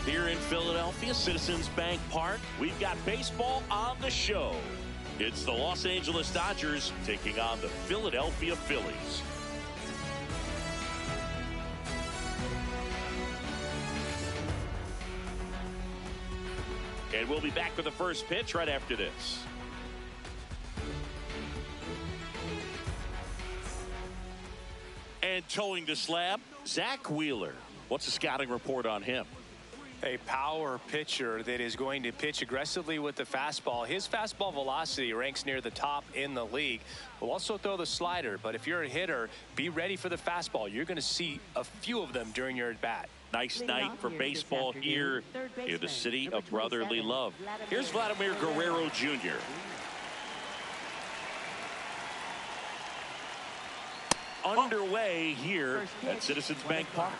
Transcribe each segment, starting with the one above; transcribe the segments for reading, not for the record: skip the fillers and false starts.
Here in Philadelphia, Citizens Bank Park, we've got baseball on the show. It's the Los Angeles Dodgers taking on the Philadelphia Phillies. And we'll be back with the first pitch right after this. And towing the slab, Zach Wheeler. What's the scouting report on him? A power pitcher that is going to pitch aggressively with the fastball. His fastball velocity ranks near the top in the league. Will also throw the slider, but if you're a hitter, be ready for the fastball. You're going to see a few of them during your at-bat. Nice night for baseball here in the city of brotherly love. Here's Vladimir Guerrero Jr. Underway here at Citizens Bank Park.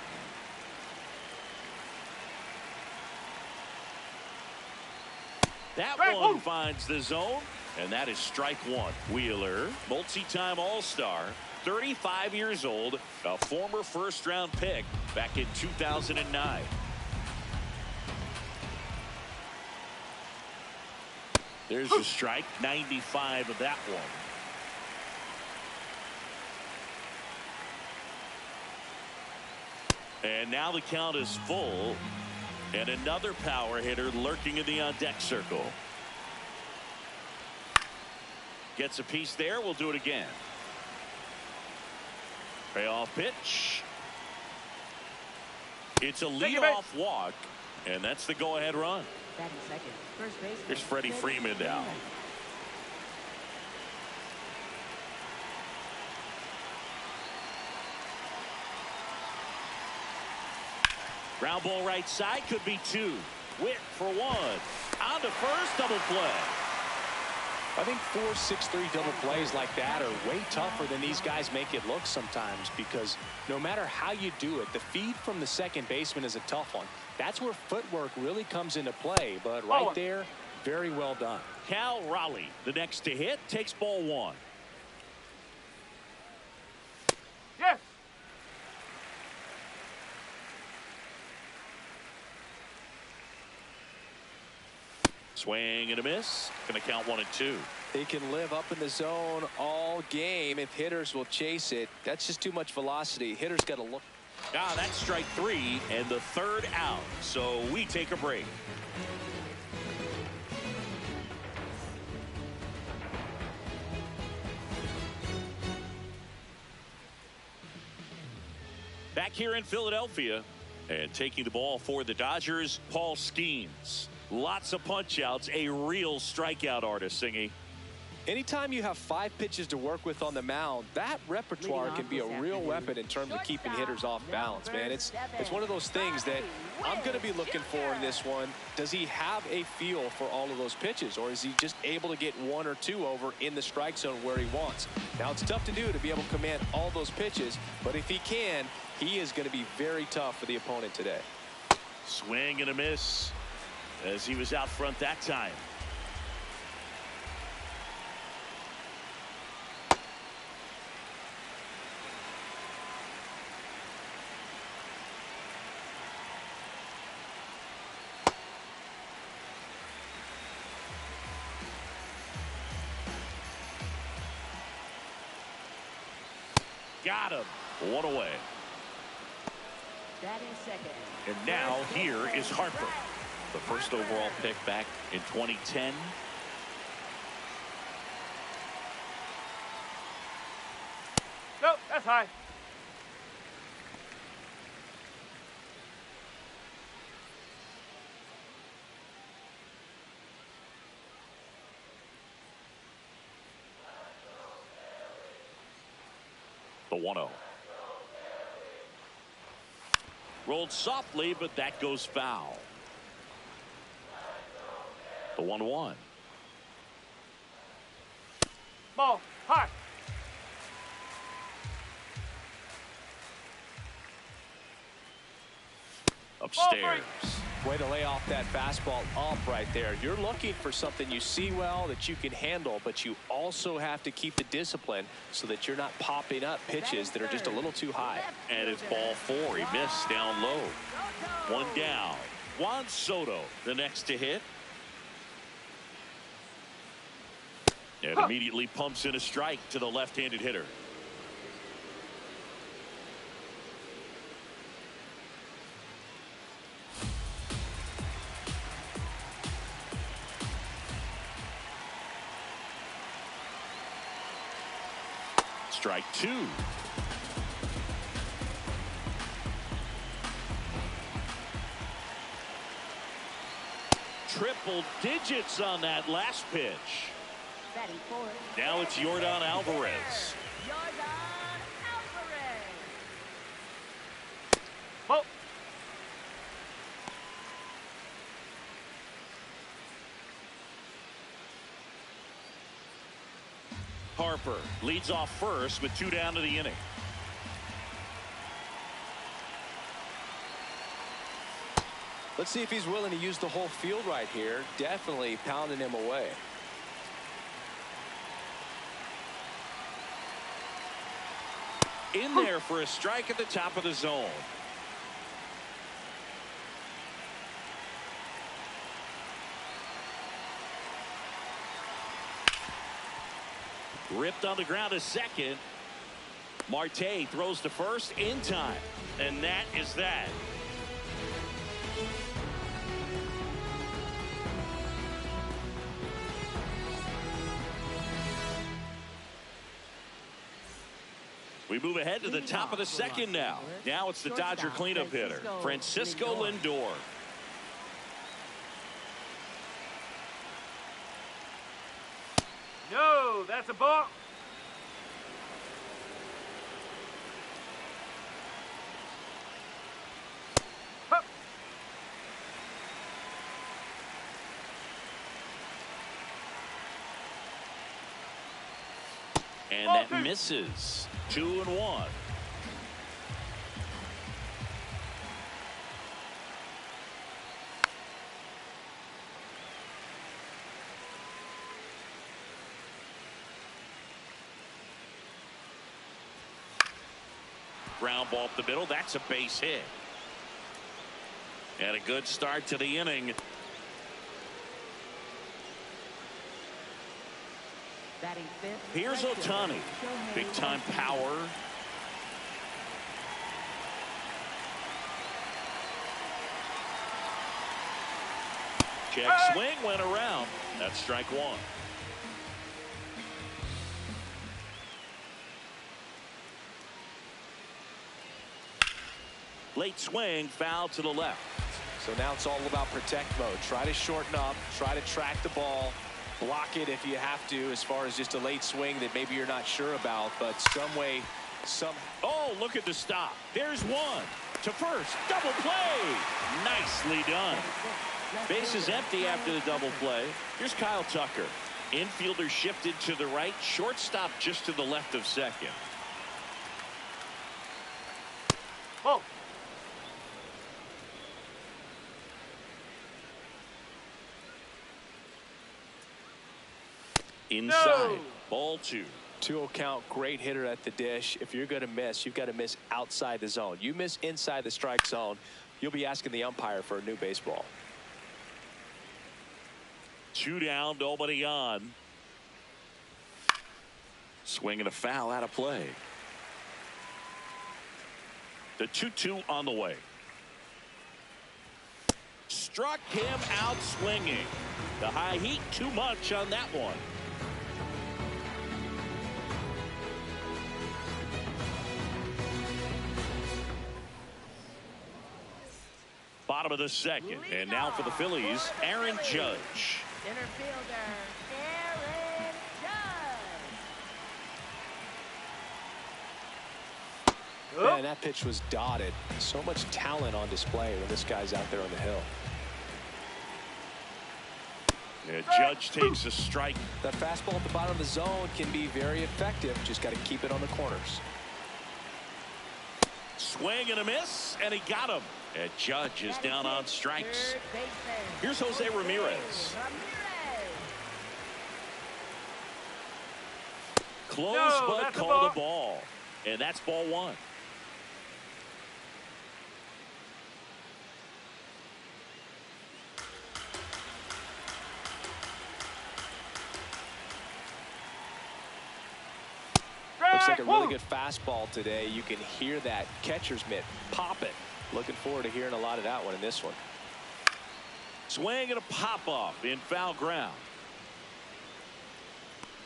That one finds the zone, and that is strike one. Wheeler, multi-time All-Star, 35 years old, a former first-round pick back in 2009. There's a strike, 95 of that one. And now the count is full. And another power hitter lurking in the on-deck circle. Gets a piece there. We'll do it again. Payoff pitch. It's a leadoff walk, and that's the go-ahead run. Here's Freddie Freeman now. Ground ball right side, could be two. Witt for one. On to first, double play. I think 4-6-3 double plays like that are way tougher than these guys make it look sometimes, because no matter how you do it, the feed from the second baseman is a tough one. That's where footwork really comes into play, but right there, very well done. Cal Raleigh, the next to hit, takes ball one. Yes. Swing and a miss. Going to count 1-2. They can live up in the zone all game if hitters will chase it. That's just too much velocity. Hitters got to look. That's strike three and the third out. So we take a break. Back here in Philadelphia, and taking the ball for the Dodgers, Paul Skeens. Lots of punch outs, a real strikeout artist, Singy. Anytime you have 5 pitches to work with on the mound, that repertoire can be a real weapon in terms of keeping hitters off balance, man. It's one of those things that I'm going to be looking for in this one. Does he have a feel for all of those pitches, or is he just able to get 1 or 2 over in the strike zone where he wants? Now, it's tough to do to be able to command all those pitches, but if he can, he is going to be very tough for the opponent today. Swing and a miss as he was out front that time. Got him. 1 away. Second. And now here is Harper, the first overall pick back in 2010. Nope, that's high. The 1-0. Rolled softly, but that goes foul. The 1-1. Ball, high. Upstairs. Way to lay off that fastball up right there. You're looking for something you see well that you can handle, but you also have to keep the discipline so that you're not popping up pitches that are just a little too high. And it's ball 4. He missed down low. 1 down. Juan Soto, the next to hit. And immediately pumps in a strike to the left-handed hitter. Strike 2. Triple digits on that last pitch. Now it's Yordan Alvarez. Ball. Harper leads off first with 2 down to the inning. Let's see if he's willing to use the whole field right here. Definitely pounding him away. In there for a strike at the top of the zone. Ripped on the ground to second. Marte throws to first in time. And that is that. We move ahead to the top of the second now. Now it's the Dodger cleanup hitter, Francisco Lindor. No, that's a ball. Hup. And that misses. 2-1. Ground ball up the middle. That's a base hit. And a good start to the inning. Here's Ohtani. Big time power. Check swing went around. That's strike one. Late swing, foul to the left. So now it's all about protect mode. Try to shorten up, try to track the ball, block it if you have to, as far as just a late swing that maybe you're not sure about, but Oh, look at the stop. There's one to first. Double play. Nicely done. Base is empty after the double play. Here's Kyle Tucker. Infielder shifted to the right. Shortstop just to the left of second. Oh. Inside. No. Ball two. 2-0 count. Great hitter at the dish. If you're going to miss, you've got to miss outside the zone. You miss inside the strike zone, you'll be asking the umpire for a new baseball. 2 down, nobody on. Swing and a foul out of play. The 2-2 on the way. Struck him out swinging. The high heat too much on that one. Bottom of the second, and now for the Phillies, Aaron Judge. Center fielder, Aaron Judge. Man, that pitch was dotted. So much talent on display when this guy's out there on the hill. Yeah, Judge takes a strike. That fastball at the bottom of the zone can be very effective. Just got to keep it on the corners. Swing and a miss, and he got him. And Judge is down on strikes. Here's Jose Ramirez. Close, No, but that's a called ball. a ball. And that's ball one. Looks like a really good fastball today. You can hear that catcher's mitt pop it. Looking forward to hearing a lot of that one in this one. Swing and a pop off in foul ground.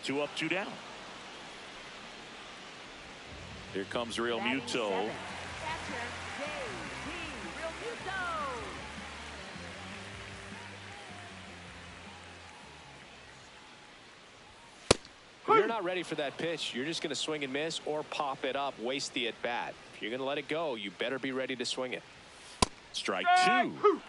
2 up, 2 down. Here comes Real Muto. If you're not ready for that pitch, you're just going to swing and miss or pop it up, waste the at bat. If you're going to let it go, you better be ready to swing it. Strike 2.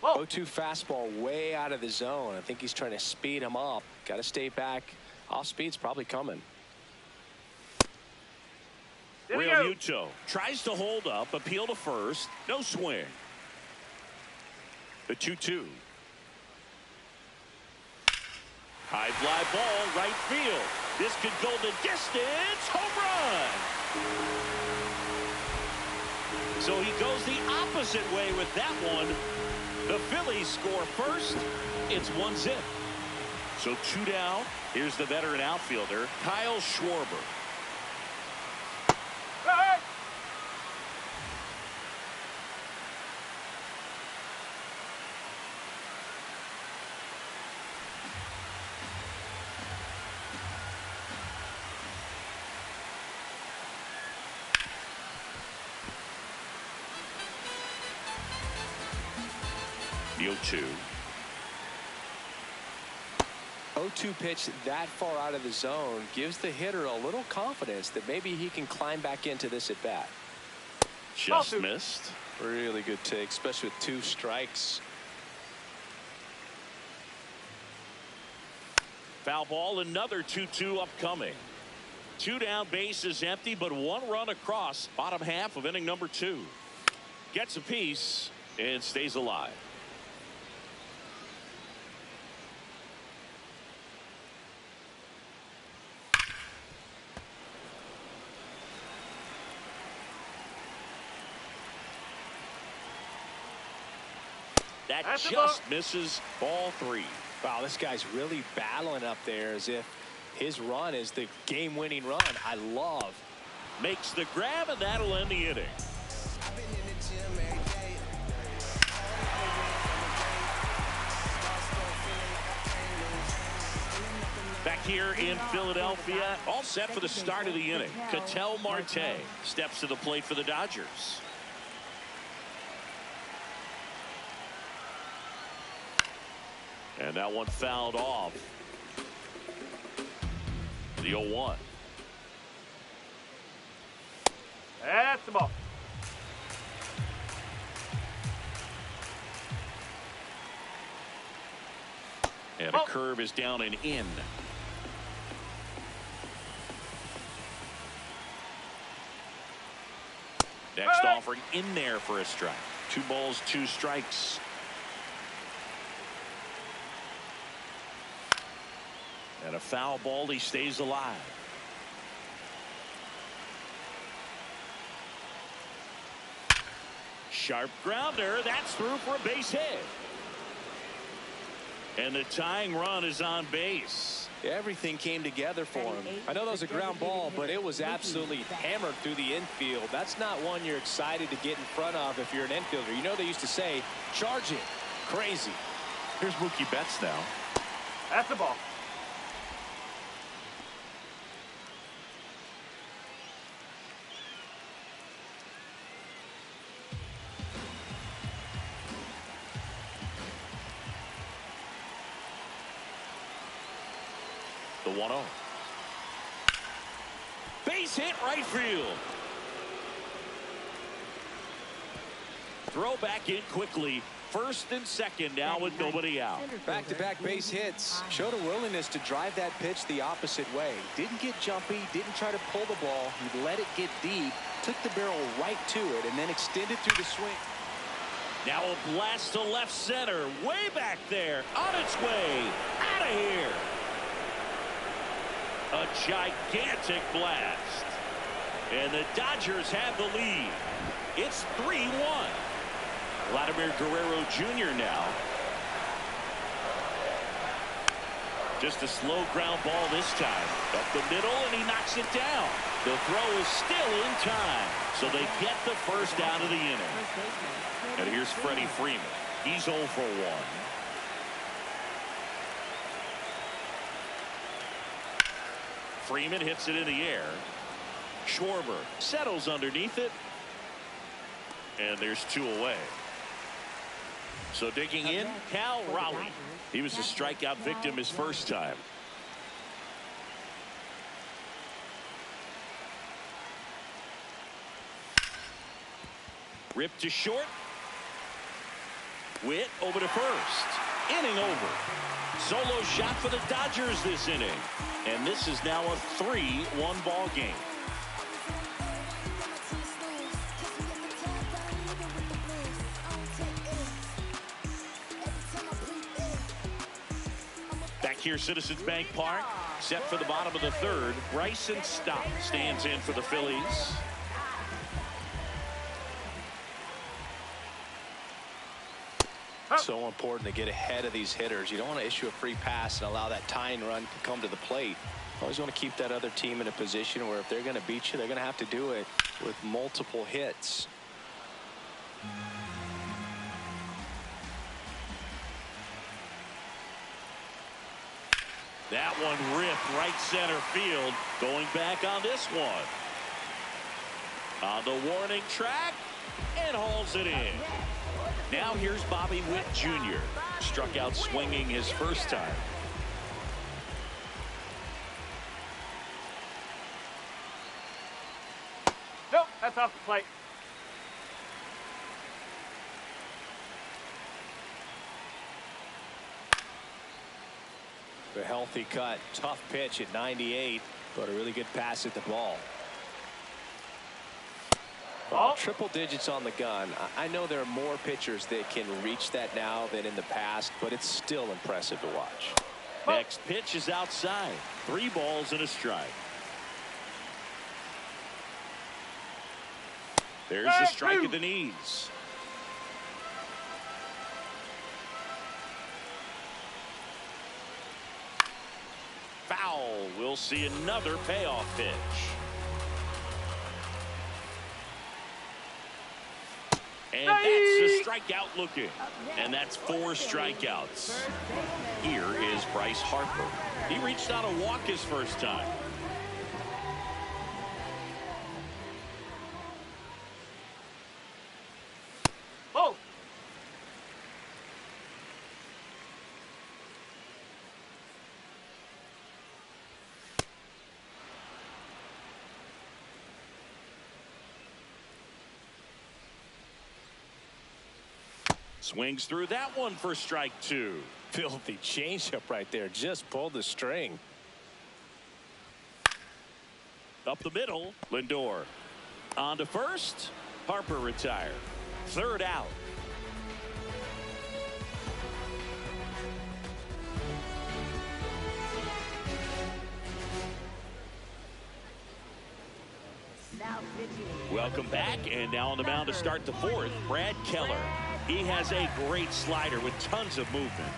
0-2 fastball way out of the zone. I think he's trying to speed him up. Got to stay back. Off speed's probably coming. Real Muto tries to hold up, appeal to first. No swing. The 2-2. High fly ball, right field. This could go the distance. Home run. So he goes the opposite way with that one. The Phillies score first. It's 1-0. So 2 down. Here's the veteran outfielder, Kyle Schwarber. Hey! The 0-2. 0-2 pitch that far out of the zone gives the hitter a little confidence that maybe he can climb back into this at bat. Just missed. Really good take, especially with 2 strikes. Foul ball, another 2-2 upcoming. 2 down, bases empty, but 1 run across. Bottom half of inning number 2. Gets a piece and stays alive. That That's just misses ball 3. Wow, this guy's really battling up there as if his run is the game-winning run. I love. Makes the grab, and that'll end the inning. Back here in Philadelphia, all set for the start of the inning. Ketel Marte steps to the plate for the Dodgers. And that one fouled off. The 0-1. That's the ball. And a curve is down and in. Next offering in there for a strike. 2 balls, 2 strikes. And a foul ball, he stays alive. Sharp grounder, that's through for a base hit. And the tying run is on base. Everything came together for him. I know that was a ground ball, but it was absolutely hammered through the infield. That's not one you're excited to get in front of if you're an infielder. You know they used to say, charge it. Crazy. Here's Mookie Betts now. That's the ball. The 1-0. Base hit, right field. Throw back in quickly. First and second now with nobody out. Back-to-back base hits. Showed a willingness to drive that pitch the opposite way. Didn't get jumpy. Didn't try to pull the ball. He let it get deep. Took the barrel right to it and then extended through the swing. Now a blast to left center. Way back there. On its way. Out of here. A gigantic blast. And the Dodgers have the lead. It's 3-1. Vladimir Guerrero Jr. now. Just a slow ground ball this time. Up the middle, and he knocks it down. The throw is still in time. So they get the first out of the inning. And here's Freddie Freeman. He's 0 for 1. Freeman hits it in the air. Schwarber settles underneath it. And there's 2 away. So digging in, Cal Raleigh. He was a strikeout victim his first time. Ripped to short. Witt over to first. Inning over. Solo shot for the Dodgers this inning. And this is now a 3-1 ball game. Back here, Citizens Bank Park, set for the bottom of the 3rd. Bryson Stott stands in for the Phillies. So important to get ahead of these hitters. You don't want to issue a free pass and allow that tying run to come to the plate. Always want to keep that other team in a position where if they're going to beat you, they're going to have to do it with multiple hits. That one ripped right center field. Going back on this one. On the warning track and hauls it in. Now here's Bobby Witt Jr. Struck out swinging his first time. Nope, that's off the plate. A healthy cut. Tough pitch at 98, but a really good pass at the ball. Well, triple digits on the gun. I know there are more pitchers that can reach that now than in the past, but it's still impressive to watch. Next pitch is outside. 3 balls and a strike. There's a strike at the knees. Foul. We'll see another payoff pitch. And that's a strikeout looking. And that's 4 strikeouts. Here is Bryce Harper. He reached on a walk his first time. Oh! Swings through that one for strike 2. Filthy changeup right there. Just pulled the string. Up the middle, Lindor. On to first. Harper retired. 3rd out. Welcome back, and now on the mound to start the 4th, Brad Keller. He has a great slider with tons of movement.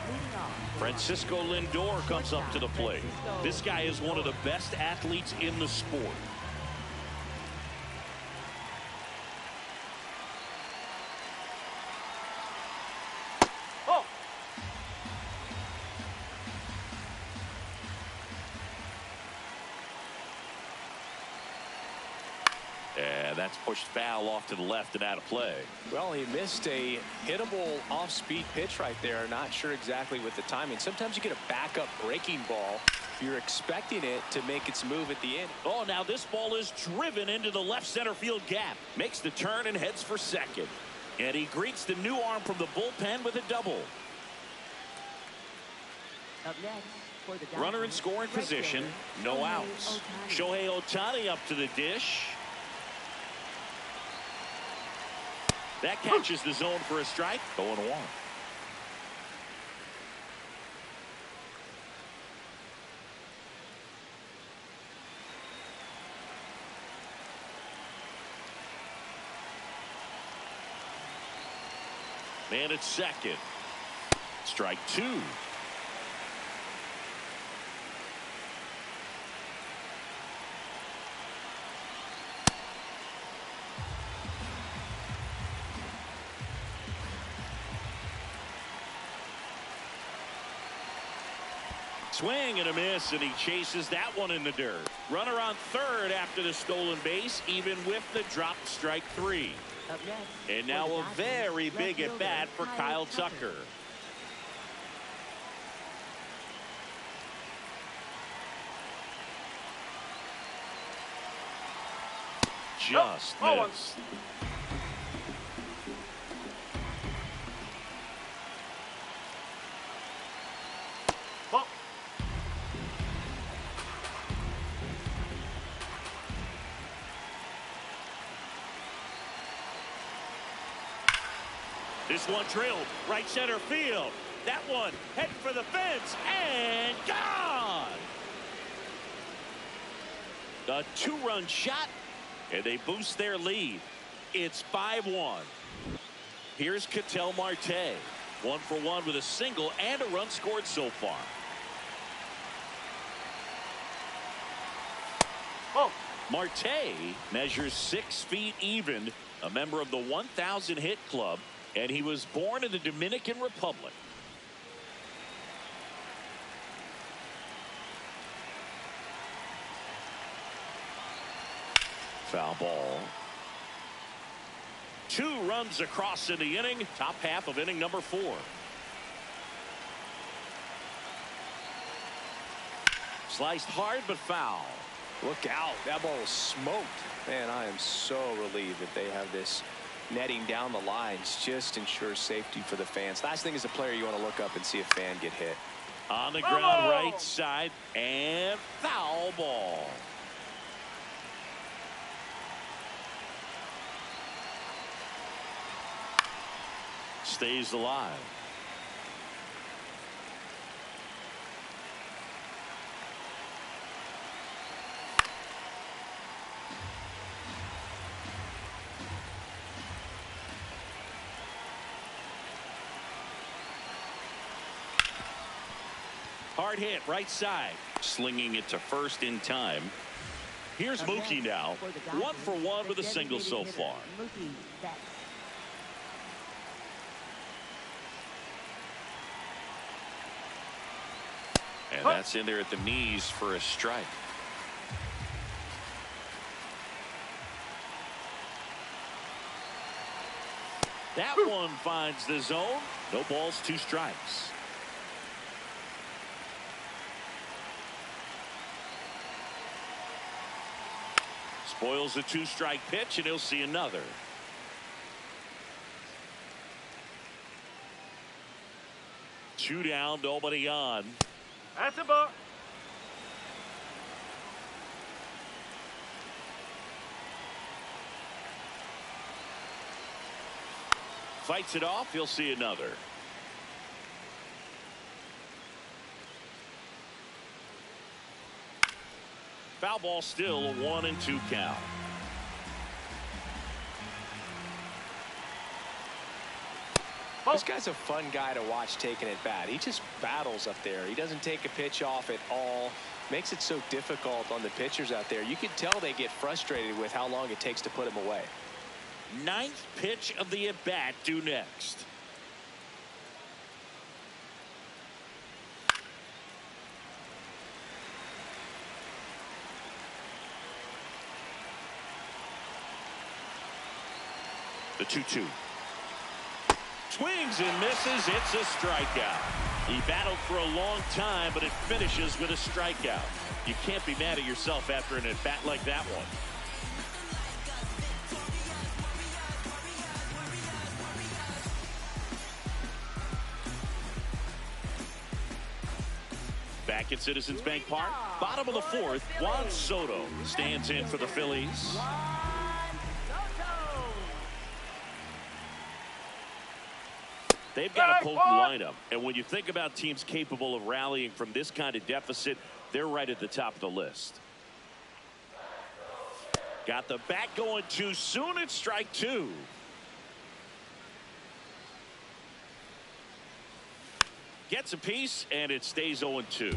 Francisco Lindor comes up to the plate. This guy is one of the best athletes in the sport. Oh! And that's pushed foul off to the left and out of play. Well, he missed a hittable off-speed pitch right there. Not sure exactly with the timing. Sometimes you get a backup breaking ball. You're expecting it to make its move at the end. Oh, now this ball is driven into the left center field gap. Makes the turn and heads for second. And he greets the new arm from the bullpen with a double. Up next, for the Runner in scoring position. No outs. Shohei Ohtani up to the dish. That catches the zone for a strike. 0-1. Man at second. Strike 2. Swing and a miss, and he chases that one in the dirt. Runner on 3rd after the stolen base, even with the dropped strike 3. And now a very big at bat for Kyle Tucker. Just missed. This one drilled right center field. That one heading for the fence and gone. A 2-run shot, and they boost their lead. It's 5-1. Here's Ketel Marte. 1 for 1 with a single and a run scored so far. Oh. Marte measures 6 feet even, a member of the 1,000 hit club, and he was born in the Dominican Republic. Foul ball. 2 runs across in the inning, top half of inning number 4. Sliced hard but foul. Look out. That ball was smoked. Man, I am so relieved that they have this netting down the lines. Just ensures safety for the fans. Last thing as a player, you want to look up and see a fan get hit. On the ground, right side, and foul ball. Stays alive. Hard hit, right side. Slinging it to first in time. Here's Mookie now. 1 for 1 with a single so far. And that's in there at the knees for a strike. That one finds the zone. No balls, 2 strikes. Spoils the 2-strike pitch, and he'll see another. Two down, nobody on. That's a ball. Fights it off, he'll see another. Foul ball, still a 1-2 count. This guy's a fun guy to watch taking at bat. He just battles up there. He doesn't take a pitch off at all. Makes it so difficult on the pitchers out there. You can tell they get frustrated with how long it takes to put him away. 9th pitch of the at bat due next. The 2-2. Swings and misses. It's a strikeout. He battled for a long time, but it finishes with a strikeout. You can't be mad at yourself after an at bat like that one. Back at Citizens Bank Park, bottom of the 4th, Juan Soto stands in for the Phillies. They've got a potent lineup, and when you think about teams capable of rallying from this kind of deficit, they're right at the top of the list. Got the bat going too soon. It's strike 2. Gets a piece, and it stays 0-2.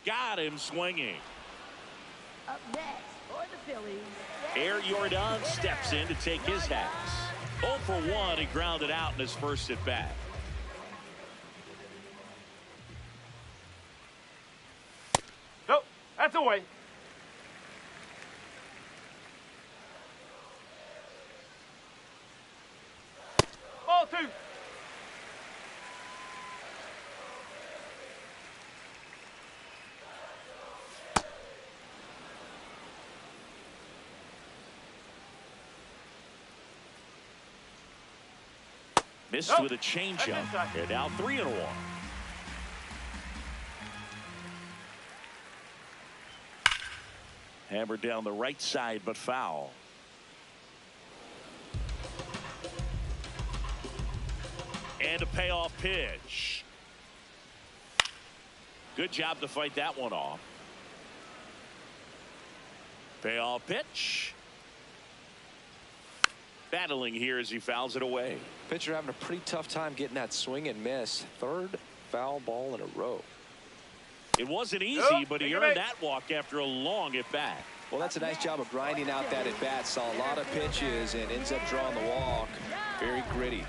Got him swinging. Up next for the Phillies. Air Jordan steps in to take his hacks. 0 for 1. He grounded out in his first at bat. Nope, that's away. Ball 2. Missed with a changeup. And now 3-1. Hammered down the right side, but foul. And a payoff pitch. Good job to fight that one off. Payoff pitch. Battling here as he fouls it away. Pitcher having a pretty tough time getting that swing and miss. 3rd foul ball in a row. It wasn't easy, but he earned that walk after a long at bat. Well, that's a nice job of grinding out that at bat. Saw a lot of pitches and ends up drawing the walk. Very gritty.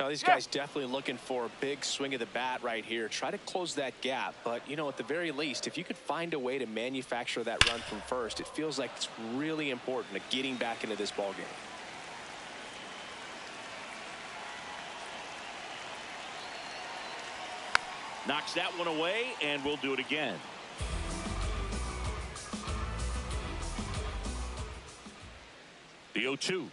Now, these guys definitely looking for a big swing of the bat right here. Try to close that gap. But, you know, at the very least, if you could find a way to manufacture that run from first, it feels like it's really important to getting back into this ball game. Knocks that one away, and we'll do it again. The 0-2.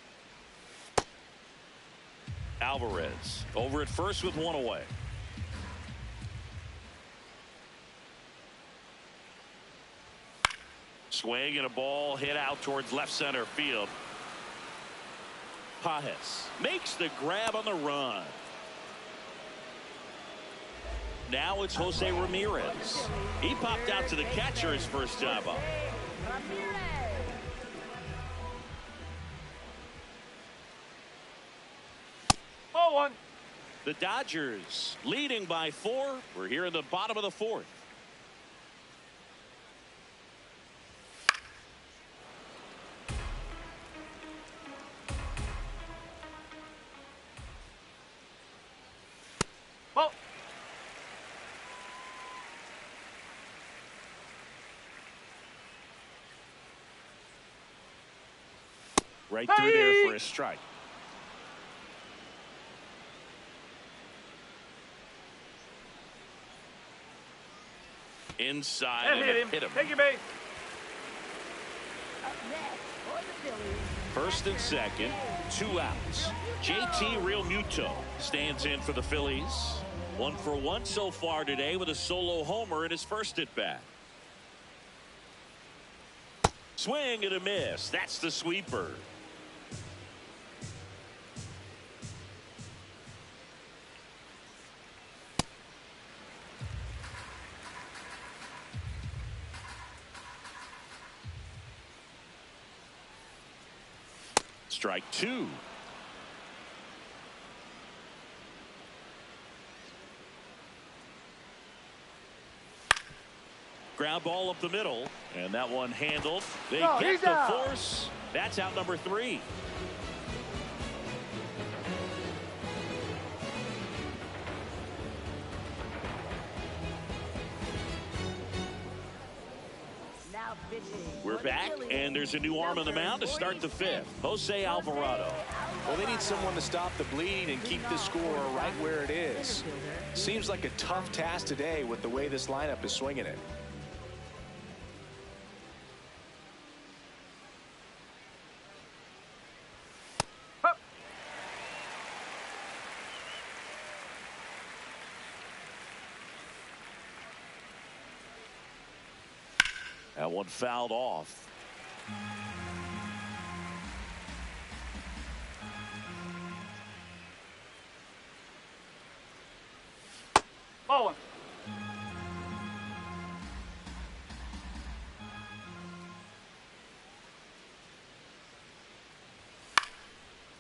Alvarez over at first with one away. Swing and a ball hit out towards left center field. Pages makes the grab on the run. Now it's Jose Ramirez. He popped out to the catcher his first time up. Ball one. The Dodgers leading by 4. We're here in the bottom of the 4th. Ball. Right through there for a strike. Inside That and hit him. hit him. Take your base. Up next for the Phillies. First and second, 2 outs. JT Realmuto stands in for the Phillies. 1 for 1 so far today with a solo homer in his first at bat. Swing and a miss. That's the sweeper. Strike 2. Ground ball up the middle, and that one handled. They No, get he's the out. force. That's out number 3. Now pitching. We're for the back, Phillies. and there's a new arm in the mound to start the 5th. Jose Alvarado. Well, they need someone to stop the bleed and keep the score right where it is. Seems like a tough task today with the way this lineup is swinging it. Hup. That one fouled off. Ball one.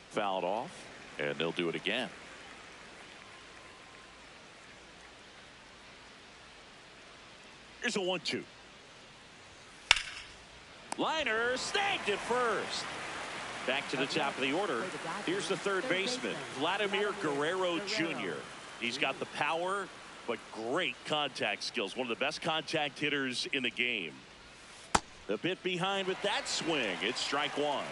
Fouled off, and they'll do it again. Here's a 1-2. Liner snagged it first. Back to the top of the order. Here's the third baseman, Vladimir Guerrero Jr. He's got the power, but great contact skills. One of the best contact hitters in the game. A bit behind with that swing. It's strike 1.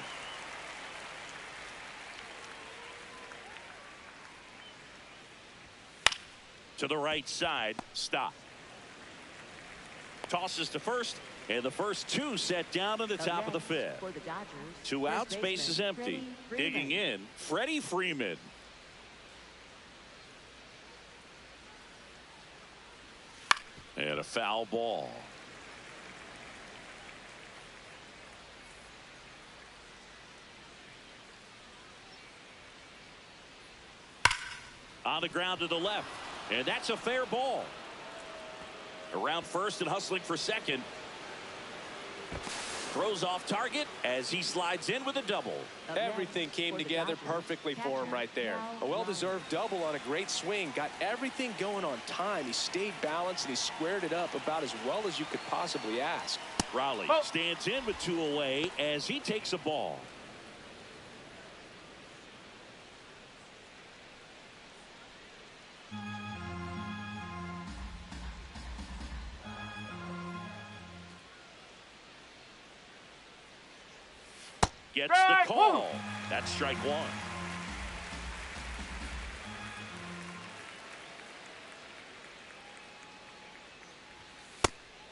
To the right side, stop. Tosses to first, and the first 2 set down to the top of the 5th. For the Dodgers, 2 first outs, base is baseman, empty. Freddie Digging Freeman. in, Freddie Freeman. And a foul ball. On the ground to the left, and that's a fair ball. Around first and hustling for second. Throws off target as he slides in with a double. Everything came together perfectly for him right there. A well-deserved double on a great swing. Got everything going on time. He stayed balanced and he squared it up about as well as you could possibly ask. Raleigh stands in with 2 away as he takes a ball. Gets Strike the call. one. That's strike 1.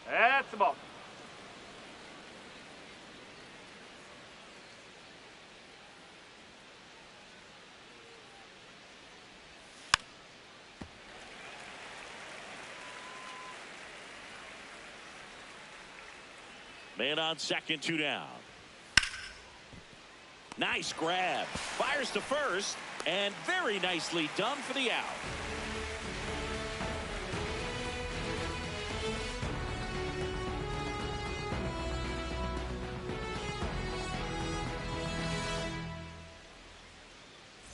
That's the ball. Man on second, 2 down. Nice grab. Fires to first, and very nicely done for the out.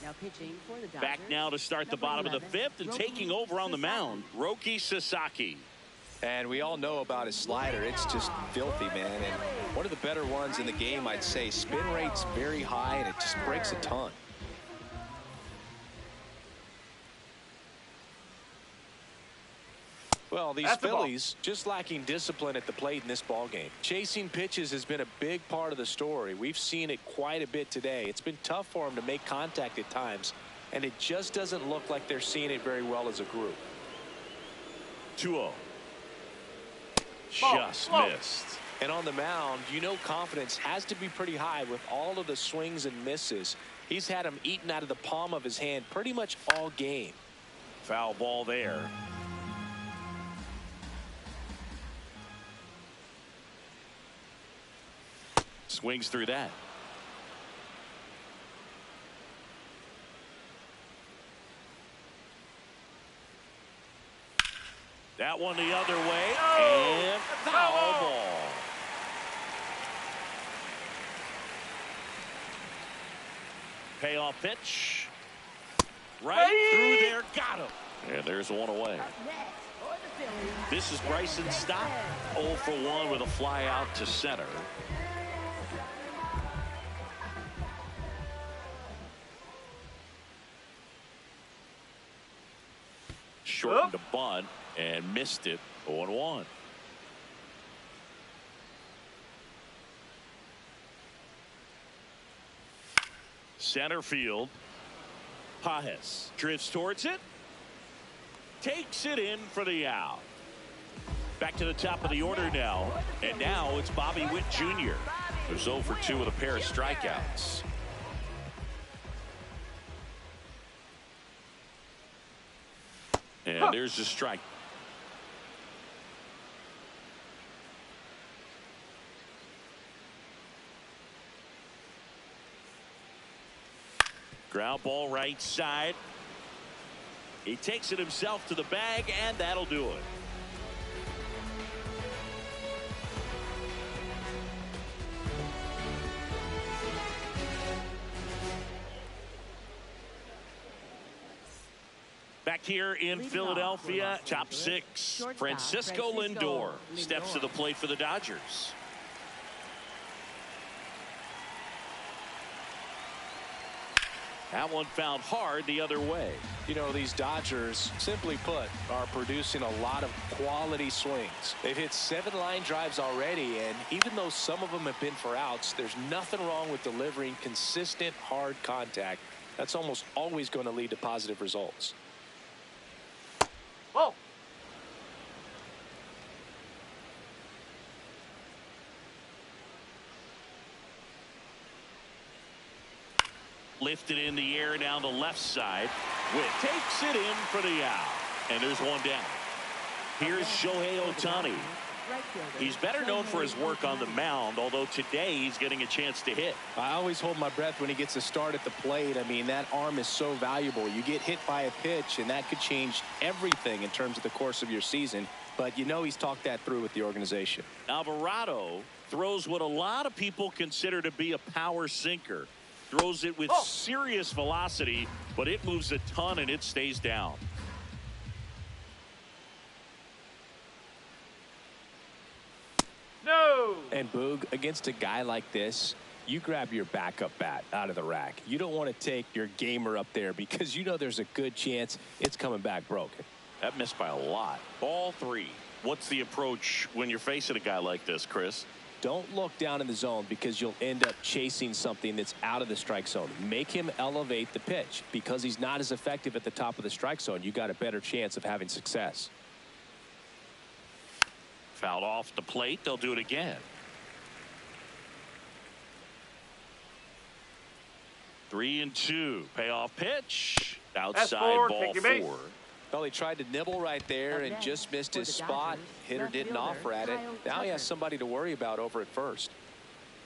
Now pitching for the Dodgers. Back now to start the bottom of the 5th and taking over on the mound, Roki Sasaki. And we all know about his slider. It's just filthy, man. And one of the better ones in the game, I'd say. Spin rate's very high, and it just breaks a ton. Well, these Phillies just lacking discipline at the plate in this ball game. Chasing pitches has been a big part of the story. We've seen it quite a bit today. It's been tough for them to make contact at times, and it just doesn't look like they're seeing it very well as a group. 2-0. Just missed. And on the mound, you know confidence has to be pretty high with all of the swings and misses. He's had them eaten out of the palm of his hand pretty much all game. Foul ball there. Swings through that. That one the other way, and foul ball. Payoff pitch. Right through there, got him. And there's one away. This is Bryson Stott, 0 for 1 with a fly out to center. Shortened the bunt and missed it. 0-1. Center field. Pages drifts towards it. Takes it in for the out. Back to the top of the order now. And now it's Bobby Witt Jr. who's 0 for 2 with a pair of strikeouts. And there's the strike. Ground ball right side. He takes it himself to the bag, and that'll do it. Back here in Philadelphia, top 6, Francisco Lindor steps to the plate for the Dodgers. That one found hard the other way. You know, these Dodgers, simply put, are producing a lot of quality swings. They've hit 7 line drives already, and even though some of them have been for outs, there's nothing wrong with delivering consistent, hard contact. That's almost always going to lead to positive results. Whoa. Lifted in the air down the left side. Witt takes it in for the out. And there's one down. Here's Shohei Ohtani. He's better known for his work on the mound, although today he's getting a chance to hit. I always hold my breath when he gets a start at the plate. I mean, that arm is so valuable. You get hit by a pitch, and that could change everything in terms of the course of your season. But you know he's talked that through with the organization. Alvarado throws what a lot of people consider to be a power sinker. Throws it with serious velocity, but it moves a ton and it stays down. No. And Boog, against a guy like this, you grab your backup bat out of the rack. You don't want to take your gamer up there because you know there's a good chance it's coming back broken. That missed by a lot. Ball 3. What's the approach when you're facing a guy like this, Chris? Don't look down in the zone because you'll end up chasing something that's out of the strike zone. Make him elevate the pitch. Because he's not as effective at the top of the strike zone, you got a better chance of having success. Fouled off the plate. They'll do it again. 3-2. Payoff pitch. Outside, ball 4. Well, he tried to nibble right there and just missed his spot. Hitter didn't offer at it. Now he has somebody to worry about over at first.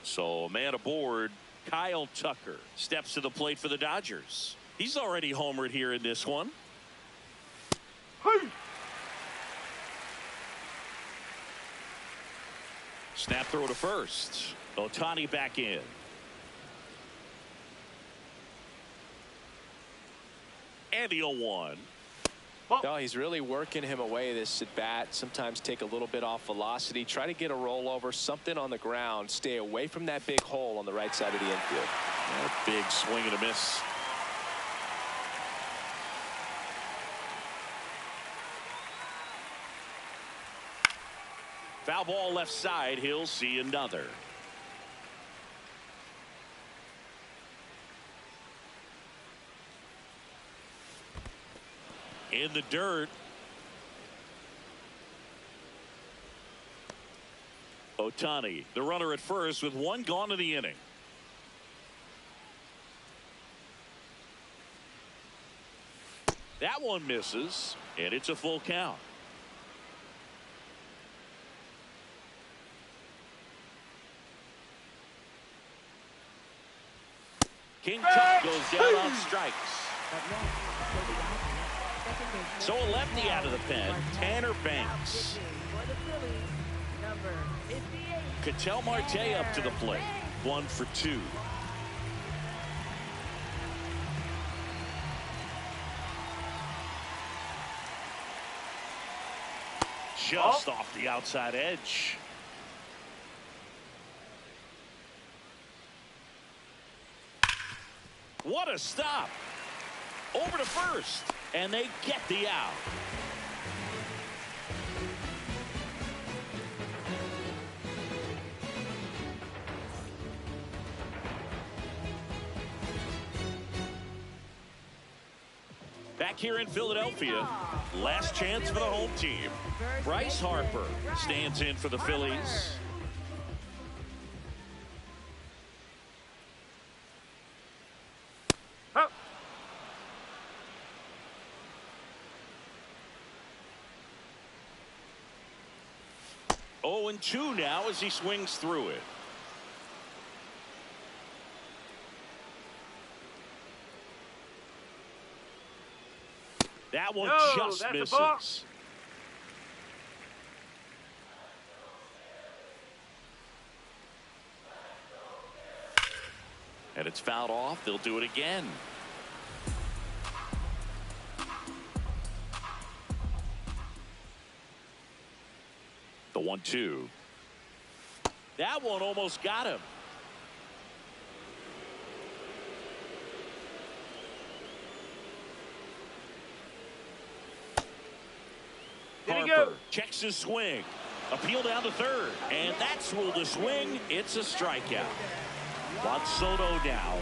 So a man aboard. Kyle Tucker steps to the plate for the Dodgers. He's already homered here in this one. Snap throw to first. Ohtani back in. And the 0-1. No, he's really working him away this at bat. Sometimes take a little bit off velocity. Try to get a rollover, something on the ground. Stay away from that big hole on the right side of the infield. That big swing and a miss. Foul ball left side. He'll see another. In the dirt. Ohtani, the runner at first with one gone in the inning. That one misses, and it's a full count. King Tut goes down on strikes. So a lefty out of the pen, Tanner Banks. Ketel Marte up to the plate. 1 for 2. Just off the outside edge. What a stop. Over to first. And they get the out. Back here in Philadelphia, last chance for the home team. Bryce Harper stands in for the Phillies. Oh, and 2 now as he swings through it. That one just misses. And it's fouled off. They'll do it again. The 1-2. That one almost got him. Harper checks his swing. Appeal down to third. And that's ruled a swing. It's a strikeout. Juan Soto now.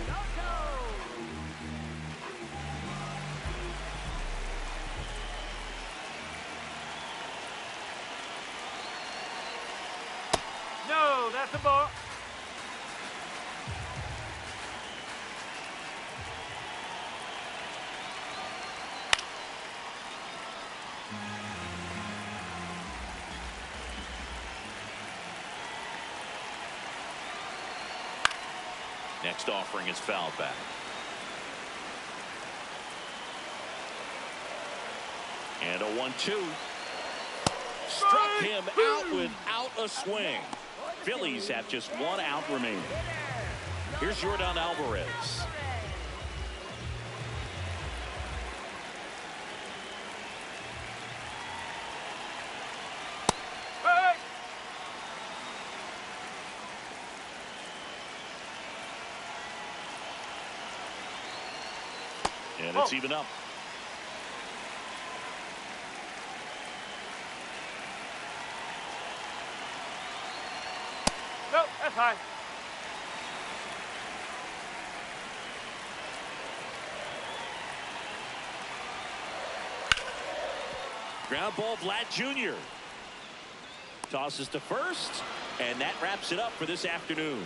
No, that's a ball. Next offering is fouled back. And a 1-2. Struck him out without a swing. Phillies have just 1 out remaining. Here's Yordan Alvarez. And it's even up. Nope, that's high. Ground ball, Vlad Jr. Tosses to first, and that wraps it up for this afternoon.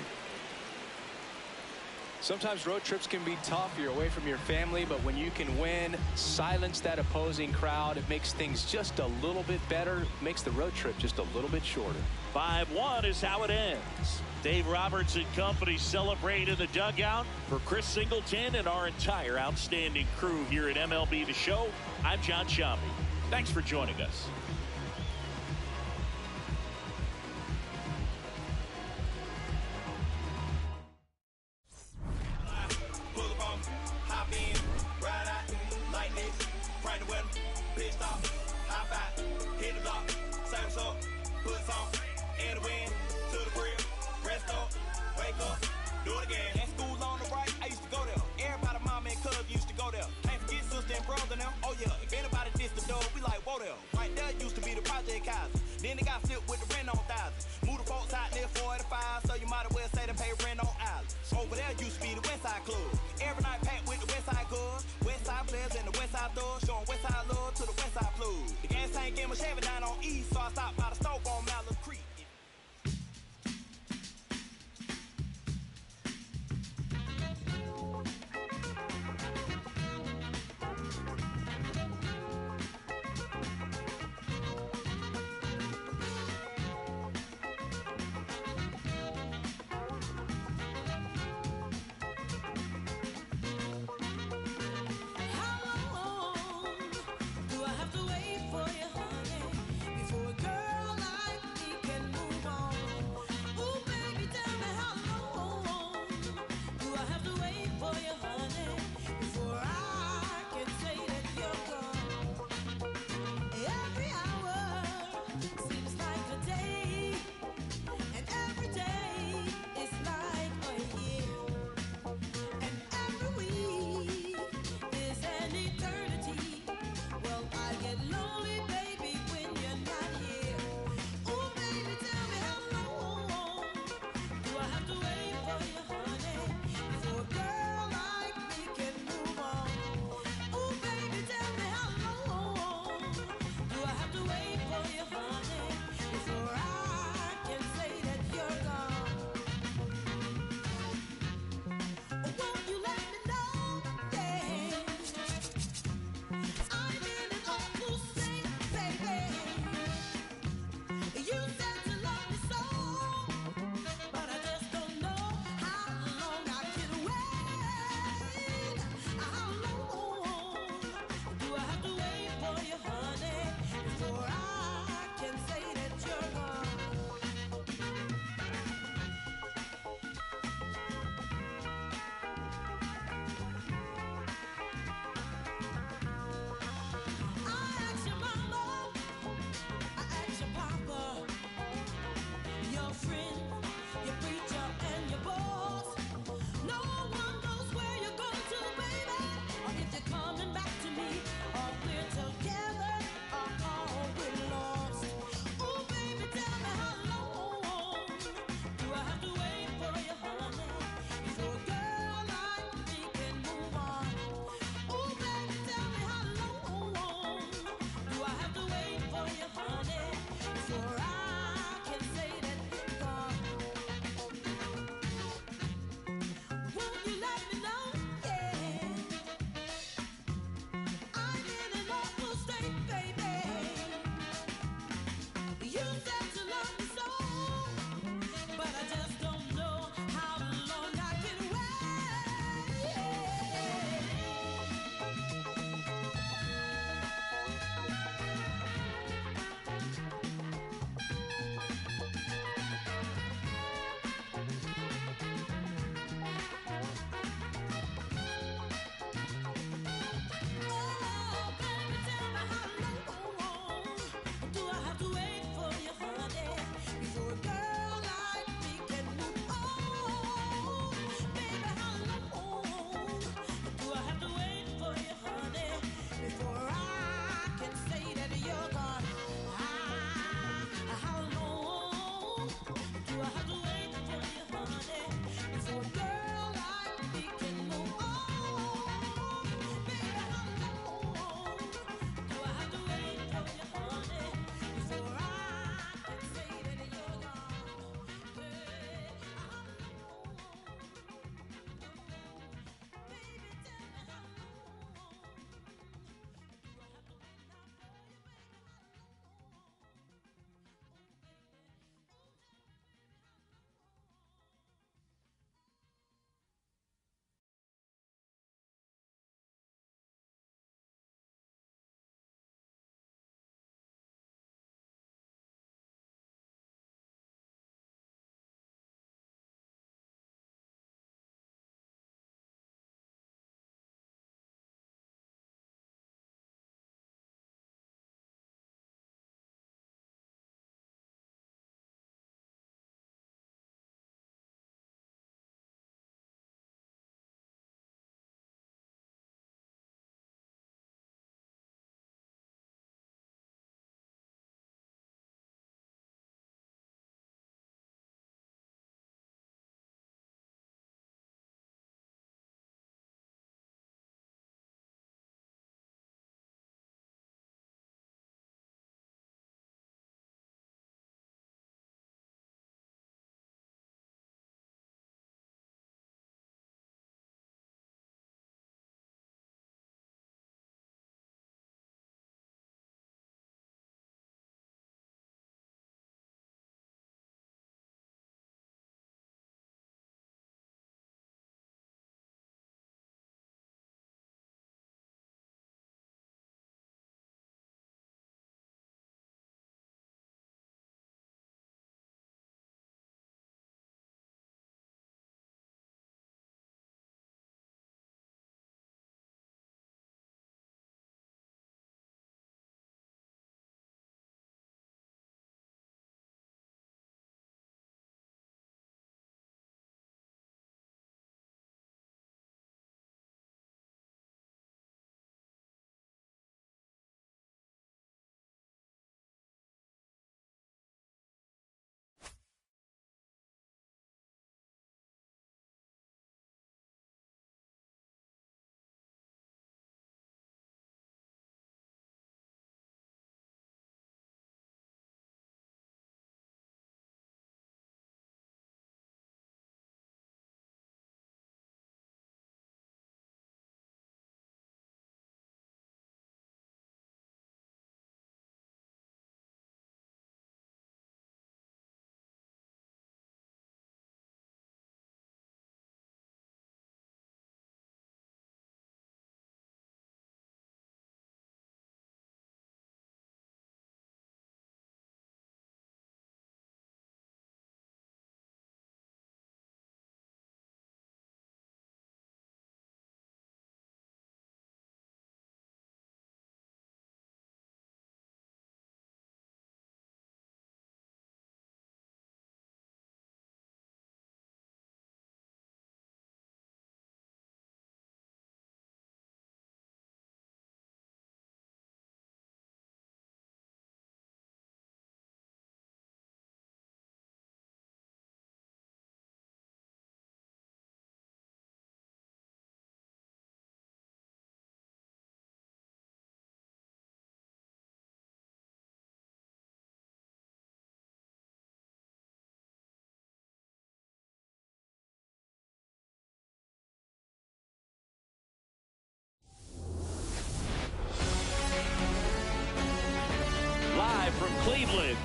Sometimes road trips can be tough. You're away from your family, but when you can win, silence that opposing crowd, it makes things just a little bit better, makes the road trip just a little bit shorter. 5-1 is how it ends. Dave Roberts and company celebrate in the dugout. For Chris Singleton and our entire outstanding crew here at MLB The Show, I'm John Sciambi. Thanks for joining us. Then they got flipped with the rent on thousands. Move the folks out near 45, so you might as well say they pay rent on islands. Over there used to be the Westside Club. Every night packed with the Westside Cubs. Westside players and the Westside thugs, showing Westside love to the Westside Blues. The gas tank gave my Chevy down on East, so I stopped by the stove on Malibu Creek. How long do I have to wait for you, honey, before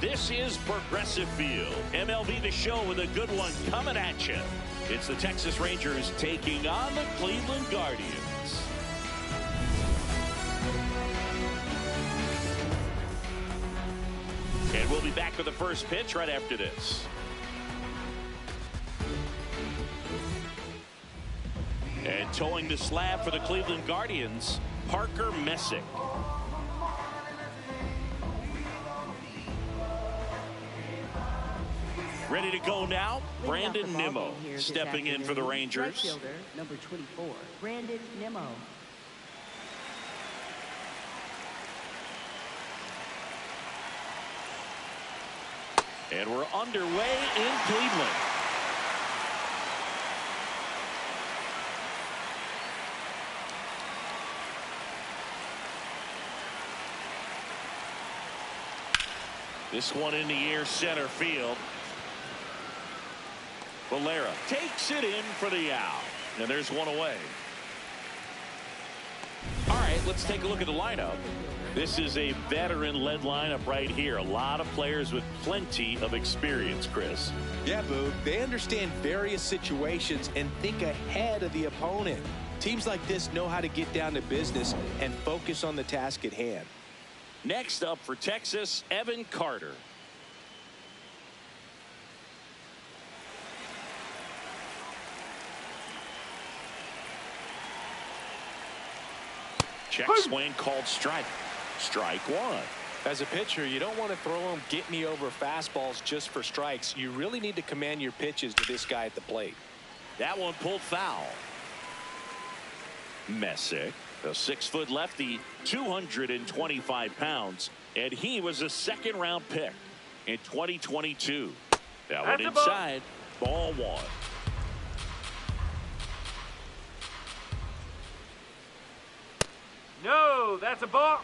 This is Progressive Field. MLB The Show with a good one coming at you. It's the Texas Rangers taking on the Cleveland Guardians. And we'll be back with the first pitch right after this. And towing the slab for the Cleveland Guardians, Parker Messick. Ready to go now, Brandon Nimmo stepping in for the Rangers. Right fielder, number 24, Brandon Nimmo. And we're underway in Cleveland. This one in the air, center field. Valera takes it in for the out. And there's one away. All right, let's take a look at the lineup. This is a veteran-led lineup right here. A lot of players with plenty of experience, Chris. Yeah, Boo. They understand various situations and think ahead of the opponent. Teams like this know how to get down to business and focus on the task at hand. Next up for Texas, Evan Carter. Check swing called strike. Strike one. As a pitcher, you don't want to throw them get-me-over fastballs just for strikes. You really need to command your pitches to this guy at the plate. That one pulled foul. Messick, a 6-foot lefty, 225 pounds, and he was a second-round pick in 2022. That one inside, ball one. No, that's a ball.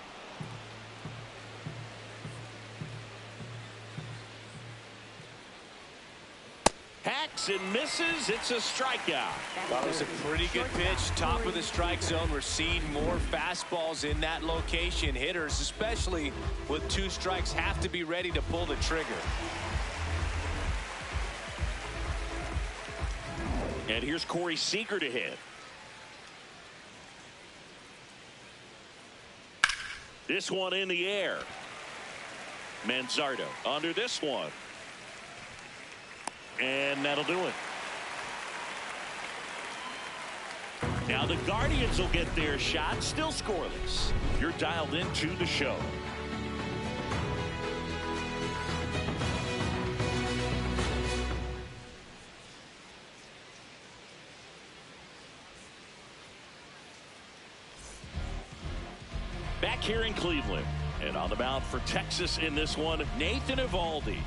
Hacks and misses. It's a strikeout. That was a pretty good pitch. Top of the strike zone. We're seeing more fastballs in that location. Hitters, especially with 2 strikes, have to be ready to pull the trigger. And here's Corey Seager to hit. This one in the air. Manzardo under this one. And that'll do it. Now the Guardians will get their shot, still scoreless. You're dialed into the show. Back here in Cleveland, and on the mound for Texas in this one, Nathan Eovaldi.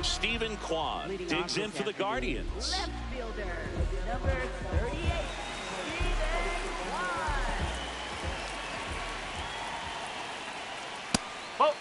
Stephen Kwan digs in for the Guardians. Left fielder, number 38, Stephen Kwan. Ball.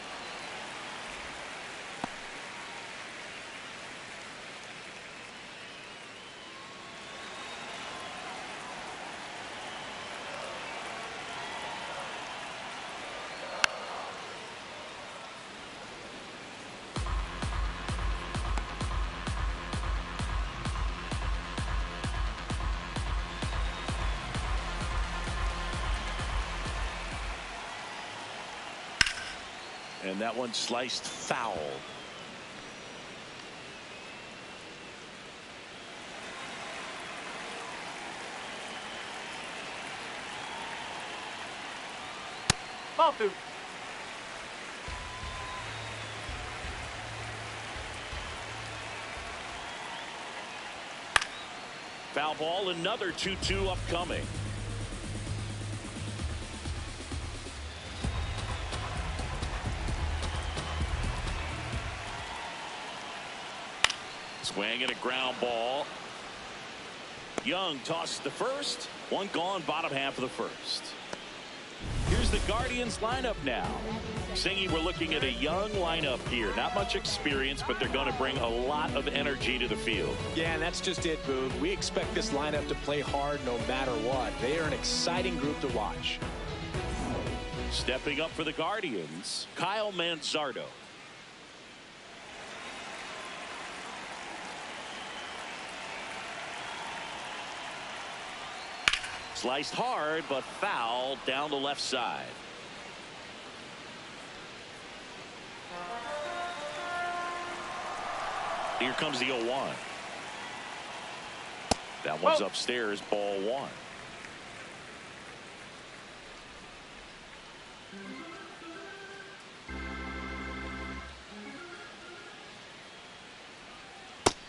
And that one sliced foul. Ball 2. Foul ball, another 2-2 upcoming. Swing and a ground ball. Young tosses the first. One gone, bottom half of the first. Here's the the Guardians lineup now. Singy, we're looking at a young lineup here. Not much experience, but they're going to bring a lot of energy to the field. Yeah, and that's just it, Boog. We expect this lineup to play hard no matter what. They are an exciting group to watch. Stepping up for the Guardians, Kyle Manzardo. Sliced hard, but foul down the left side. Here comes the 0-1. That one's upstairs, ball one.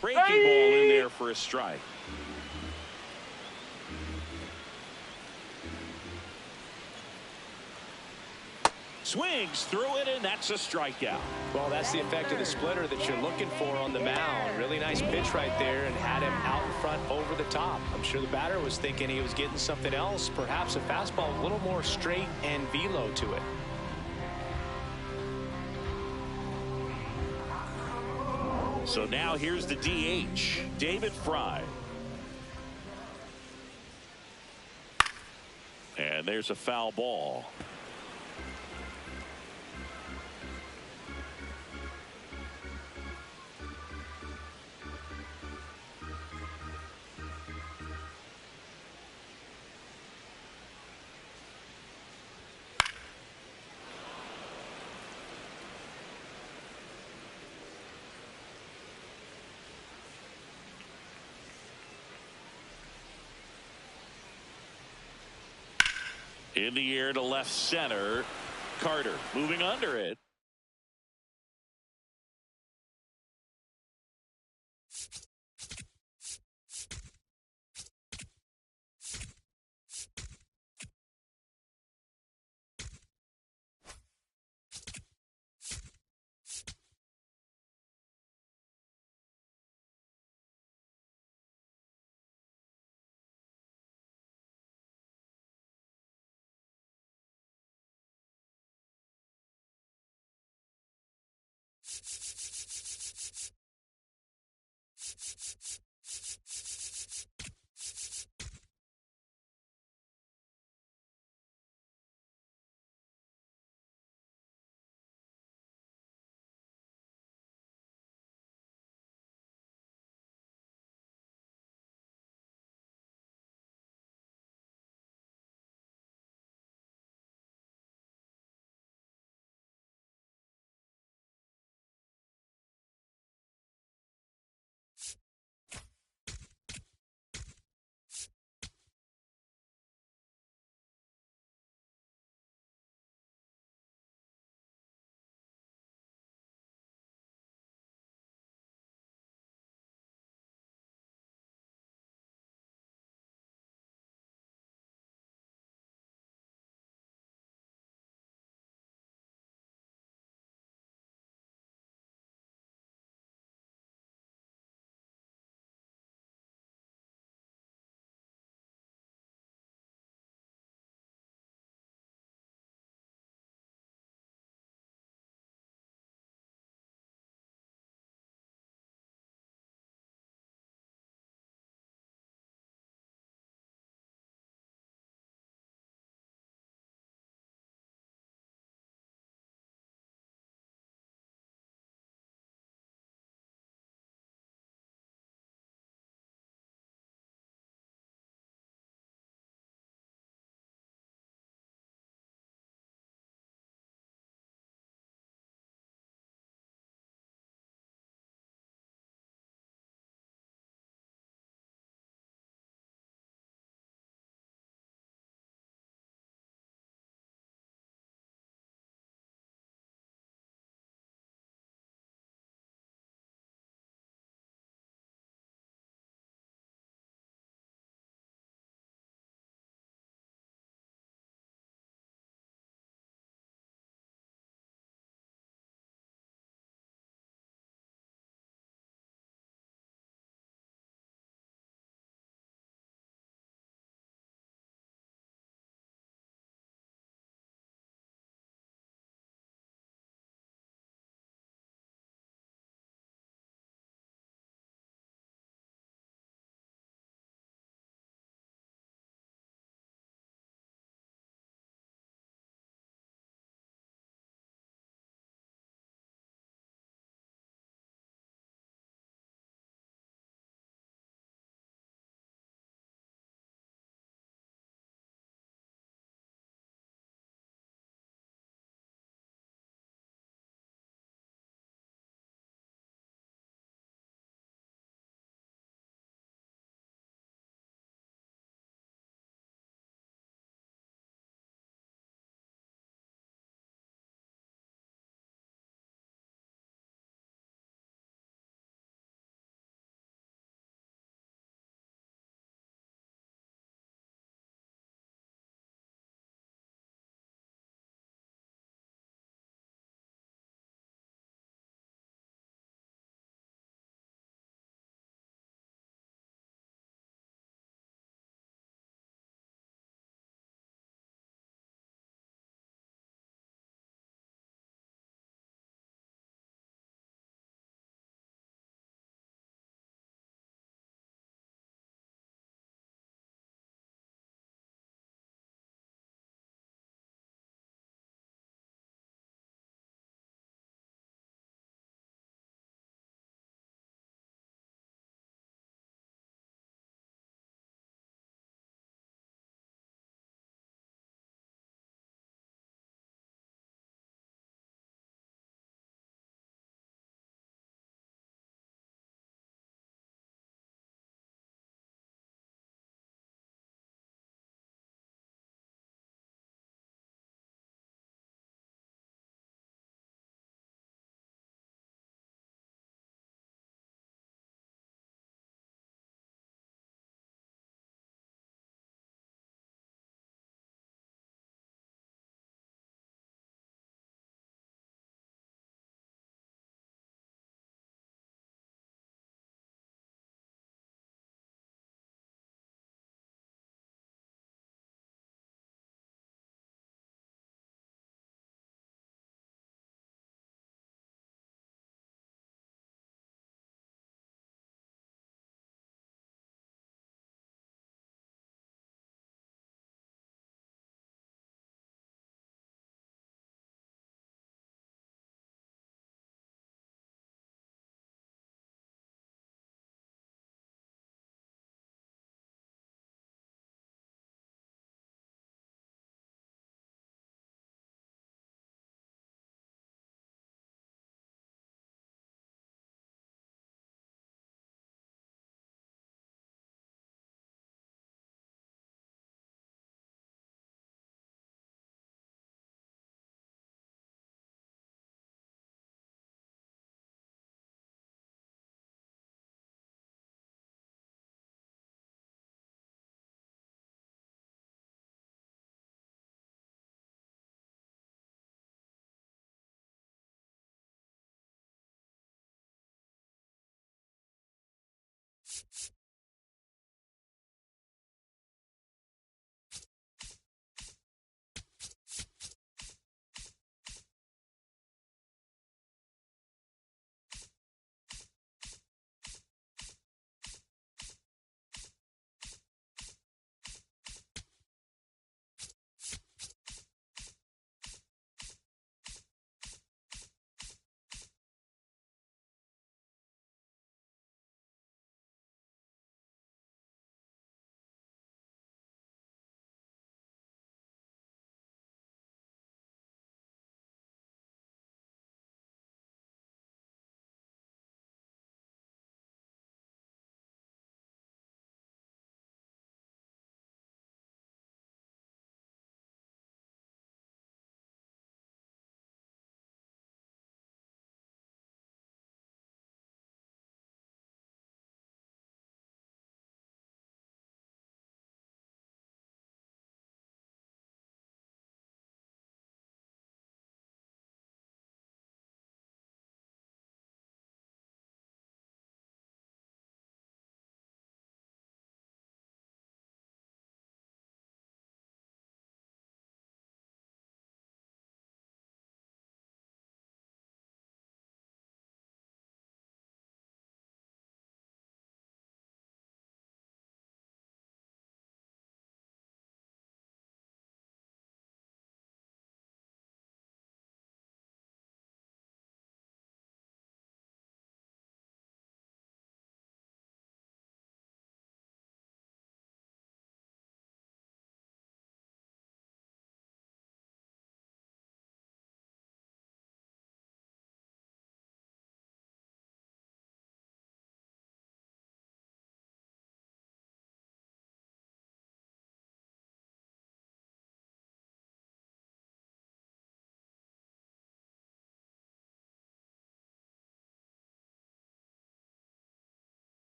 Breaking ball in there for a strike. Swings through it, and that's a strikeout. Well, that's the effect of the splitter that you're looking for on the mound. Really nice pitch right there, and had him out in front over the top. I'm sure the batter was thinking he was getting something else, perhaps a fastball a little more straight and velo to it. So now here's the DH, David Fry. And there's a foul ball. In the air to left center. Carter moving under it.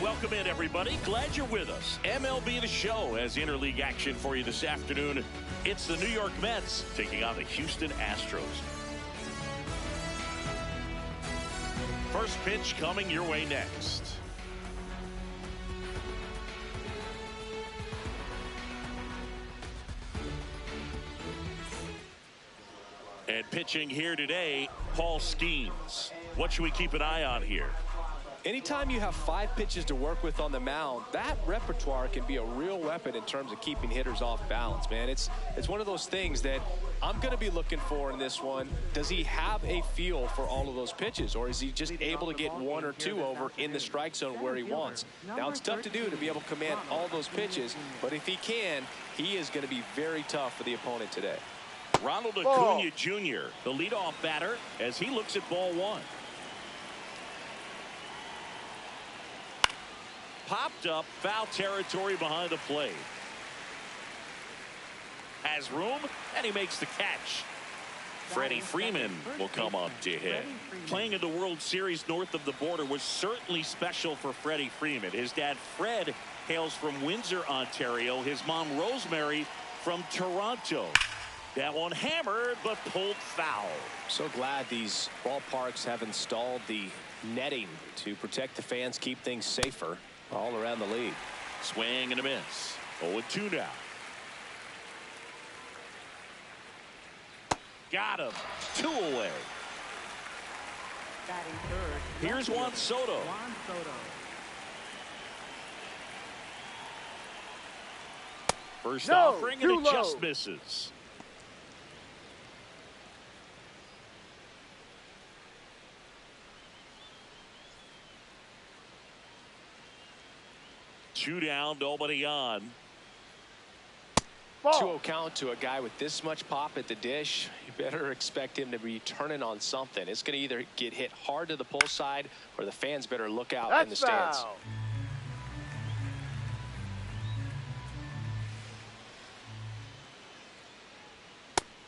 Welcome in, everybody. Glad you're with us. MLB The Show has interleague action for you this afternoon. It's the New York Mets taking on the Houston Astros. First pitch coming your way next. And pitching here today, Paul Skeens. What should we keep an eye on here? Anytime you have 5 pitches to work with on the mound, that repertoire can be a real weapon in terms of keeping hitters off balance, man. It's one of those things that I'm going to be looking for in this one. Does he have a feel for all of those pitches, or is he just able to get 1 or 2 over in the strike zone where he wants? Now, it's tough to do to be able to command all those pitches, but if he can, he is going to be very tough for the opponent today. Ronald Acuna Jr., the leadoff batter, as he looks at ball 1. Popped up, foul territory behind the plate. Has room, and he makes the catch. Freddie Freeman will come up to hit. Playing in the World Series north of the border was certainly special for Freddie Freeman. His dad, Fred, hails from Windsor, Ontario. His mom, Rosemary, from Toronto. That one hammered, but pulled foul. So glad these ballparks have installed the netting to protect the fans, keep things safer all around the league. Swing and a miss. 0-2 now. Got him. 2 away. Batting third. Here's Juan Soto. Juan Soto. First offering, and it just misses. Two down, nobody on. 2-0 count to a guy with this much pop at the dish. You better expect him to be turning on something. It's going to either get hit hard to the pull side, or the fans better look out in the stands. Foul.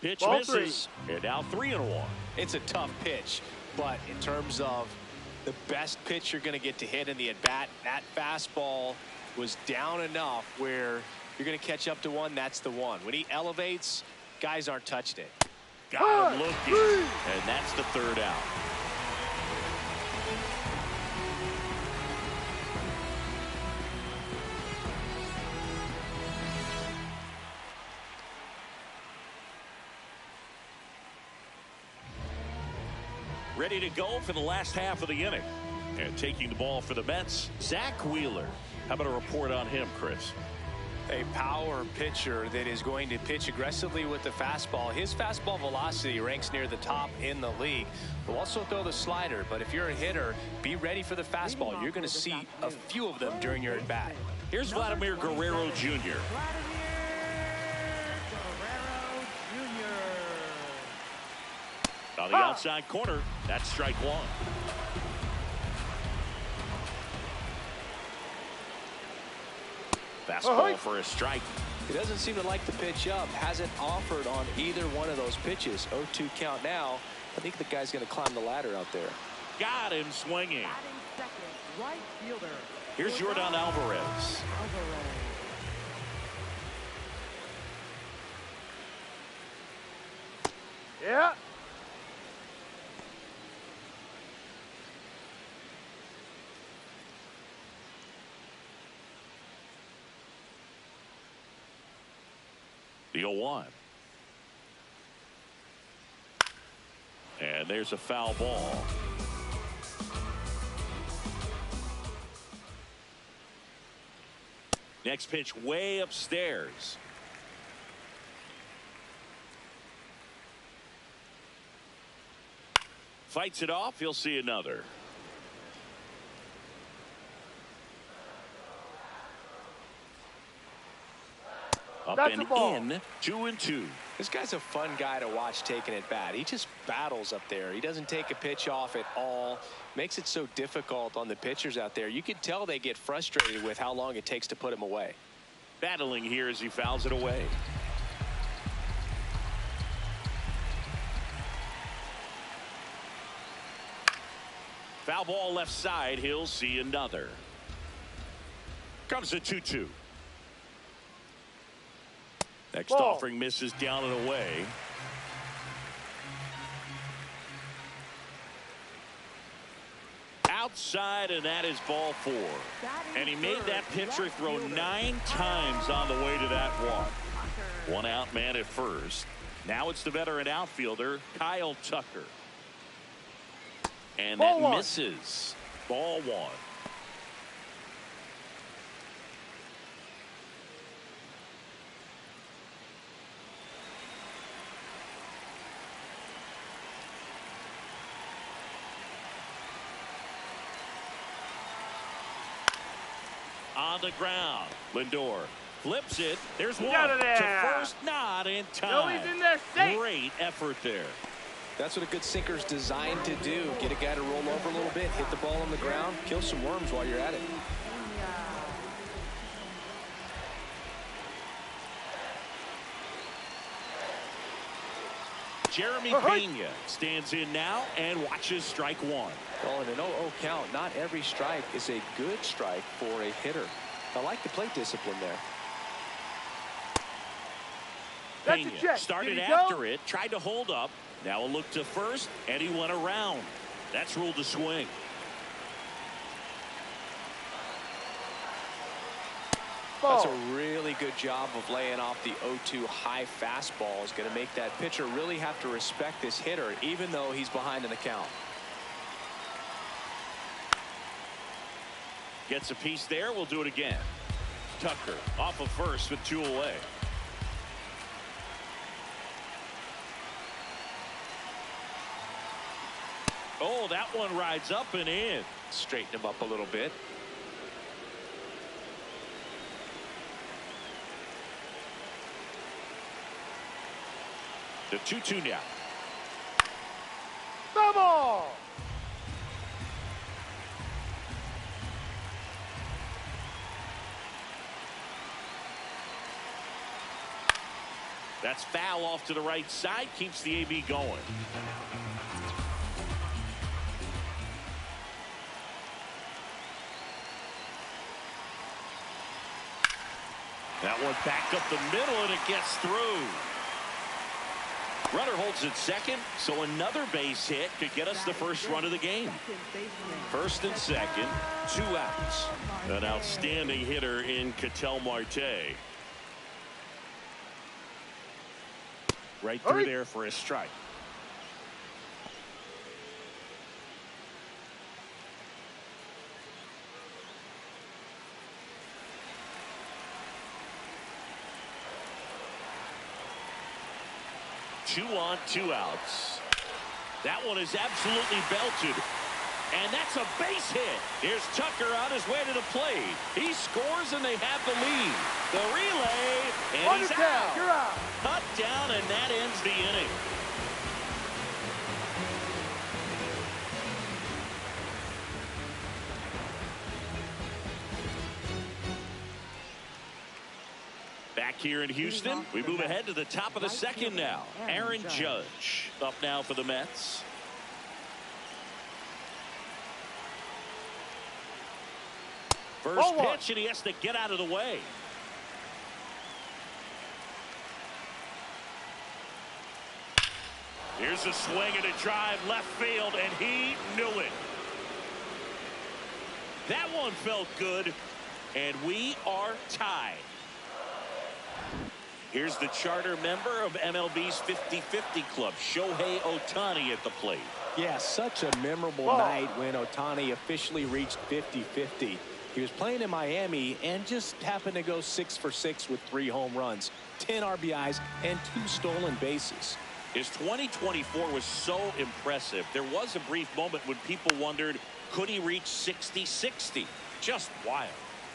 Pitch Ball misses. And now 3-1. It's a tough pitch, but in terms of the best pitch you're going to get to hit in the at-bat, that fastball was down enough where you're going to catch up to one. That's the one. When he elevates, guys aren't touching it. Got him looking. And that's the 3rd out. Ready to go for the last half of the inning. And taking the ball for the Mets, Zach Wheeler. How about a report on him, Chris? A power pitcher that is going to pitch aggressively with the fastball. His fastball velocity ranks near the top in the league. Will also throw the slider, but if you're a hitter, be ready for the fastball. You're going to see a few of them during your at-bat. Here's Vladimir Guerrero Jr. Vladimir Guerrero Jr. On the outside corner, that's strike 1. Fastball for a strike. He doesn't seem to like the pitch up. Hasn't offered on either one of those pitches. 0-2 count now. I think the guy's going to climb the ladder out there. Got him swinging. Batting second, right fielder. Here's Jordan Alvarez. Yeah. The 0-1. And there's a foul ball. Next pitch way upstairs. Fights it off. He'll see another. Up and in, 2-2. This guy's a fun guy to watch taking at bat. He just battles up there. He doesn't take a pitch off at all. Makes it so difficult on the pitchers out there. You can tell they get frustrated with how long it takes to put him away. Battling here as he fouls it away. Foul ball left side. He'll see another. Comes a 2-2. Next offering misses down and away. outside, and that is ball 4. Batting And he made third, that pitcher left throw fielder. 9 times on the way to that walk. Tucker. 1 out man at first. Now it's the veteran outfielder, Kyle Tucker. And Ball that one. misses. Ball 1. On the ground, Lindor flips it. There's one Get out of to there. first, not in time. No, he's in there safe. Great effort there. That's what a good sinker's designed to do. Get a guy to roll over a little bit, hit the ball on the ground, kill some worms while you're at it. Jeremy Pena stands in now and watches strike 1. Well, in an 0-0 count, not every strike is a good strike for a hitter. I like the plate discipline there. That's a Pena check. started Did he after go? it, tried to hold up. Now a look to first, and he went around. That's ruled a swing. That's a really good job of laying off the 0-2 high fastball. Is going to make that pitcher really have to respect this hitter, even though he's behind in the count. Gets a piece there. We'll do it again. Tucker off of first with 2 away. Oh, that one rides up and in. Straighten him up a little bit. The 2-2 now. Vamos! That's foul off to the right side. Keeps the AB going. That one back up the middle, and it gets through. Runner holds at second, so another base hit could get us the first run of the game. First and second, 2 outs. An outstanding hitter in Ketel Marte. Right through there for a strike. Two on, 2 outs. That one is absolutely belted. And that's a base hit. Here's Tucker on his way to the plate. He scores and they have the lead. The relay, and he's out. You're out. Cut down, and that ends the inning. Back here in Houston, we move ahead to the top of the second now. Aaron Judge up now for the Mets. First pitch, and he has to get out of the way. Here's a swing and a drive left field, and he knew it. That one felt good, and we are tied. Here's the charter member of MLB's 50-50 club, Shohei Ohtani at the plate. Yeah, such a memorable night when Ohtani officially reached 50-50. He was playing in Miami and just happened to go 6 for 6 with 3 home runs, 10 RBIs, and 2 stolen bases. His 2024 was so impressive. There was a brief moment when people wondered, could he reach 60-60? Just wild.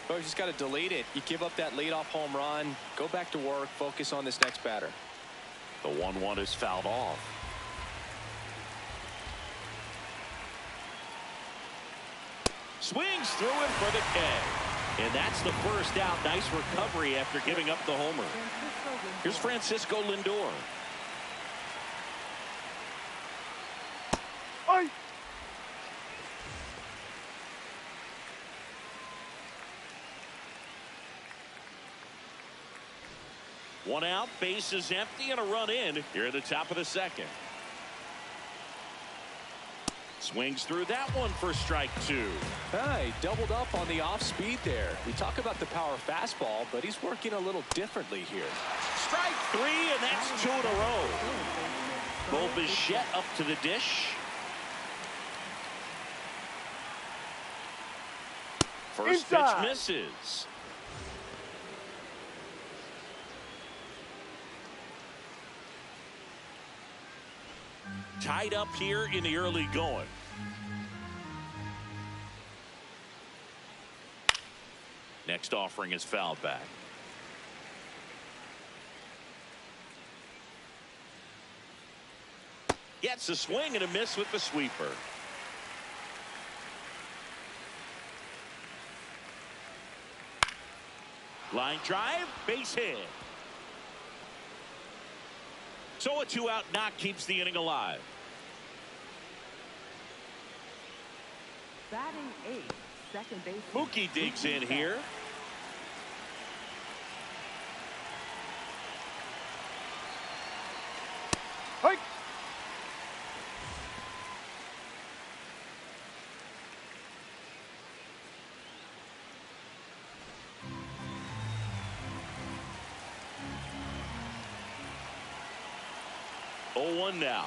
But you just got to delete it. You give up that leadoff home run, go back to work, focus on this next batter. The 1-1 is fouled off. Swings through it for the K. And that's the first out. Nice recovery after giving up the homer. Here's Francisco Lindor. Oi. One out, base is empty, and a run in here at the top of the second. Swings through that one for strike 2. He doubled up on the off speed there. We talk about the power fastball, but he's working a little differently here. Strike 3, and that's 2 in a row. Bo Bichette up to the dish. First Inside. pitch misses. Tied up here in the early going. Next offering is fouled back. Gets a swing and a miss with the sweeper. Line drive, base hit. So a 2-out knock keeps the inning alive. Batting 8th, second base. Mookie digs in here. Hike. Oh, 1 now.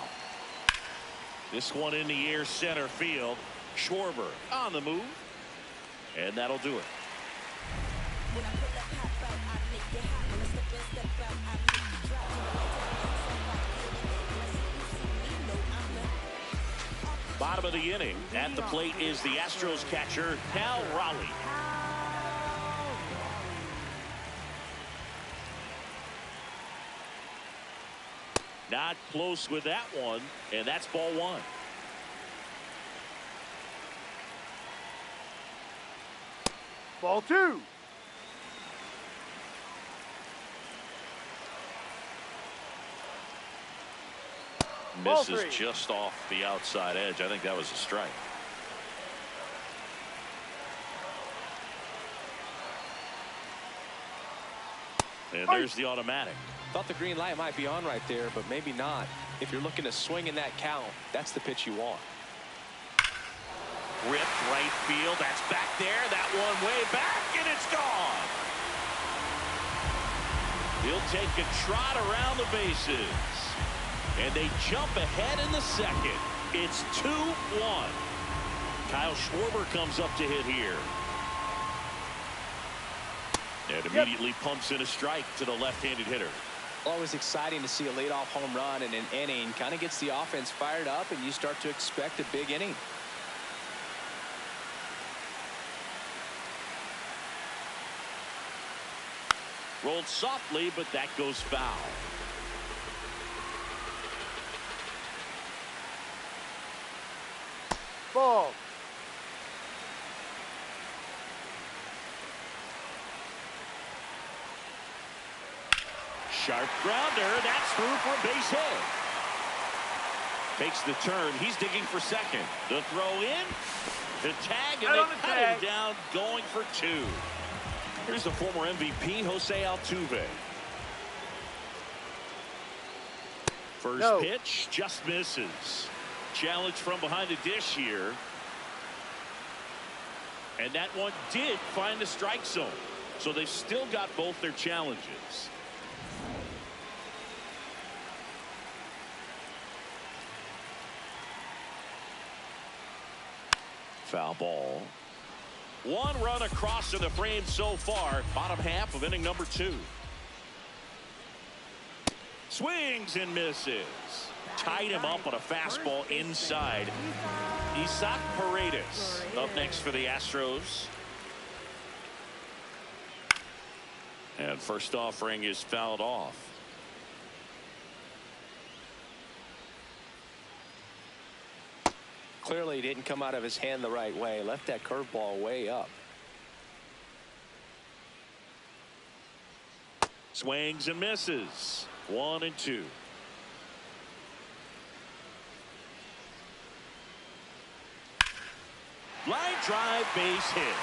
This one in the air center field. Schwarber on the move. And that'll do it. Bottom of the inning. At the plate is the Astros catcher, Cal Raleigh. Not close with that one, and that's ball 1. Ball 2. Ball Misses 3. just off the outside edge. I think that was a strike. And there's the automatic. Thought the green light might be on right there, but maybe not. If you're looking to swing in that count, that's the pitch you want. Ripped right field. That's back there. That one way back, and it's gone. He'll take a trot around the bases. And they jump ahead in the second. It's 2-1. Kyle Schwarber comes up to hit here. And immediately pumps in a strike to the left-handed hitter. Always exciting to see a leadoff home run in an inning. Kind of gets the offense fired up, and you start to expect a big inning. Rolled softly, but that goes foul. Ball. Sharp grounder. That's through for a base hit. Takes the turn. He's digging for second. The throw in. The tag, and they cut him down, going for 2. Here's the former MVP, Jose Altuve. First pitch just misses. Challenge from behind the dish here. And that one did find the strike zone. So they've still got both their challenges. Foul ball. 1 run across to the frame so far. Bottom half of inning number 2. Swings and misses. Tied him up on a fastball inside. Isaac Paredes up next for the Astros. And first offering is fouled off. Clearly didn't come out of his hand the right way. Left that curveball way up. Swings and misses. 1 and 2. Line drive, base hit.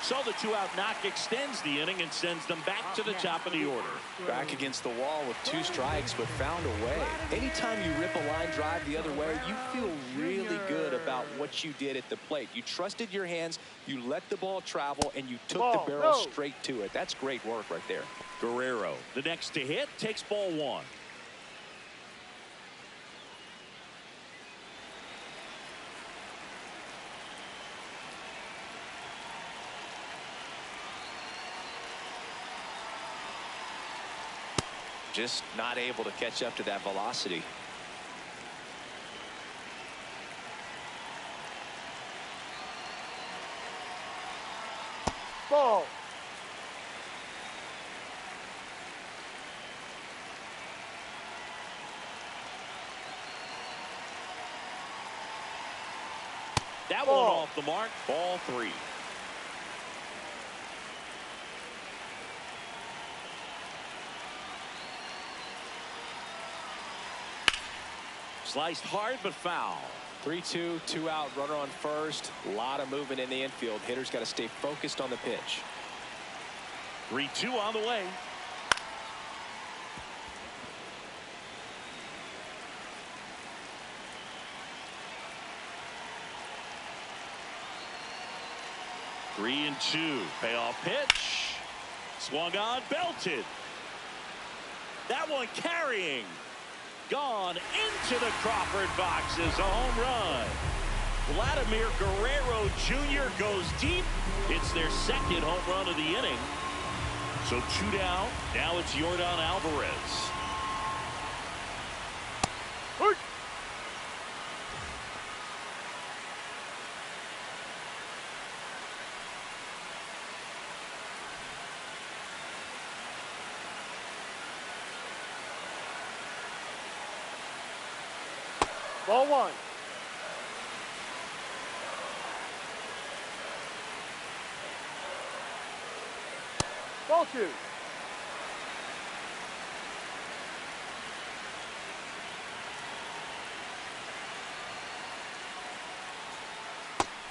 So the two-out knock extends the inning and sends them back to the top of the order. Back against the wall with 2 strikes, but found a way. Anytime you rip a line drive the other way, you feel really good about what you did at the plate. You trusted your hands, you let the ball travel, and you took the barrel straight to it. That's great work right there. Guerrero, the next to hit, takes ball 1. Just not able to catch up to that velocity. Ball. That one off the mark. Ball 3. Sliced hard but foul. 3-2, 2 out, runner on first. A lot of movement in the infield. Hitter's got to stay focused on the pitch. 3-2 on the way. Three and 2. Payoff pitch. Swung on, belted. That one carrying. Gone into the Crawford boxes. A home run. Vladimir Guerrero Jr. goes deep. It's their second home run of the inning. So 2 down. Now it's Yordan Alvarez. Ball 1. Ball 2.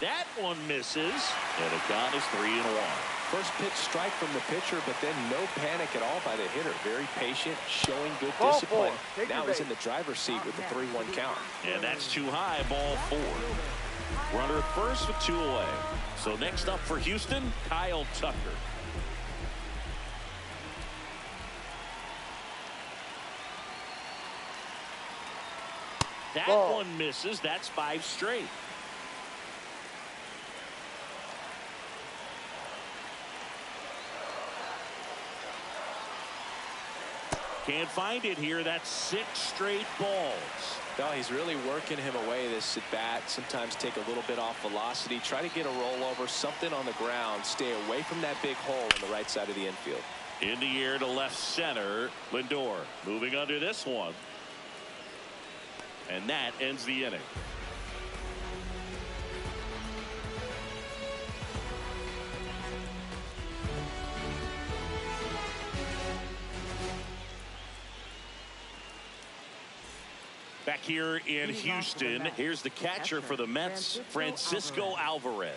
That one misses. And the count is 3-1. First pitch strike from the pitcher, but then no panic at all by the hitter. Very patient, showing good Ball discipline. 4. Now he's in the driver's seat with the 3-1 count. And that's too high. Ball 4. Runner at first with 2 away. So next up for Houston, Kyle Tucker. That one misses. That's 5 straight. Can't find it here. That's 6 straight balls. No, he's really working him away this at bat. Sometimes take a little bit off velocity. Try to get a rollover, something on the ground. Stay away from that big hole on the right side of the infield. In the air to left center. Lindor moving under this one. And that ends the inning. Back here in Houston, here's the catcher for the Mets, Francisco Alvarez.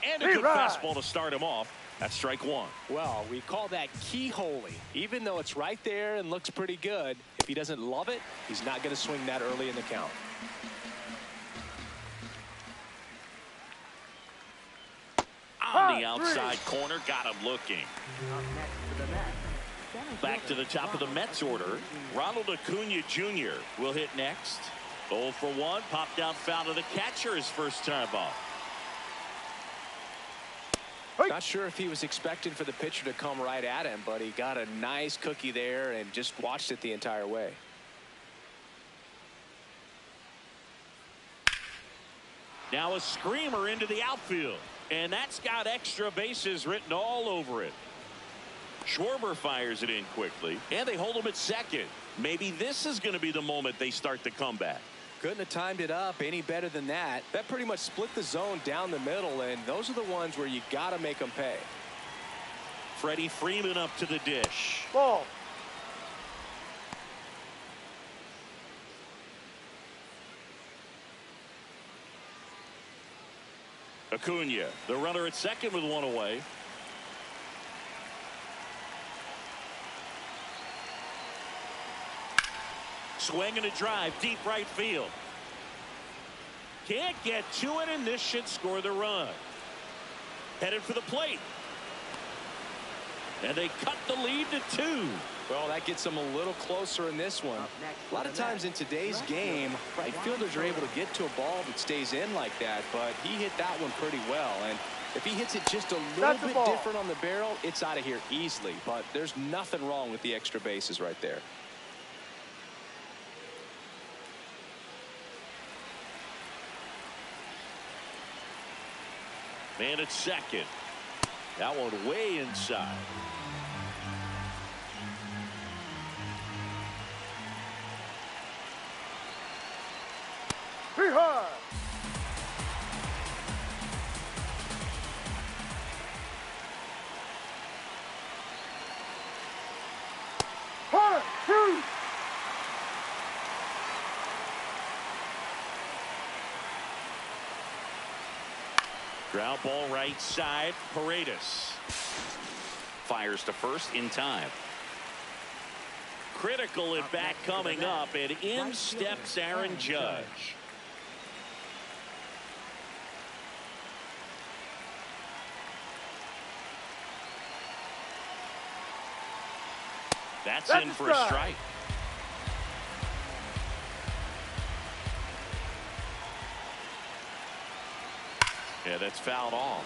And a good fastball to start him off. That's strike 1. Well, we call that keyholing. Even though it's right there and looks pretty good, if he doesn't love it, he's not going to swing that early in the count. On the outside corner, got him looking. Back to the top of the Mets order. Ronald Acuna Jr. will hit next. 0 for 1, popped out foul to the catcher his first time off. Not sure if he was expecting for the pitcher to come right at him, but he got a nice cookie there and just watched it the entire way. Now a screamer into the outfield. And that's got extra bases written all over it. Schwarber fires it in quickly. And they hold him at second. Maybe this is going to be the moment they start the comeback. Couldn't have timed it up any better than that. That pretty much split the zone down the middle, and those are the ones where you got to make them pay. Freddie Freeman up to the dish. Ball. Acuna, the runner at second with one away. Swing and a drive, deep right field. Can't get to it, and this should score the run. Headed for the plate. And they cut the lead to 2. Well, that gets them a little closer in this one. A lot of times in today's game, right fielders are able to get to a ball that stays in like that, but he hit that one pretty well. And if he hits it just a little bit different on the barrel, it's out of here easily. But there's nothing wrong with the extra bases right there. Man at second. That one way inside. Behind. One, two. Ground ball right side. Paredes fires to first in time. Critical at bat coming up, and in steps Aaron Judge. That's in for a strike. Yeah, that's fouled off.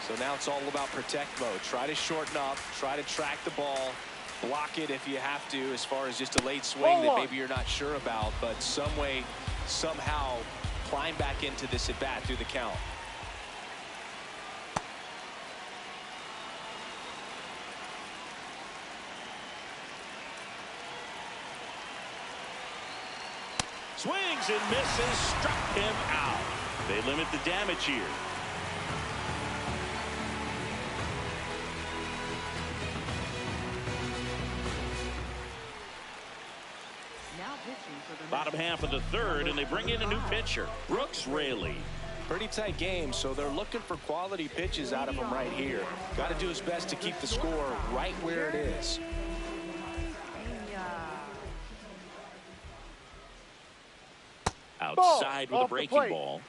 So now it's all about protect mode. Try to shorten up, try to track the ball, block it if you have to, as far as just a late swing that maybe you're not sure about, but some way, somehow climb back into this at bat through the count. Swings and misses, struck him out. They limit the damage here. Now pitching for the Bottom half of the third, and they bring in a new pitcher, Brooks Raley. Pretty tight game, so they're looking for quality pitches out of him right here. Got to do his best to keep the score right where it is. Outside with a breaking ball.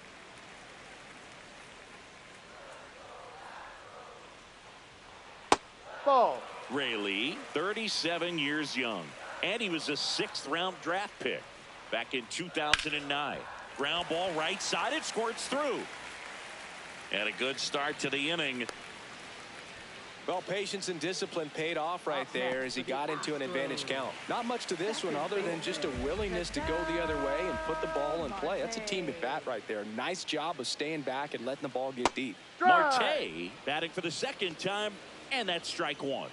Ball. Raley, 37 years young, and he was a 6th-round draft pick back in 2009. Ground ball right side, it squirts through. And a good start to the inning. Well, patience and discipline paid off right there as he got into an advantage count. Not much to this one other than just a willingness to go the other way and put the ball in play. That's a team at bat right there. Nice job of staying back and letting the ball get deep. Marte batting for the second time, and that's strike one.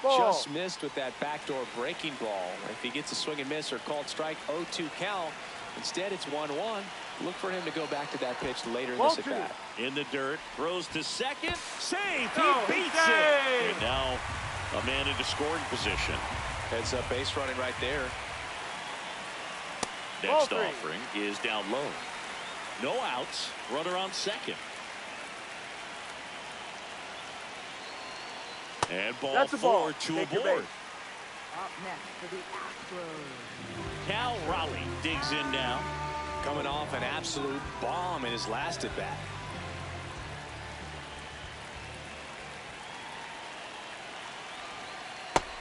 Just missed with that backdoor breaking ball. If he gets a swing and miss or called strike, 0-2 count. Instead, it's 1-1. Look for him to go back to that pitch later in this at bat. In the dirt, throws to second, safe. He beats it. And now a man into scoring position. Heads up base running right there. Next offering is down low. No outs. Runner on second. And ball 4, 2 aboard. Up next for the Astros. Cal Raleigh digs in now. Coming off an absolute bomb in his last at bat.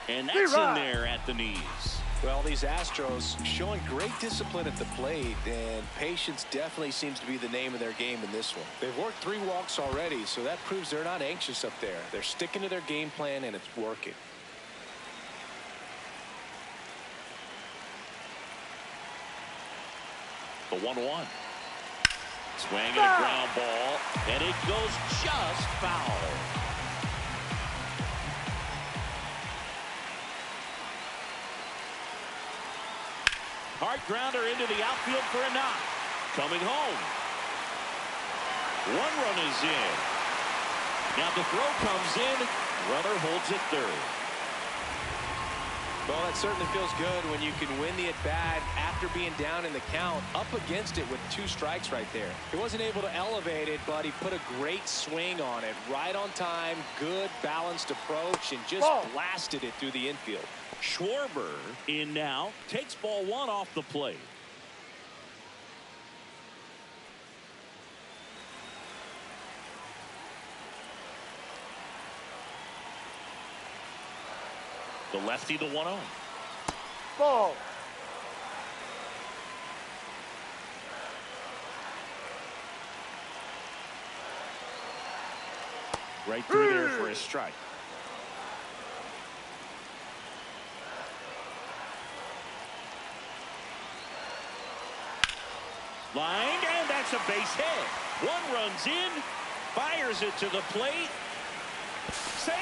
And that's in there at the knees. Well, these Astros showing great discipline at the plate, and patience definitely seems to be the name of their game in this one. They've worked 3 walks already, so that proves they're not anxious up there. They're sticking to their game plan, and it's working. The 1-1. Swing and a ground ball, and it goes just foul. Hard grounder into the outfield for a knock. Coming home. 1 run is in. Now the throw comes in. Runner holds it third. Well, that certainly feels good when you can win the at-bat after being down in the count, up against it with 2 strikes right there. He wasn't able to elevate it, but he put a great swing on it. Right on time, good balanced approach, and just blasted it through the infield. Schwarber in now, takes ball 1 off the plate. The lefty, the 1-0. Ball. Right through there for a strike. Lined, and that's a base hit. 1 runs in, fires it to the plate. Safe,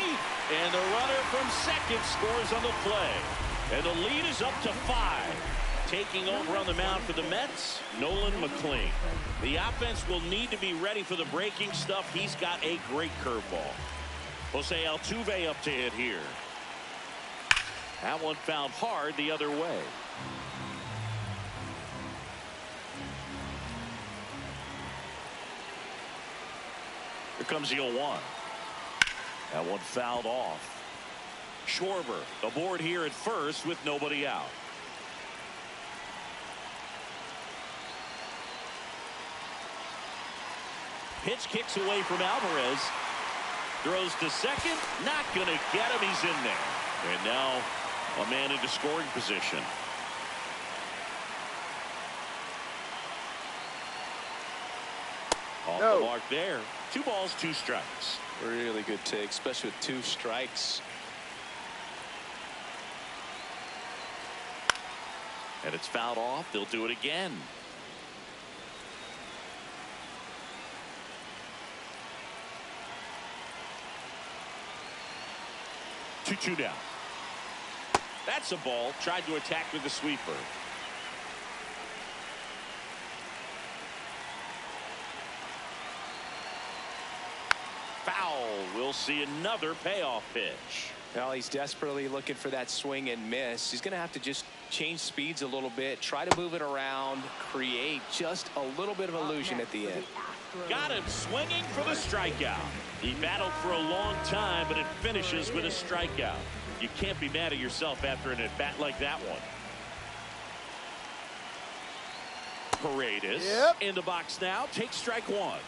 and the runner from second scores on the play, and the lead is up to 5. Taking over on the mound for the Mets, Nolan McLean. The offense will need to be ready for the breaking stuff. He's got a great curveball. Jose Altuve up to hit here. That one fouled hard the other way. Here comes the 0-1. That one fouled off. Schwarber aboard here at first with nobody out. Pitch kicks away from Alvarez. Throws to second. Not going to get him. He's in there. And now a man into scoring position. Off the mark there. 2 balls, 2 strikes. Really good take, especially with 2 strikes. And it's fouled off. They'll do it again. Two down. That's a ball. Tried to attack with the sweeper. Foul. We'll see another payoff pitch. Well, he's desperately looking for that swing and miss. He's going to have to just change speeds a little bit, try to move it around, create just a little bit of illusion at the end. Got him swinging for the strikeout. He battled for a long time, but it finishes with a strikeout. You can't be mad at yourself after an at-bat like that one. Paredes in the box now. Takes strike 1.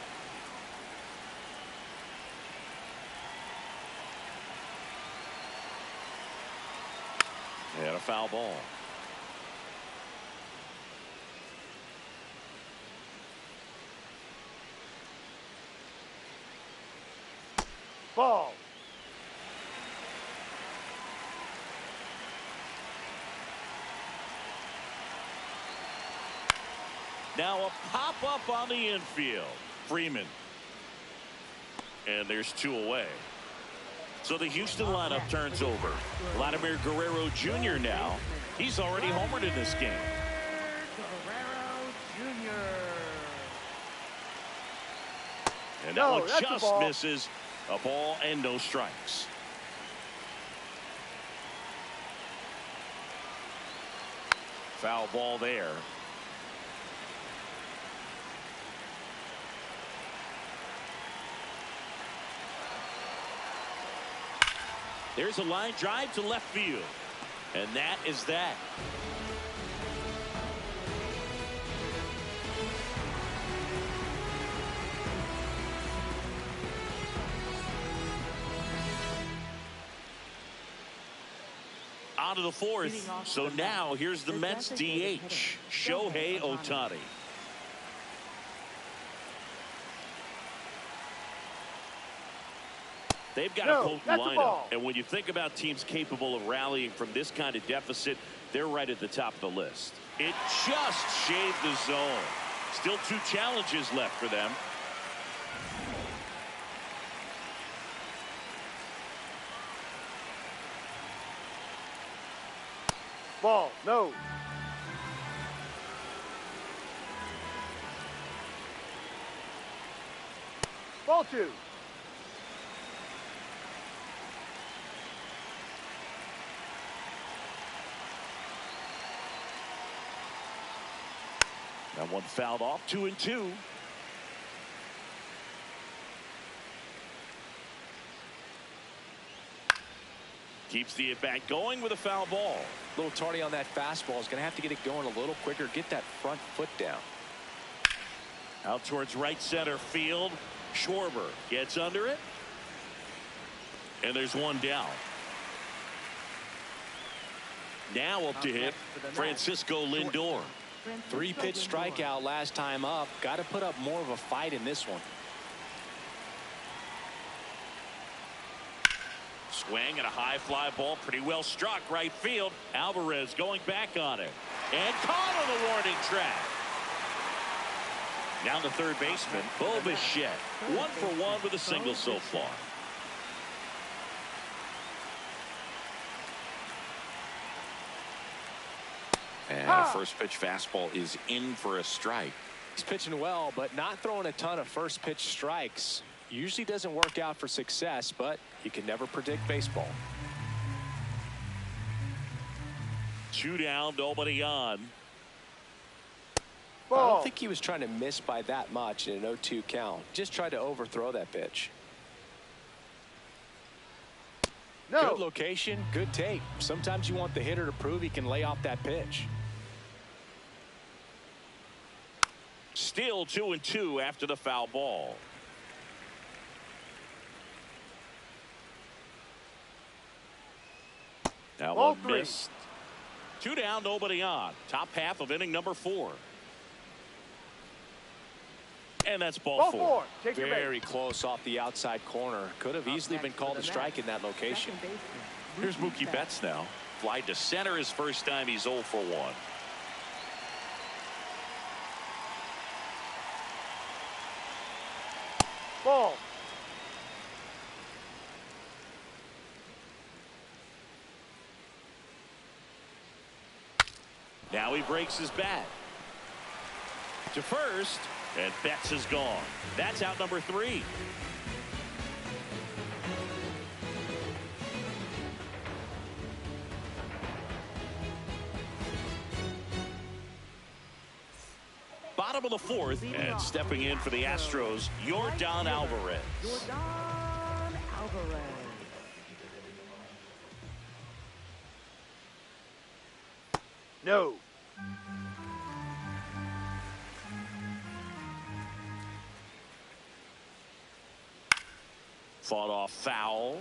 And a foul ball. Ball. Now a pop-up on the infield. Freeman. And there's 2 away. So the Houston lineup turns over. Vladimir Guerrero Jr. now. He's already homered in this game. Guerrero Jr. And that one just misses. A ball and no strikes. Foul ball there. There's a line drive to left field. And that is that. On to the 4th. So now here's the Mets DH, Shohei Ohtani. They've got a potent lineup, and when you think about teams capable of rallying from this kind of deficit, they're right at the top of the list. It just shaved the zone. Still 2 challenges left for them. Ball. No. Ball 2. That one fouled off. 2-2. Keeps the at-bat going with a foul ball. A little tardy on that fastball. Is going to have to get it going a little quicker. Get that front foot down. Out towards right center field. Schwarber gets under it. And there's one down. Now up to hit Francisco Lindor. 3-pitch strikeout last time up. Got to put up more of a fight in this one. Swing and a high fly ball, pretty well struck right field. Alvarez going back on it and caught on the warning track. Down to third baseman Bo Bichette. 1 for 1 with a single so far. And a first pitch fastball is in for a strike. He's pitching well, but not throwing a ton of first pitch strikes. Usually doesn't work out for success, but you can never predict baseball. 2 down, nobody on. I don't think he was trying to miss by that much in an 0-2 count. Just tried to overthrow that pitch. No. Good location, good take. Sometimes you want the hitter to prove he can lay off that pitch. Still 2-2 after the foul ball. That Ball one 3. missed. 2 down, nobody on. Top half of inning number 4. And that's ball 4. Take your base. Very close off the outside corner. Could have easily been called a strike in that location. Here's Mookie Betts now. Fly to center his first time. He's 0 for 1. Ball. Now he breaks his bat. To first, and Betts is gone. That's out number 3. Bottom of the 4th, and stepping in for the Astros, Yordan Alvarez. Yordan Alvarez. No. Fought off foul.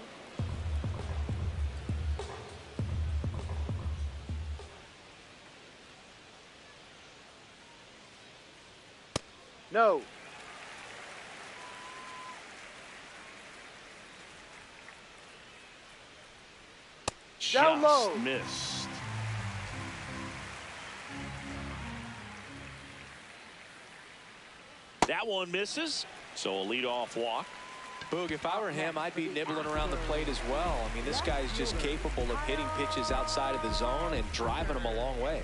No. Down low. Just missed. That one misses. So a leadoff walk. Boog, if I were him, I'd be nibbling around the plate as well. I mean, this guy's just capable of hitting pitches outside of the zone and driving them a long way.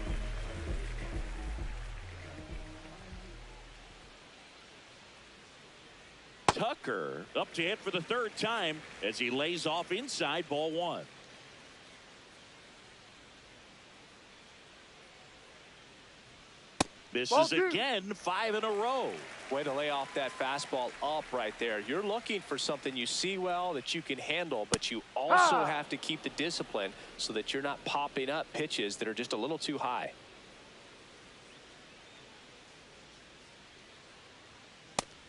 Tucker up to hit for the 3rd time as he lays off inside, ball 1. Misses again, 5 in a row. Way to lay off that fastball up right there. You're looking for something you see well that you can handle, but you also have to keep the discipline so that you're not popping up pitches that are just a little too high.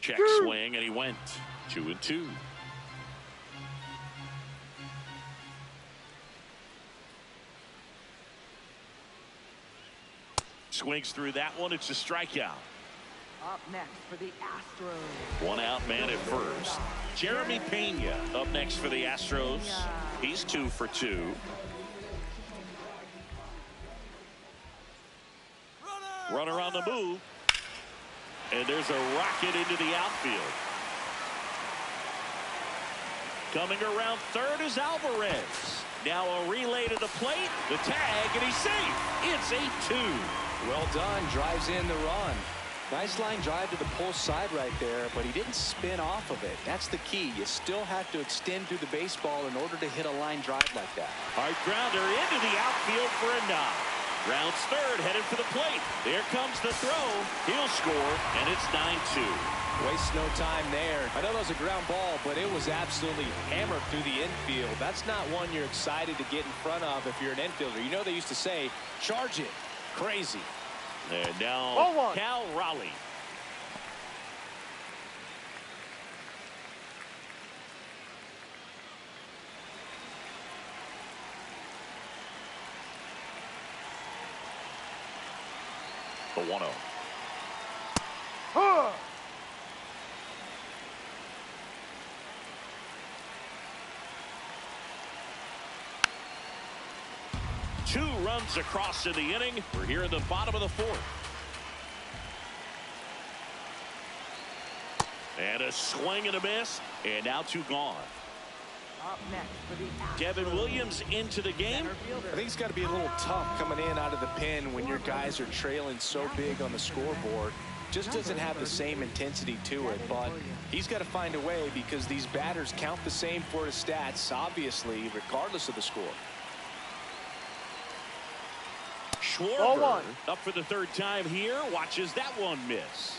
Check swing, and he went 2-2. Swings through that one. It's a strikeout. Up next for the Astros. 1 out man at first. Jeremy Pena up next for the Astros. He's 2 for 2. Runner on the move. And there's a rocket into the outfield. Coming around third is Alvarez. Now a relay to the plate. The tag, and he's safe. It's 8-2. Well done. Drives in the run. Nice line drive to the pull side right there, but he didn't spin off of it. That's the key. You still have to extend through the baseball in order to hit a line drive like that. Hard grounder into the outfield for a knock. Rounds third, headed for the plate. There comes the throw. He'll score, and it's 9-2. Waste no time there. I know that was a ground ball, but it was absolutely hammered through the infield. That's not one you're excited to get in front of if you're an infielder. You know they used to say, charge it. Crazy. And now Cal Raleigh. The 1-0. Huh. Two runs across in the inning. We're here in the bottom of the fourth. And a swing and a miss. And now two gone. Up next for the Astros. Devin Williams into the game. I think it's got to be a little tough coming in out of the pen when your guys are trailing so big on the scoreboard. Just doesn't have the same intensity to it, but he's got to find a way because these batters count the same for his stats, obviously, regardless of the score. Schwarber up for the third time here. Watches that one miss.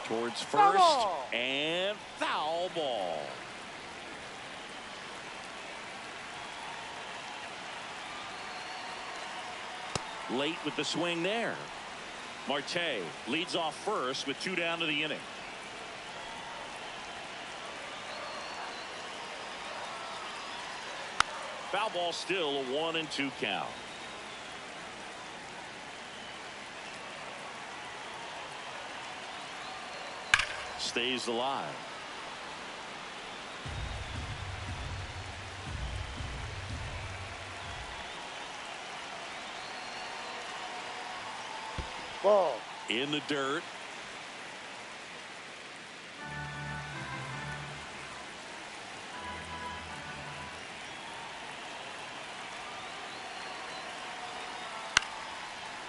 Towards first and foul ball. Late with the swing there. Marte leads off first with two down to the inning. Foul ball, still a 1-2 count. Stays alive. Ball. In the dirt.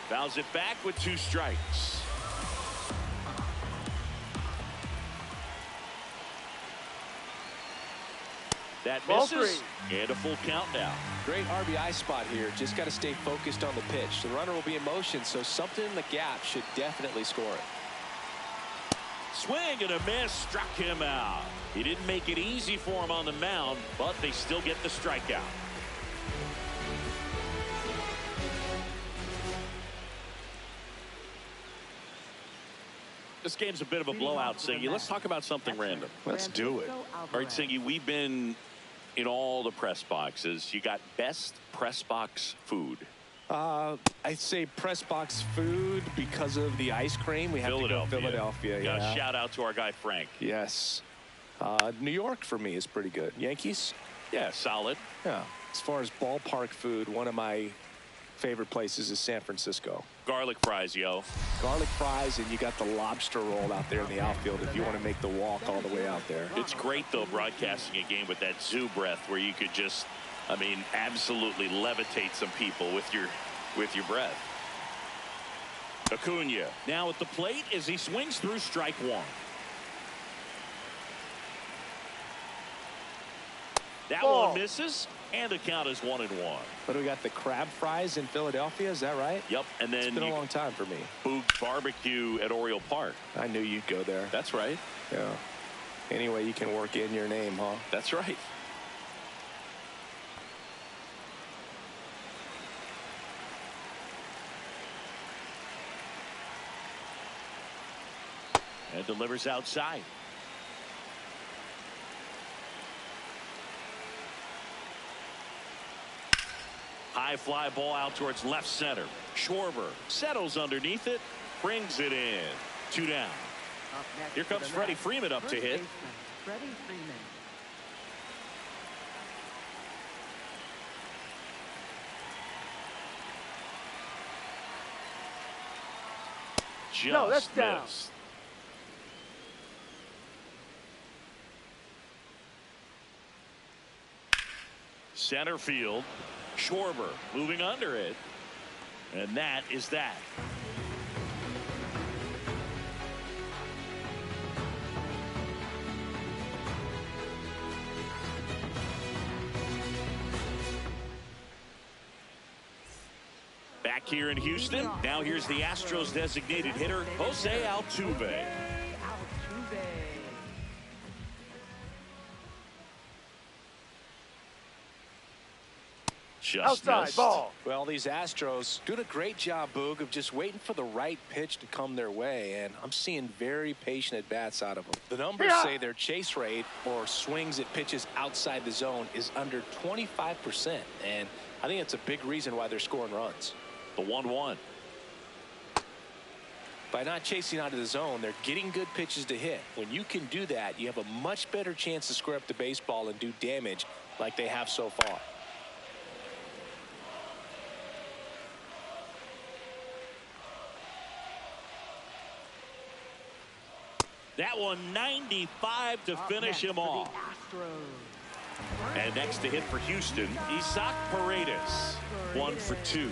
Fouls it back with two strikes. That misses, and a full count now. Great RBI spot here. Just got to stay focused on the pitch. The runner will be in motion, so something in the gap should definitely score it. Swing and a miss, struck him out. He didn't make it easy for him on the mound, but they still get the strikeout. This game's a bit of a blowout, Singy. Let's talk about something random. Let's do it. All right, Singy, we've been in all the press boxes. You got best press box food. I'd say press box food because of the ice cream. We have to go Philadelphia. Got a shout out to our guy Frank. Yes. New York for me is pretty good. Yankees? Yeah, solid. Yeah. As far as ballpark food, one of my favorite places is San Francisco. Garlic fries, yo. Garlic fries, and you got the lobster roll out there in the outfield if you want to make the walk all the way out there. It's great, though, broadcasting a game with that zoo breath where you could just, I mean, absolutely levitate some people with your breath. Acuna now at the plate as he swings through strike one. That one misses, and the count is 1-1. But we got the crab fries in Philadelphia, is that right? Yep, and then it's been a long time for me. Boog Barbecue at Oriole Park. I knew you'd go there. That's right. Yeah. Anyway, you can work in your name, huh? That's right. And delivers outside. High fly ball out towards left center. Schwarber settles underneath it, brings it in. 2 down. Here comes Freddie Freeman up to hit. Freddie Freeman. Just that's down. missed. Center field. Schwarber moving under it. And that is that. Back here in Houston, now here's the Astros designated hitter, Jose Altuve. Just Outside missed. ball. Well, these Astros doing a great job, Boog, of just waiting for the right pitch to come their way, and I'm seeing very patient at-bats out of them. The numbers say their chase rate, or swings at pitches outside the zone, is under 25%, and I think it's a big reason why they're scoring runs. The 1-1. By not chasing out of the zone, they're getting good pitches to hit. When you can do that, you have a much better chance to square up the baseball and do damage like they have so far. That one 95 to finish him off. And next to hit for Houston, Isaac Paredes. 1 for 2.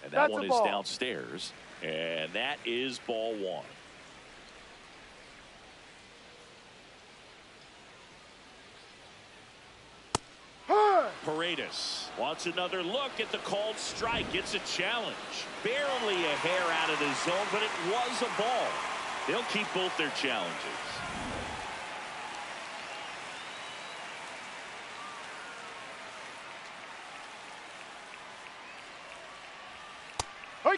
And that one is downstairs. And that is ball 1. Paredes wants another look at the called strike. It's a challenge. Barely a hair out of the zone, but it was a ball. They'll keep both their challenges. Hey.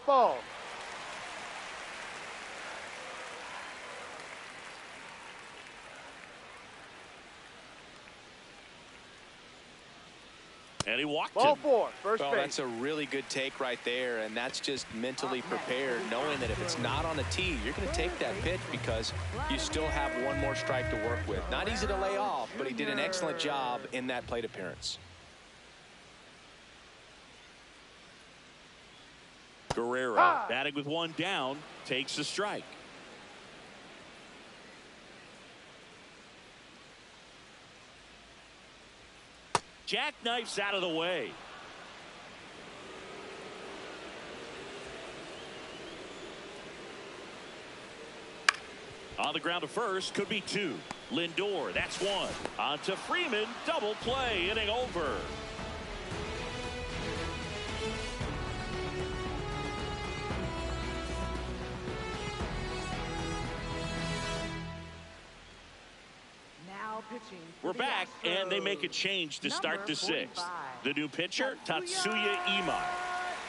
Ball. And he walked Ball him. 4, first Well, base. that's a really good take right there, and that's just mentally prepared, knowing that if it's not on the tee, you're going to take that pitch because you still have one more strike to work with. Not easy to lay off, but he did an excellent job in that plate appearance. Guerrero batting with one down, takes the strike. Jackknifes out of the way. On the ground to first, could be 2. Lindor, that's 1. On to Freeman, double play, inning over. We're back, and they make a change to start the 6th. The new pitcher, Tatsuya Imai.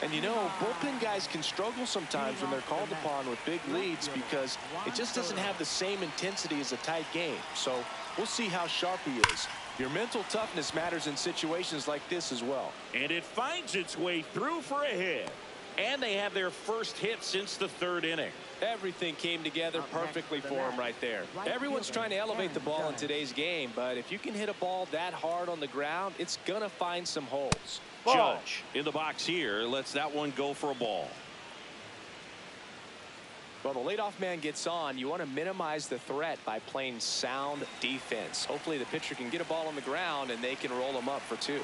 And you know, bullpen guys can struggle sometimes when they're called upon with big leads because it just doesn't have the same intensity as a tight game. So we'll see how sharp he is. Your mental toughness matters in situations like this as well. And it finds its way through for a hit. And they have their first hit since the 3rd inning. Everything came together perfectly for him right there. Everyone's trying to elevate the ball in today's game, but if you can hit a ball that hard on the ground, it's going to find some holes. Ball. Judge in the box here lets that one go for a ball. Well, the leadoff man gets on. You want to minimize the threat by playing sound defense. Hopefully the pitcher can get a ball on the ground and they can roll him up for 2.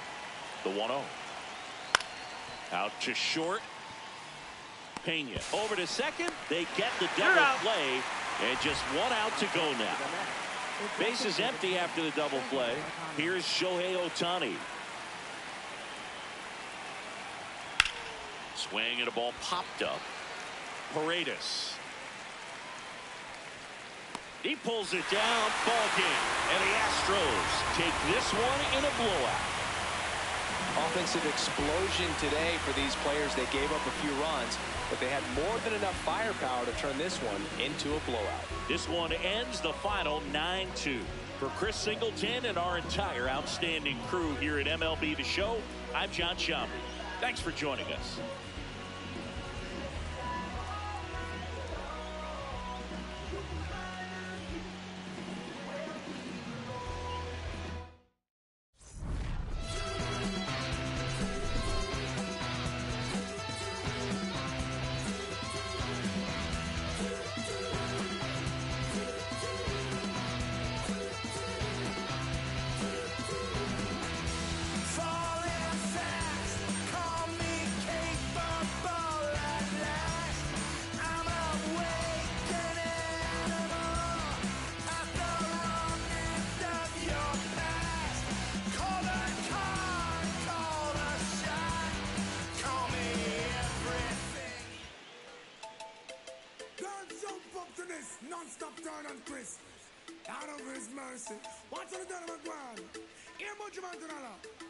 The 1-0. Out to short. Pena over to second. They get the double play, and just 1 out to go now. Base is empty after the double play. Here's Shohei Ohtani. Swing and a ball popped up. Paredes. He pulls it down. Ball game. And the Astros take this one in a blowout. Offensive explosion today for these players. They gave up a few runs, but they had more than enough firepower to turn this one into a blowout. This one ends the final 9-2. For Chris Singleton and our entire outstanding crew here at MLB The Show, I'm John Sciambi. Thanks for joining us. Chris. Out of his mercy. What's on the done of McGuire? Here, much man to the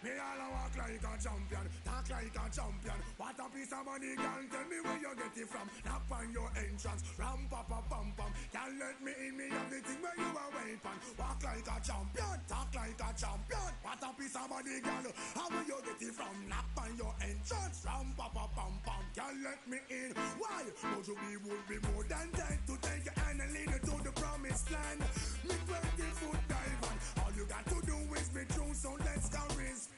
me all a walk like a champion, talk like a champion. What a piece of money, girl, tell me where you get it from. Knock on your entrance, ram pa pa pam pam. Can't let me in, me have the thing where you are waiting. Walk like a champion, talk like a champion. What a piece of money, girl, how will you get it from? Knock on your entrance, ram pa pa pam pam. Can't let me in, why? But you would be more than dead to take your hand and lead you to the promised land. Me 20-foot dive on, all you got to do is be true, so let's go respond.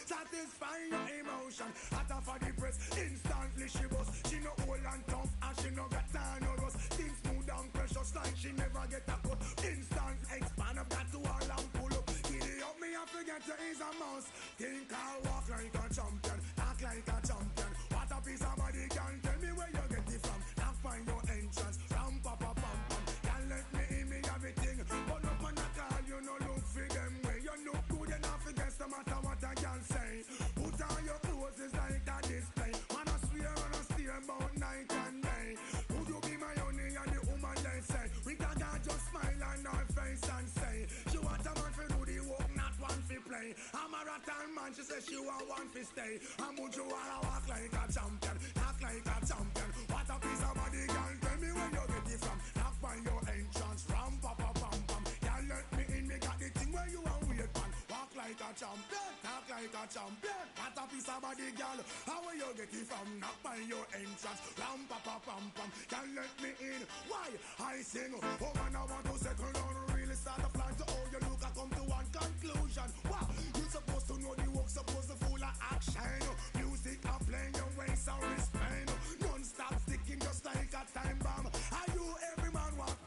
Satisfy your emotion. Hotter for the press, instantly she was. She no old and tough, and she no got time no rust. Things smooth and precious like she never get a cut. Instant expand, I've got to all and pull up. Giddy up, me I forget to is a mouse. Think I'll walk like a champion, act like a champion. What a piece of body, can tell me where you get it from. Now find your entrance, ram pa pa pam pam. Can't let me in, me everything. But up on a call, you no look for them way. You look good enough against no matter what I can say. Put on your clothes, it's like a display. Man, I swear and I steer about night and day. Would you be my honey and the woman they say? We can just smile on her face and say, she want a man for do the work, not one for play. I'm a rattan man, she says she want one for stay. And would you wanna walk like a champion, talk like a champion? What a piece of body, girl, tell me where you get it from. Knock by your entrance, ram pa pa pam pam. Can't let me in, me got the thing where you are wait on. Walk like a champion, talk like a champion. What a piece of body, girl, how will you get it from? Knock by your entrance, ram pa pa pam pam. Can't let me in, why? I sing, oh man, I want to settle down, really start a plan to how you look, I come to one conclusion. Wow, you supposed to know the work, supposed to full of action. Music are playing your ways, so respect. Non-stop sticking just like a time bomb. Are you every man walk?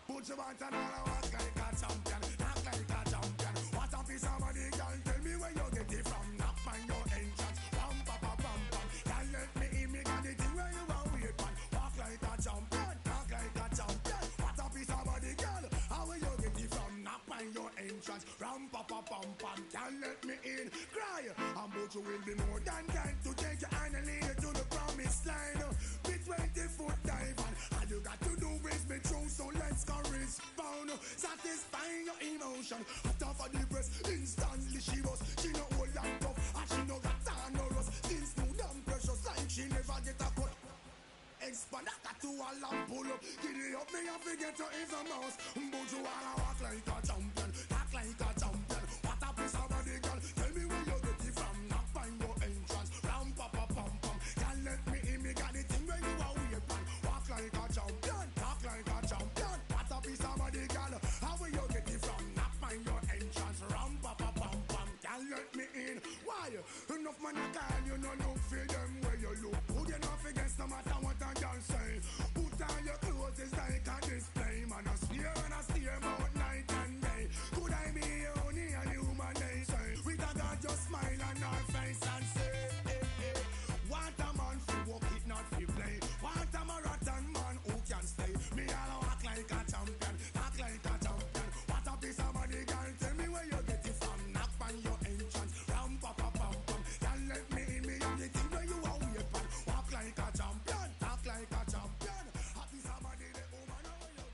Put your want and all walk like a champion, act like a champion. What a piece of money, girl, tell me where you get it from. Knock on your entrance, ram pa pa pam pam. Can't let me in, me got the thing where you are wait on. Walk like a champion, talk like a champion. What a piece of money, girl, how will you get it from? Knock on your entrance, ram pa pa pam pam. Can't let me in, cry. But you will be more than kind to take your hand and lead you to the promised line. Be 20-foot dive on, all you got to do is be true, so let's go respond. Satisfying your emotion. After for the breast, instantly she was. She no old and tough, and she no got time no rust. Things smooth and precious like she never get a cut. Expand that to a lamp pull up. Giddy up, me and forget to is a mouse. But you wanna walk like a champion, act like a champion. What a piece of body, girl, tell me where you get it from. Knock on your entrance, ram pa pa pam pam. Can't let me in, me got the thing where you are wait on. Walk like a champion, talk like a champion. What a piece of body, girl, how will you get it from? Knock on your entrance, ram pa pa pam pam. Can't let me in, why? Enough man a call, you no look for them where you look good enough against no matter what I can say. Put on your clothes, it's like a display. Man, I steer and I steer about night and day. Could I be only a human they say? We can just smile on our face and say, hey, hey. Want a man for walk it, not for play. Want a marathon man who can stay. Me all walk like a champion, act like a champion. What a piece of money, girl, tell me where you get it from. Knock on your entrance, ram pa pa pam pam. Can't let me in, me on the thing where you are wait on. Walk like a champion, talk like a champion. A piece of money, the woman, how you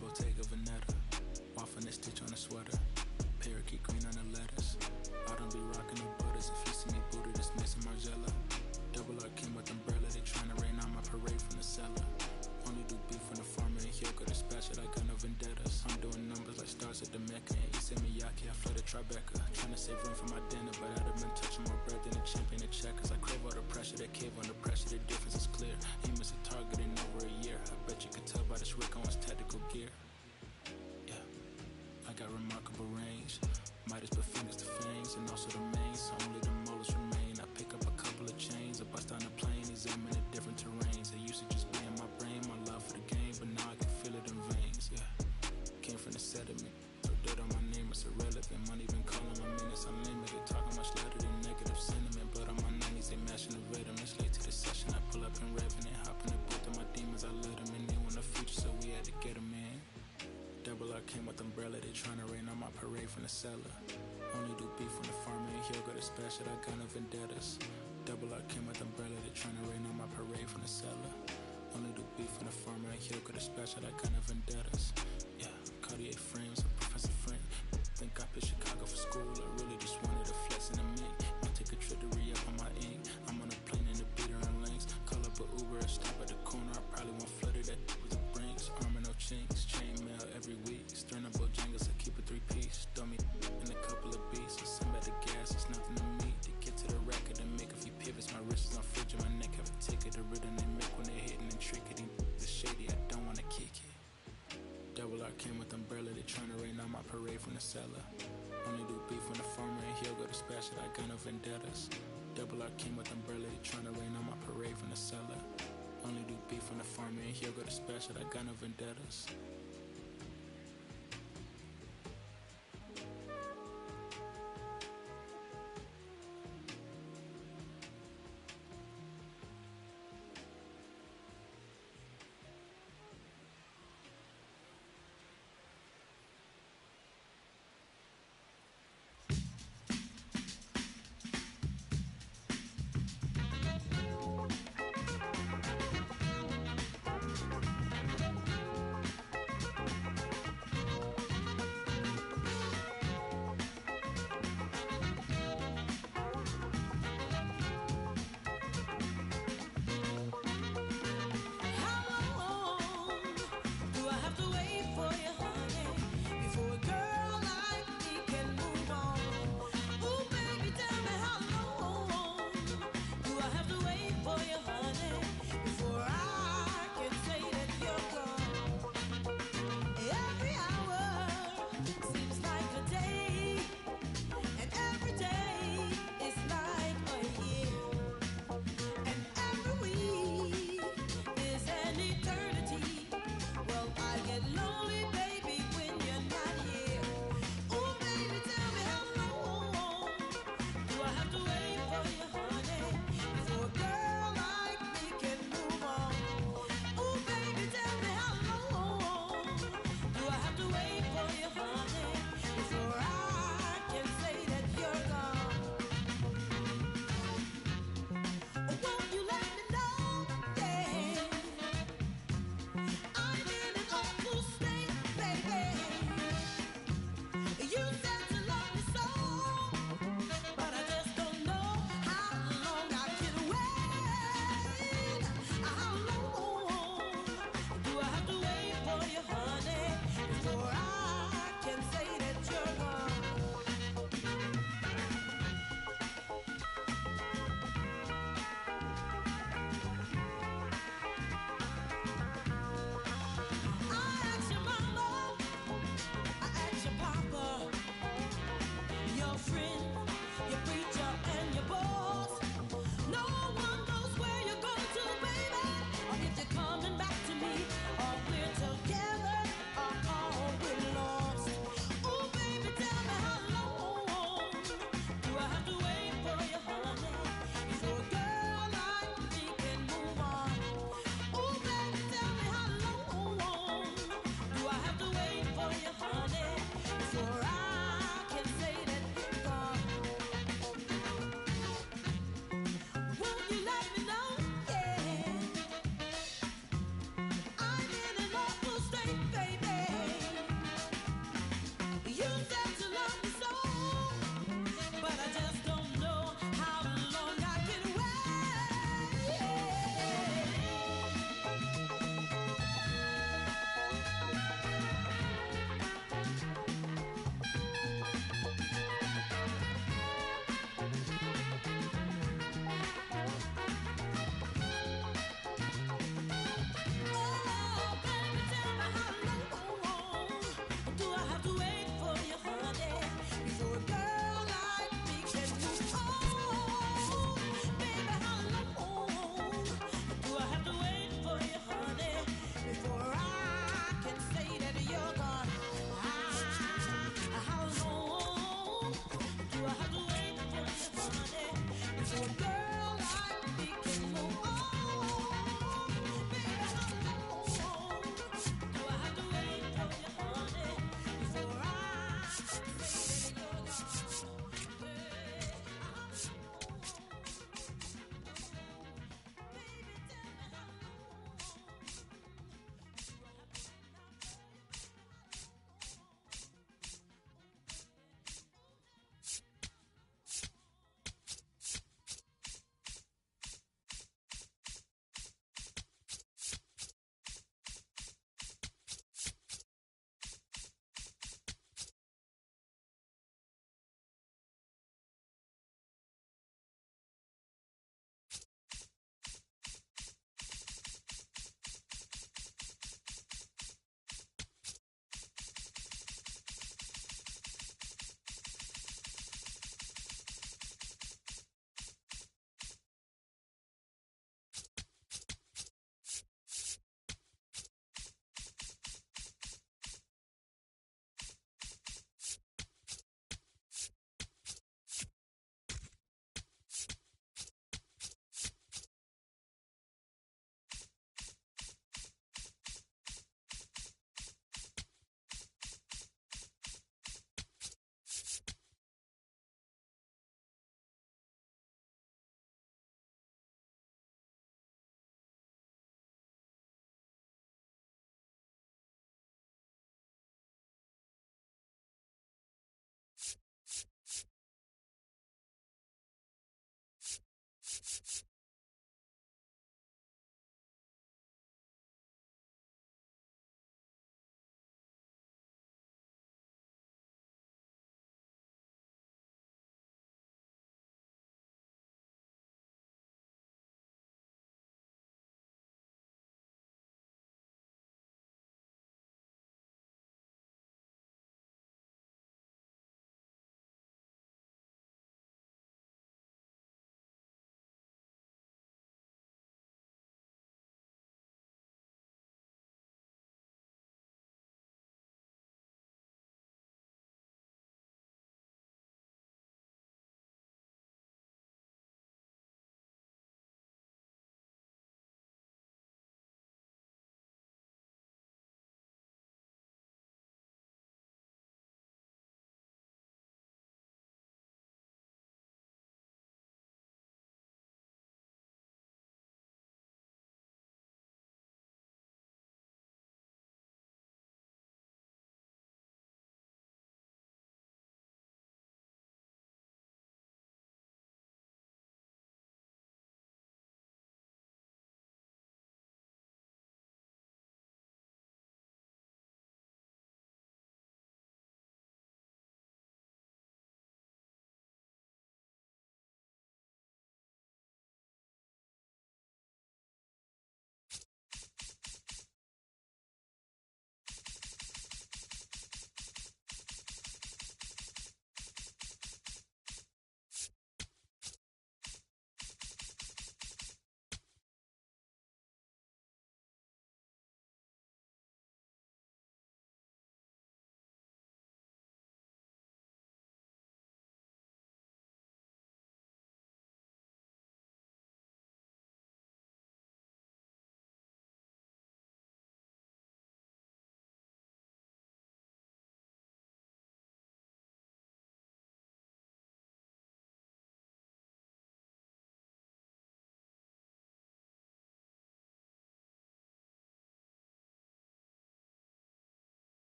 Bottega Veneta, waffle and stitch on a sweater, parakeet green on the lettuce. I don't be rocking the butters. If you see me booted, it's missing Margiela. Double R came with umbrella, they tryna rain on my parade from the cellar. Only do beef when the farmer and he'll go dispatch it. I got no vendettas. I'm doing numbers like stars at the Mecca. And Issa Miyake, I flooded Tribeca. Tryna save room for my dinner, but I'd have been touching more bread than a champion at checkers. I crave all the pressure, that cave under pressure. The difference is clear. Aim is a target in over a year. I bet you could tell by this Rick Owens tactical gear. Yeah, I got remarkable range. Midas put fingers to fangs, and also the mains. So only the molars remain. I pick up a couple of chains. I bust down the plane, examine the different terrains. It used to just be in my brain, my love for the game, but now I can feel it in veins. Yeah, came from the sediment. So dirt on my name, it's irrelevant. Money been calling my minutes unlimited. Talking much louder than negative sentiment. Blood on my 90s, they mashing the rhythm. It's late to the session. I pull up in Revenant, hop in the booth of my demons. I let them in. They want the future, so we had to get them in. Double R came with umbrella. They tryna rain on my parade from the cellar. Only do beef when the farmer and he'll go dispatch it. I got no vendettas. Double R came with umbrella. They tryna rain on my parade from the cellar. Only do beef when the farmer and he'll go dispatch it. I got no vendettas. Yeah, Cartier frames, a professor friend. Think I picked Chicago for school. I really just wanted a flex in the mint. Might take a trip to re-up on my ink. I'm on a plane in the beater and lanes. Call up a Uber, stop at the corner. I probably won't flooded that with the brinks. Armor no chinks, chain mail every week. Stern up Bojangles, I keep a 3-piece. Throw me in a couple of beats. And some at the gas, it's nothing to me. To get to the record and make a few pivots. My wrist is on fridge and my neck have a ticket. The rhythm they make when they're hitting and tricking. The shady, I don't wanna kick it. Double R came with umbrella, they tryna rain on my parade from the cellar. Only do beef when the farmer and he'll go dispatch it. I got no vendettas. Double R came with umbrella, they tryna rain on my parade from the cellar. Only do beef when the farmer and he'll go dispatch it. I got no vendettas.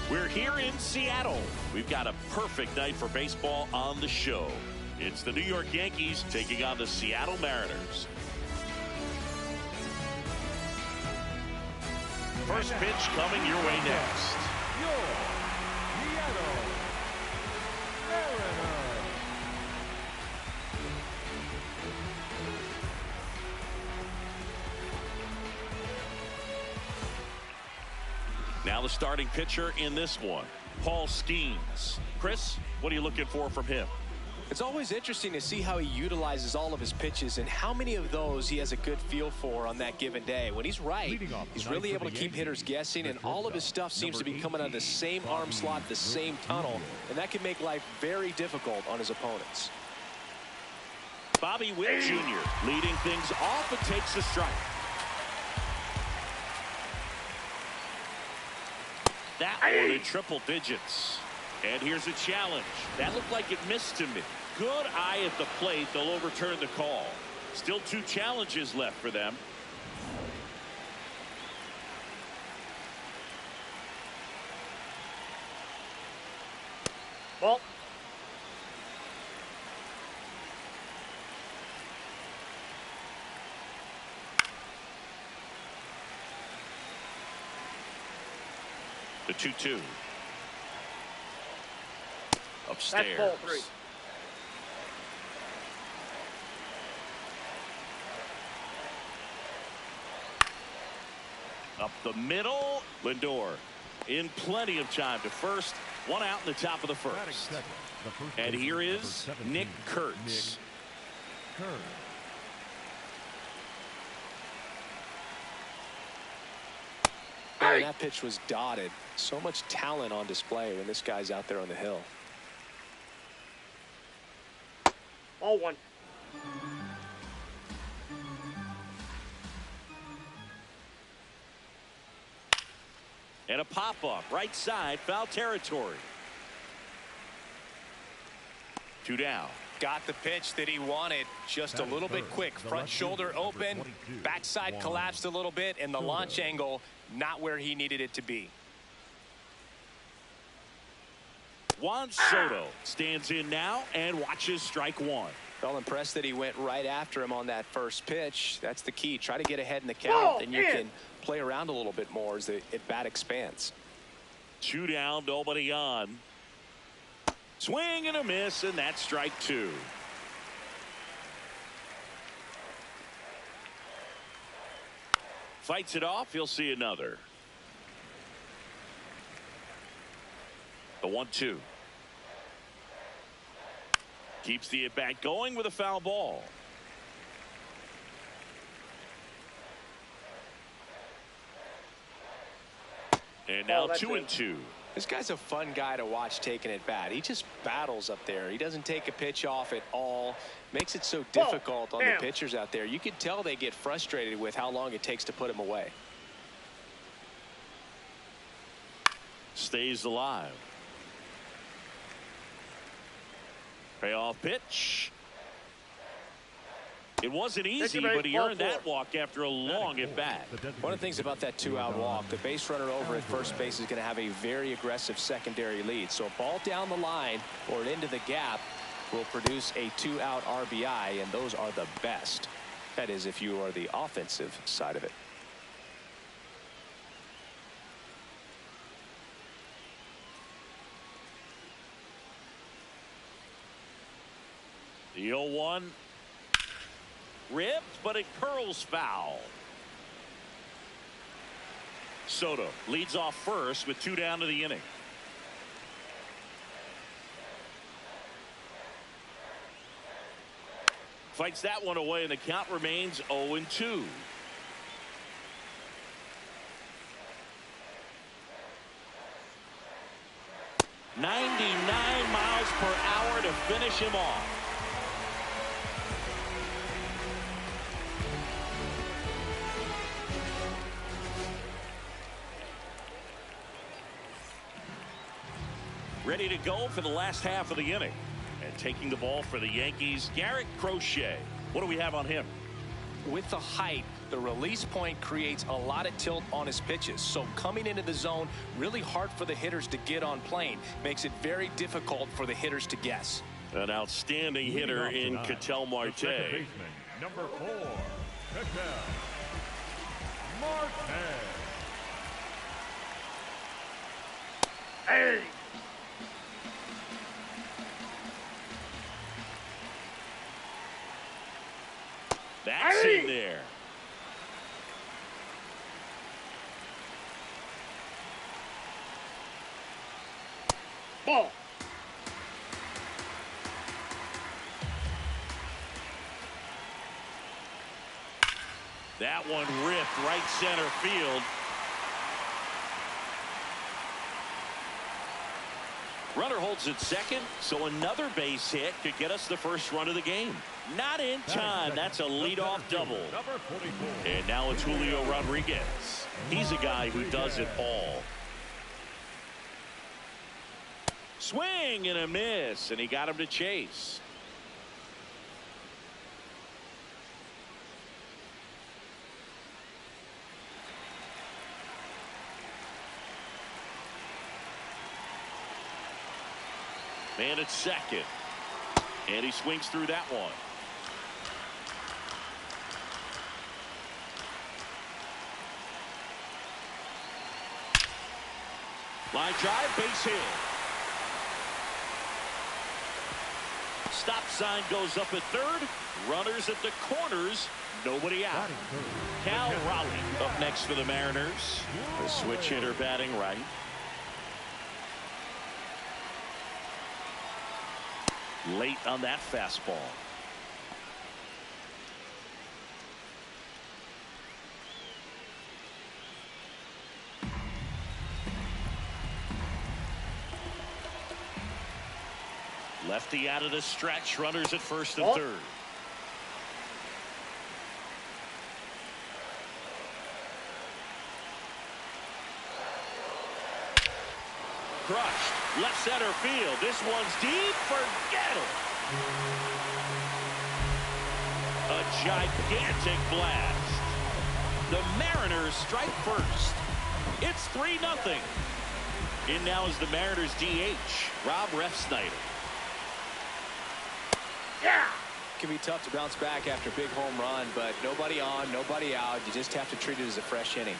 We're here in Seattle. We've got a perfect night for baseball on the show. It's the New York Yankees taking on the Seattle Mariners. First pitch coming your way next. Your Seattle Mariners. Now the starting pitcher in this one, Paul Skeens. Chris, what are you looking for from him? It's always interesting to see how he utilizes all of his pitches and how many of those he has a good feel for on that given day. When he's right, he's really able to keep hitters guessing, and all of his stuff seems to be coming out of the same arm slot, the same tunnel, and that can make life very difficult on his opponents. Bobby Witt Jr. leading things off and takes a strike. That one in triple digits. And here's a challenge. That looked like it missed to me. Good eye at the plate. They'll overturn the call. Still 2 challenges left for them. Ball. The 2-2. Upstairs. That's ball 3. Up the middle. Lindor in plenty of time to first. 1 out in the top of the first. And here is Nick Kurtz. And that pitch was dotted. So much talent on display when this guy's out there on the hill. All 1. And a pop-up right side, foul territory. 2 down. Got the pitch that he wanted, just a little bit quick. Front shoulder open, backside collapsed a little bit, and the launch angle not where he needed it to be. Juan Soto stands in now and watches strike 1. Well, impressed that he went right after him on that first pitch. That's the key. Try to get ahead in the count, and you can play around a little bit more as the at-bat expands. 2 down, nobody on. Swing and a miss, and that's strike 2. Fights it off. He'll see another. The 1-2. Keeps the at-bat going with a foul ball. And now 2-2. This guy's a fun guy to watch taking at bat. He just battles up there. He doesn't take a pitch off at all. Makes it so difficult on the pitchers out there. You can tell they get frustrated with how long it takes to put him away. Stays alive. Payoff pitch. It wasn't easy, but he earned that walk after a long at bat. One of the things about that 2-out walk, the base runner over at first base is going to have a very aggressive secondary lead. So a ball down the line or into the gap will produce a 2-out RBI, and those are the best. That is, if you are the offensive side of it. The 0-1. Ripped, but it curls foul. Soto leads off first with 2 down to the inning. Fights that one away, and the count remains 0-2. .99 miles per hour to finish him off. Ready to go for the last half of the inning. And taking the ball for the Yankees, Garrett Crochet. What do we have on him? With the height, the release point creates a lot of tilt on his pitches. So coming into the zone, really hard for the hitters to get on plane. Makes it very difficult for the hitters to guess. An outstanding hitter in Ketel Marte. Number 4, Ketel Marte. Hey! That's in there. Ball. That one ripped right center field. Runner holds at second, so another base hit could get us the first run of the game. Not in time. That's a leadoff double. And now it's Julio Rodriguez. He's a guy who does it all. Swing and a miss, and he got him to chase. Man at second. And he swings through that one. Line drive, base hit. Stop sign goes up at third. Runners at the corners. Nobody out. Cal Raleigh up next for the Mariners. The switch hitter batting right. Late on that fastball. Lefty out of the stretch. Runners at first and third. Crushed. Left center field. This one's deep. Forget it. A gigantic blast. The Mariners strike first. It's 3-0. In now is the Mariners DH, Rob Refsnyder. Yeah. It can be tough to bounce back after a big home run, but nobody on, nobody out. You just have to treat it as a fresh inning.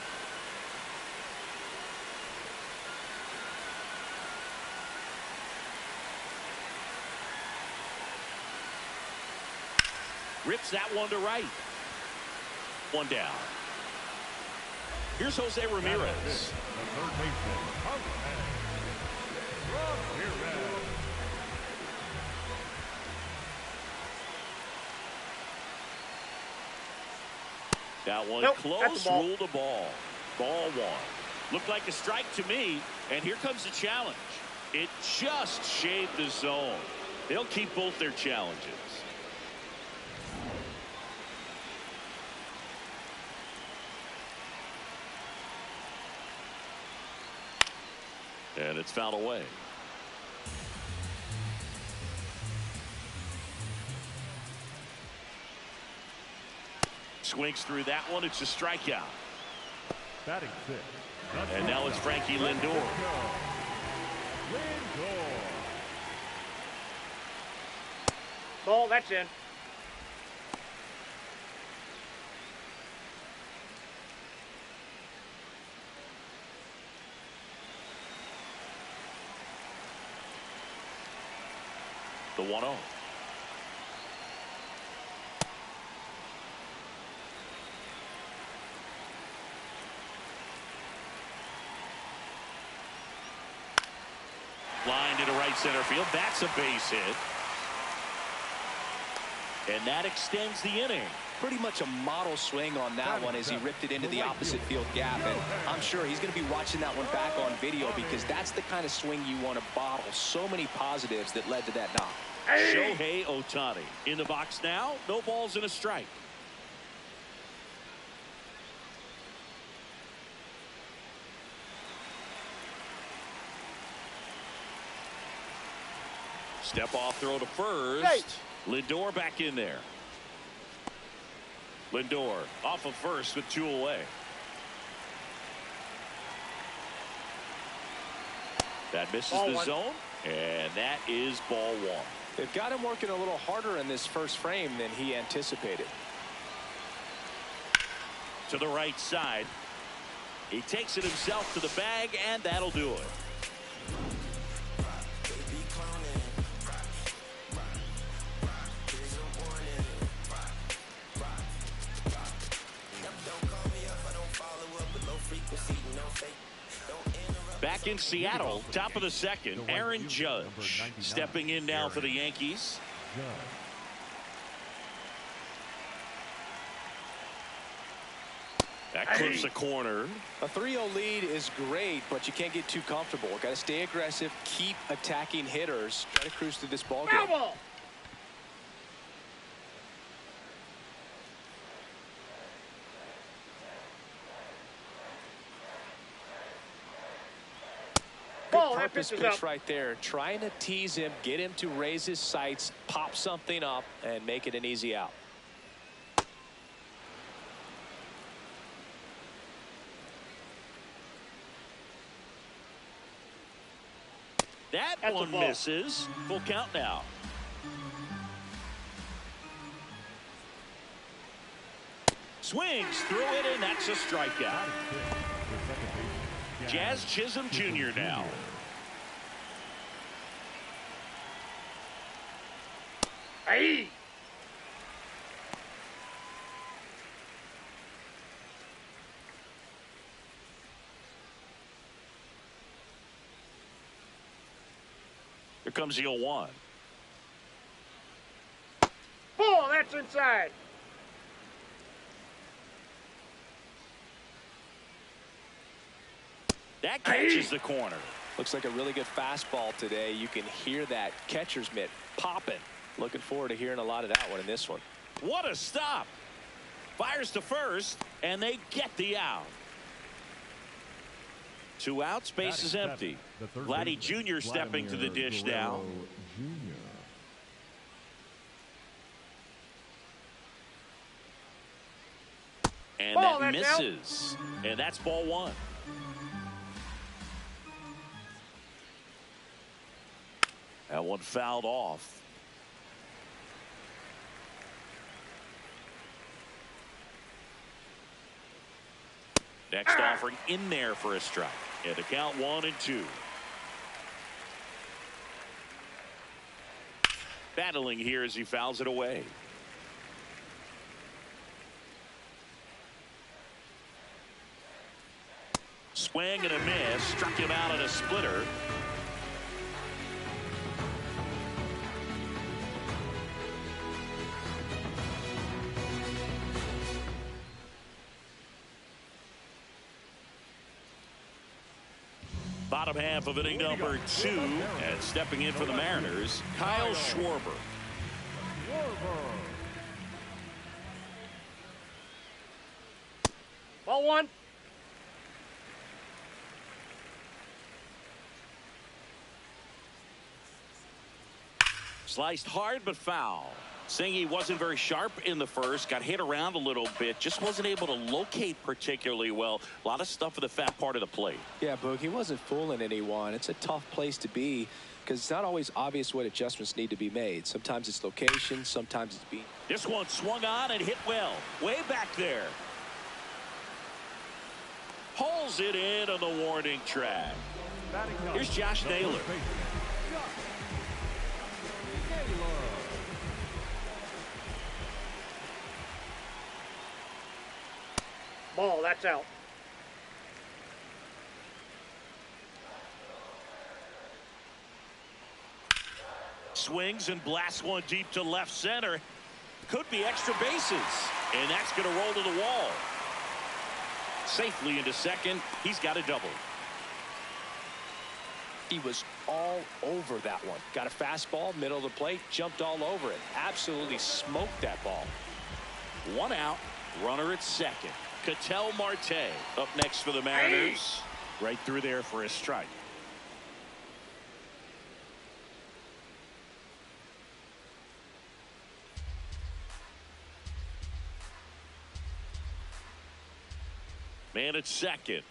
Rips that one to right. One down. Here's Jose Ramirez. That one close, ruled a ball. Ball one. Looked like a strike to me, and here comes the challenge. It just shaved the zone. They'll keep both their challenges. And it's fouled away. Swings through that one. It's a strikeout. Batting six. And now it's Frankie Lindor. Ball, that's in. The 1-0. Line into right center field. That's a base hit. And that extends the inning. Pretty much a model swing on that one as he ripped it into the opposite field gap. And I'm sure he's going to be watching that one back on video because that's the kind of swing you want to bottle. So many positives that led to that knock. Shohei Ohtani in the box now. No balls and a strike. Step off throw to first. Hey. Lindor back in there. Lindor off of first with 2 away. That misses Ball the one. zone, and that is ball one. They've got him working a little harder in this first frame than he anticipated. To the right side. He takes it himself to the bag, and that'll do it. Back in Seattle, top of the second, Aaron Judge stepping in now for the Yankees. That clips a corner. A 3-0 lead is great, but you can't get too comfortable. Got to stay aggressive, keep attacking hitters, try to cruise through this ball game. Ball. Ball, purpose pitch right there, trying to tease him, get him to raise his sights, pop something up, and make it an easy out. That one misses. Full count now. Swings through it, and that's a strikeout. Jazz Chisholm Jr. now. Hey! Here comes the 0-1. Oh, that's inside. That catches the corner. Looks like a really good fastball today. You can hear that catcher's mitt popping. Looking forward to hearing a lot of that one in this one. What a stop. Fires to first, and they get the out. 2 outs, base is empty. Vladdy Jr. stepping to the dish now. And that misses. And that's ball 1. That one fouled off. Next offering in there for a strike. And the count 1-2. Battling here as he fouls it away. Swing and a miss. Struck him out on a splitter. Bottom half of inning number 2, and stepping in for the Mariners, Kyle Schwarber. Ball 1. Sliced hard but foul. Singy wasn't very sharp in the first, got hit around a little bit, just wasn't able to locate particularly well. A lot of stuff in the fat part of the plate. Yeah, Boog, he wasn't fooling anyone. It's a tough place to be because it's not always obvious what adjustments need to be made. Sometimes it's location, sometimes it's being. This one swung on and hit well. Way back there. Pulls it in on the warning track. Here's Josh Naylor. Ball, that's out. Swings and blasts one deep to left center. Could be extra bases. And that's going to roll to the wall. Safely into second. He's got a double. He was all over that one. Got a fastball, middle of the plate, jumped all over it. Absolutely smoked that ball. 1 out. Runner at second. Ketel Marte up next for the Mariners. Right through there for a strike. Man at second.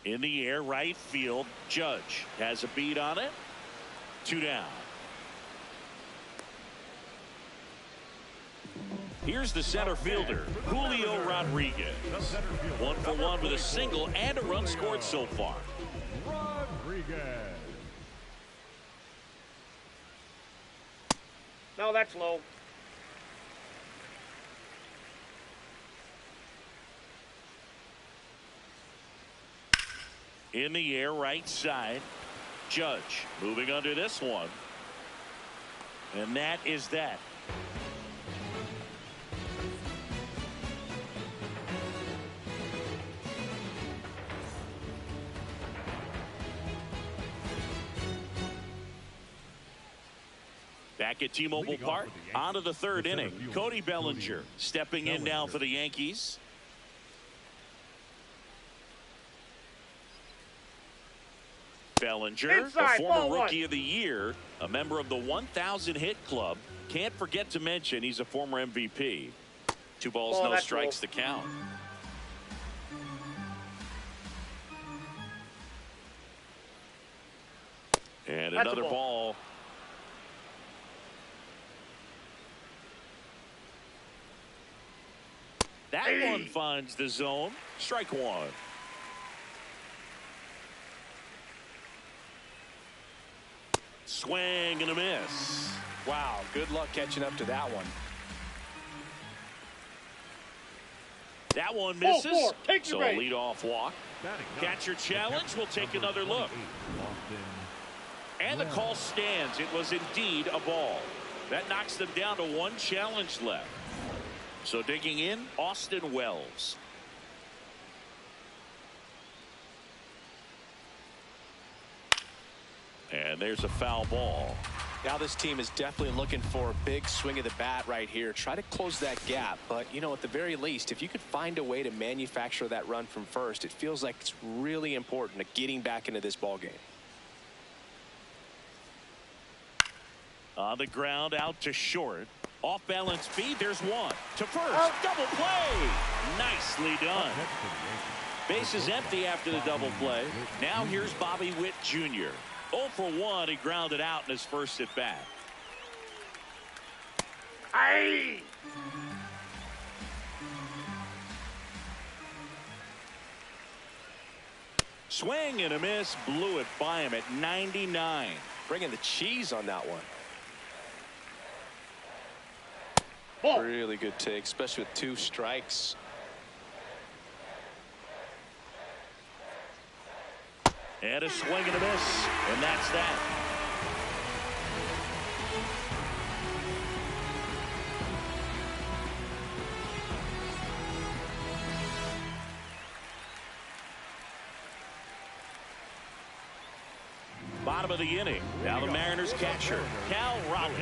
In the air, right field. Judge has a beat on it. 2 down. Here's the center fielder, Julio Rodriguez. 1 for 1 with a single and a run scored so far. Rodriguez. No, that's low. In the air, right side. Judge moving under this one. And that is that. Back at T-Mobile Park, on to the 3rd inning. Cody Bellinger stepping in now for the Yankees. Bellinger, Inside, a ball former one. Rookie of the Year, a member of the 1,000 hit club. Can't forget to mention he's a former MVP. 2 balls, no strikes to count. And That's another ball. That one finds the zone. Strike one. Swing and a miss. Wow, good luck catching up to that one. That one misses. Take so your a bait. leadoff walk. Catcher challenge. We'll take another look. And the call stands. It was indeed a ball. That knocks them down to 1 challenge left. So digging in, Austin Wells. And there's a foul ball. Now this team is definitely looking for a big swing of the bat right here. Try to close that gap. But, you know, at the very least, if you could find a way to manufacture that run from first, it feels like it's really important to getting back into this ball game. On the ground, out to short. Off balance speed. There's one. To first. Double play. Nicely done. Base is empty after the double play. Now here's Bobby Witt Jr. 0 for 1. He grounded out in his first at bat. Aye. Swing and a miss. Blew it by him at 99. Bringing the cheese on that one. Ball. Really good take, especially with 2 strikes. And a swing and a miss. And that's that. Bottom of the inning. Now the Mariners catcher, Cal Raleigh.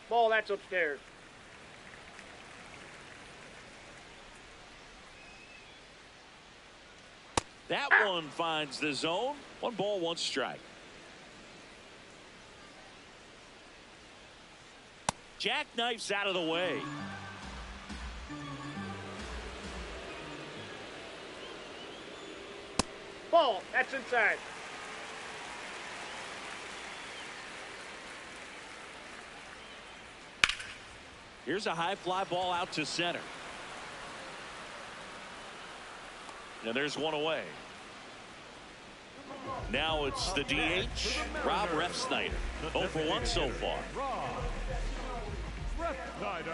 Ball, that's upstairs. That one finds the zone. 1 ball, 1 strike. Jackknifes out of the way. Ball, that's inside. Here's a high fly ball out to center. And there's one away. Now it's the DH, Rob Refsnyder. 0 for 1 so far. Refsnyder.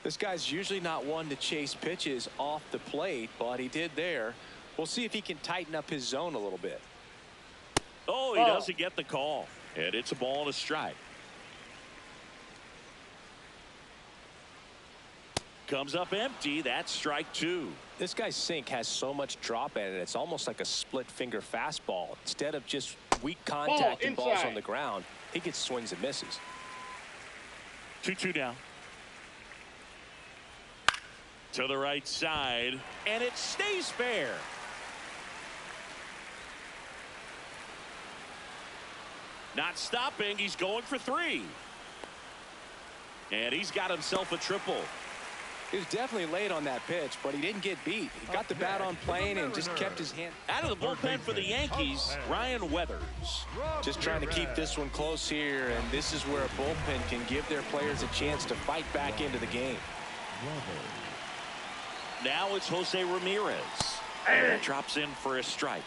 This guy's usually not one to chase pitches off the plate, but he did there. We'll see if he can tighten up his zone a little bit. Oh, he doesn't get the call. And it's a ball and a strike. Comes up empty. That's strike 2. This guy's sink has so much drop in it. It's almost like a split finger fastball. Instead of just weak contact and balls on the ground, he gets swings and misses. 2-2 now. To the right side. And it stays fair. Not stopping. He's going for 3. And he's got himself a triple. He was definitely late on that pitch, but he didn't get beat. He got the bat on plane and just kept his hand. Out of the bullpen for the Yankees, Ryan Weathers. Just trying to keep this one close here, and this is where a bullpen can give their players a chance to fight back into the game. Now it's Jose Ramirez. And drops in for a strike.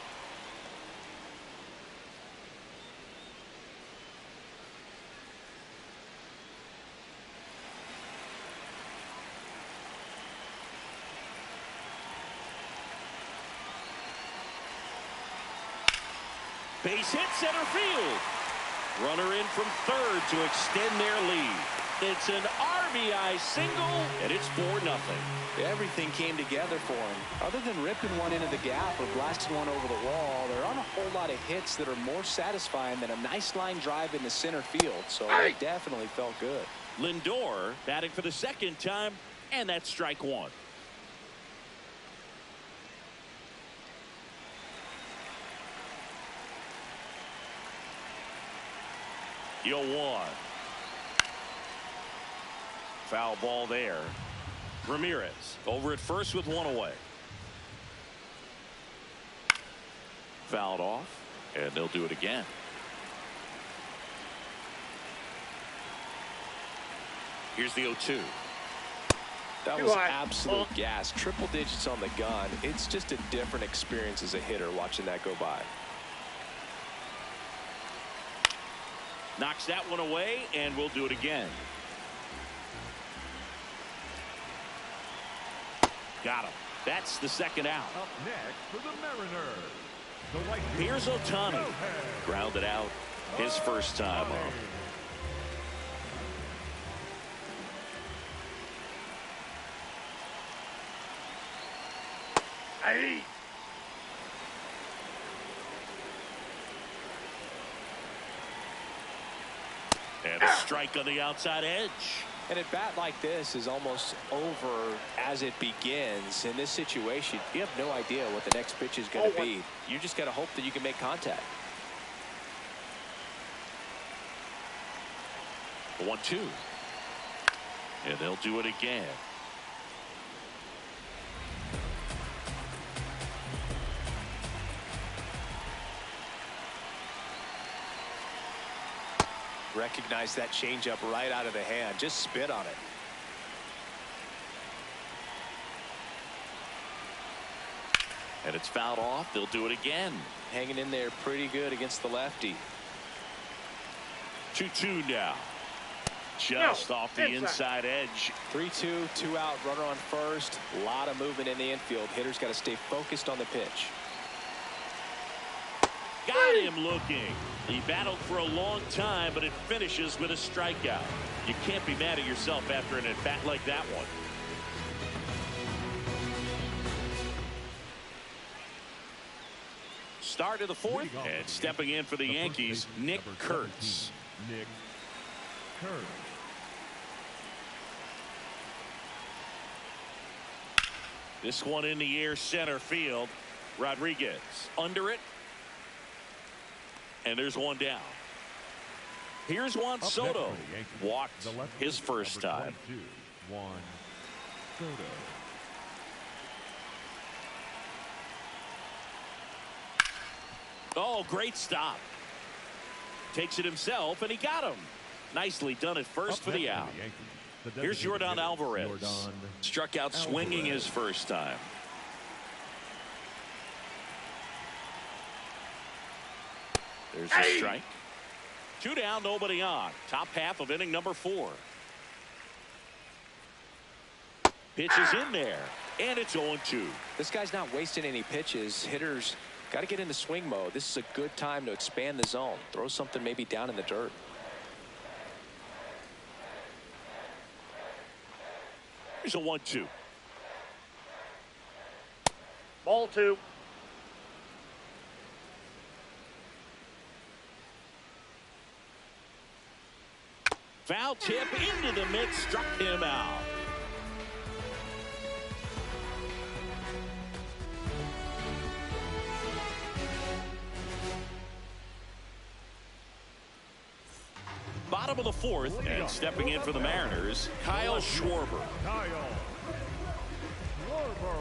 Base hit center field. Runner in from third to extend their lead. It's an RBI single, and it's 4-0. Everything came together for him. Other than ripping one into the gap or blasting one over the wall, there aren't a whole lot of hits that are more satisfying than a nice line drive in the center field. So it definitely felt good. Lindor batting for the second time, and that's strike one. Yo, one. Foul ball there. Ramirez over at first with one away. Fouled off, and they'll do it again. Here's the 0-2. That was absolute gas. Triple digits on the gun. It's just a different experience as a hitter watching that go by. Knocks that one away, and we'll do it again. Got him. That's the second out. Up next for the Mariners, the right Here's Ohtani. Grounded out his first time up. Aye. And a strike on the outside edge. And a bat like this is almost over as it begins. In this situation, you have no idea what the next pitch is going to be. You just got to hope that you can make contact. 1-2. And they'll do it again. Recognize that changeup right out of the hand. Just spit on it. And it's fouled off. They'll do it again. Hanging in there pretty good against the lefty. 2-2 now. Just off the inside edge. 3-2, 2 out, runner on first. A lot of movement in the infield. Hitters got to stay focused on the pitch. Got him looking. He battled for a long time, but it finishes with a strikeout. You can't be mad at yourself after an at-bat like that one. Start of the fourth, and stepping in for the Yankees, Nick Kurtz. Nick Kurtz. This one in the air, center field. Rodriguez under it. And there's one down. Here's Juan Soto. Walked his first time. Juan Soto. Oh, great stop. Takes it himself, and he got him. Nicely done at first for the out. Here's Yordan Alvarez. Struck out swinging his first time. There's a strike. 2 down, nobody on. Top half of inning number 4. Pitch is in there, and it's 0-2. This guy's not wasting any pitches. Hitters got to get into swing mode. This is a good time to expand the zone. Throw something maybe down in the dirt. Here's a 1-2. Ball 2. Foul tip into the mix, struck him out. Bottom of the fourth, and stepping in for the Mariners, Kyle Schwarber. Kyle Schwarber.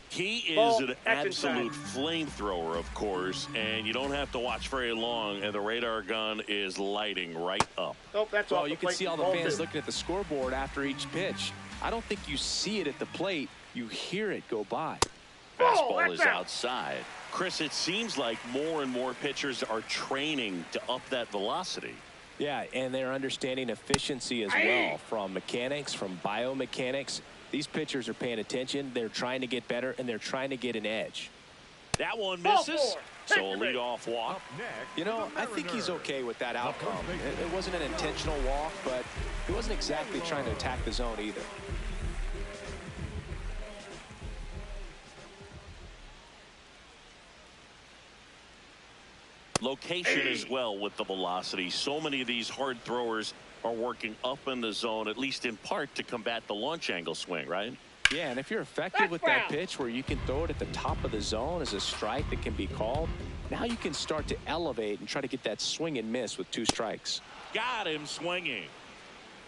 He is an absolute flamethrower, of course, and you don't have to watch very long, and the radar gun is lighting right up. Oh, that's well, you can see all the fans looking at the scoreboard after each pitch. I don't think you see it at the plate. You hear it go by. Fastball is outside. Chris, it seems like more and more pitchers are training to up that velocity. Yeah, and they're understanding efficiency as well, from mechanics, from biomechanics. These pitchers are paying attention. They're trying to get better, and they're trying to get an edge. That one misses. So a leadoff walk. Next, You know, I think he's okay with that outcome. It wasn't an intentional walk, but he wasn't exactly trying to attack the zone either. Location as well with the velocity. So many of these hard throwers are working up in the zone, at least in part, to combat the launch angle swing, right? Yeah, and if you're effective with that pitch where you can throw it at the top of the zone as a strike that can be called, now you can start to elevate and try to get that swing and miss with 2 strikes. Got him swinging.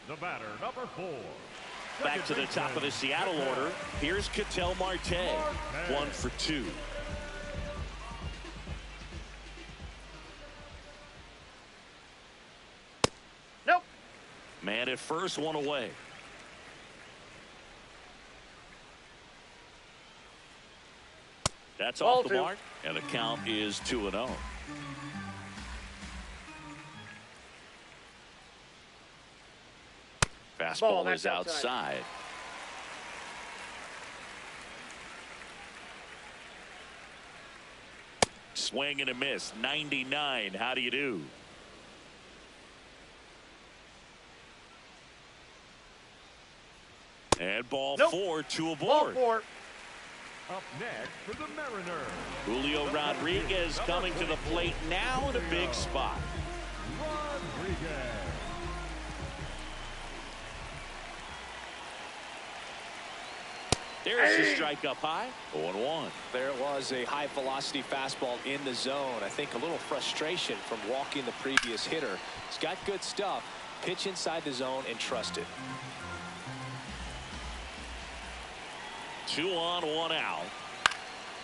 The batter, number 4. Back to the top of the Seattle order. Here's Ketel Marte. 1 for 2. Nope. Man at first, 1 away. That's Ball off the 2. mark, and the count is 2-0. Fastball is outside. Swing and a miss. 99. How do you do? And ball 4, 2 aboard. Ball 4. Up next for the Mariners. Julio Rodriguez coming to the plate now in a big spot. Rodriguez. There's the strike up high. 0-1. There was a high velocity fastball in the zone. I think a little frustration from walking the previous hitter. He's got good stuff. Pitch inside the zone and trust it. 2 on, 1 out.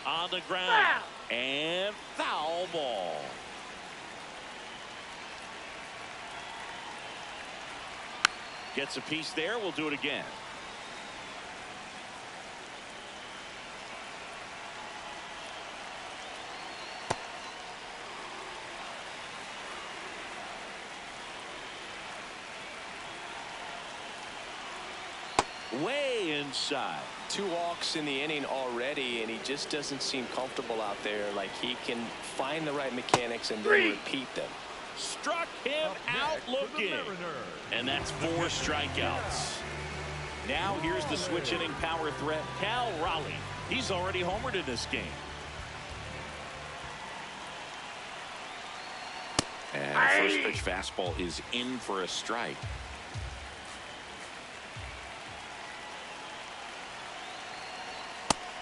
On the ground. And foul ball. Gets a piece there. We'll do it again. Way inside. 2 walks in the inning already, and he just doesn't seem comfortable out there. Like he can find the right mechanics and then repeat them. Struck him out looking. And that's 4 strikeouts. Now here's the switch inning power threat, Cal Raleigh. He's already homered in this game. And the first pitch fastball is in for a strike.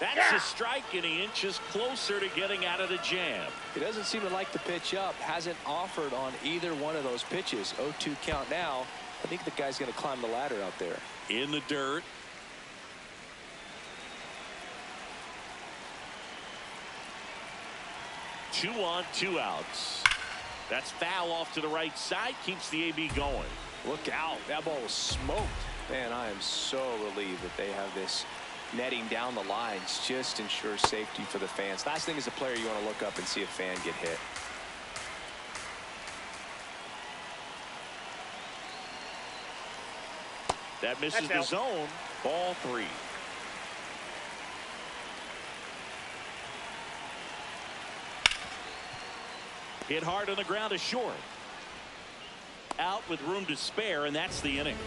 That's a strike, and he inches closer to getting out of the jam. He doesn't seem to like the pitch up. Hasn't offered on either one of those pitches. 0-2 count now. I think the guy's going to climb the ladder out there. In the dirt. Two on, 2 outs. That's foul off to the right side. Keeps the AB going. Look out. That ball was smoked. Man, I am so relieved that they have this netting down the lines. Just ensures safety for the fans. Last thing as a player, you want to look up and see a fan get hit. That misses the zone. Ball 3. Hit hard on the ground to short. Out with room to spare, and that's the inning.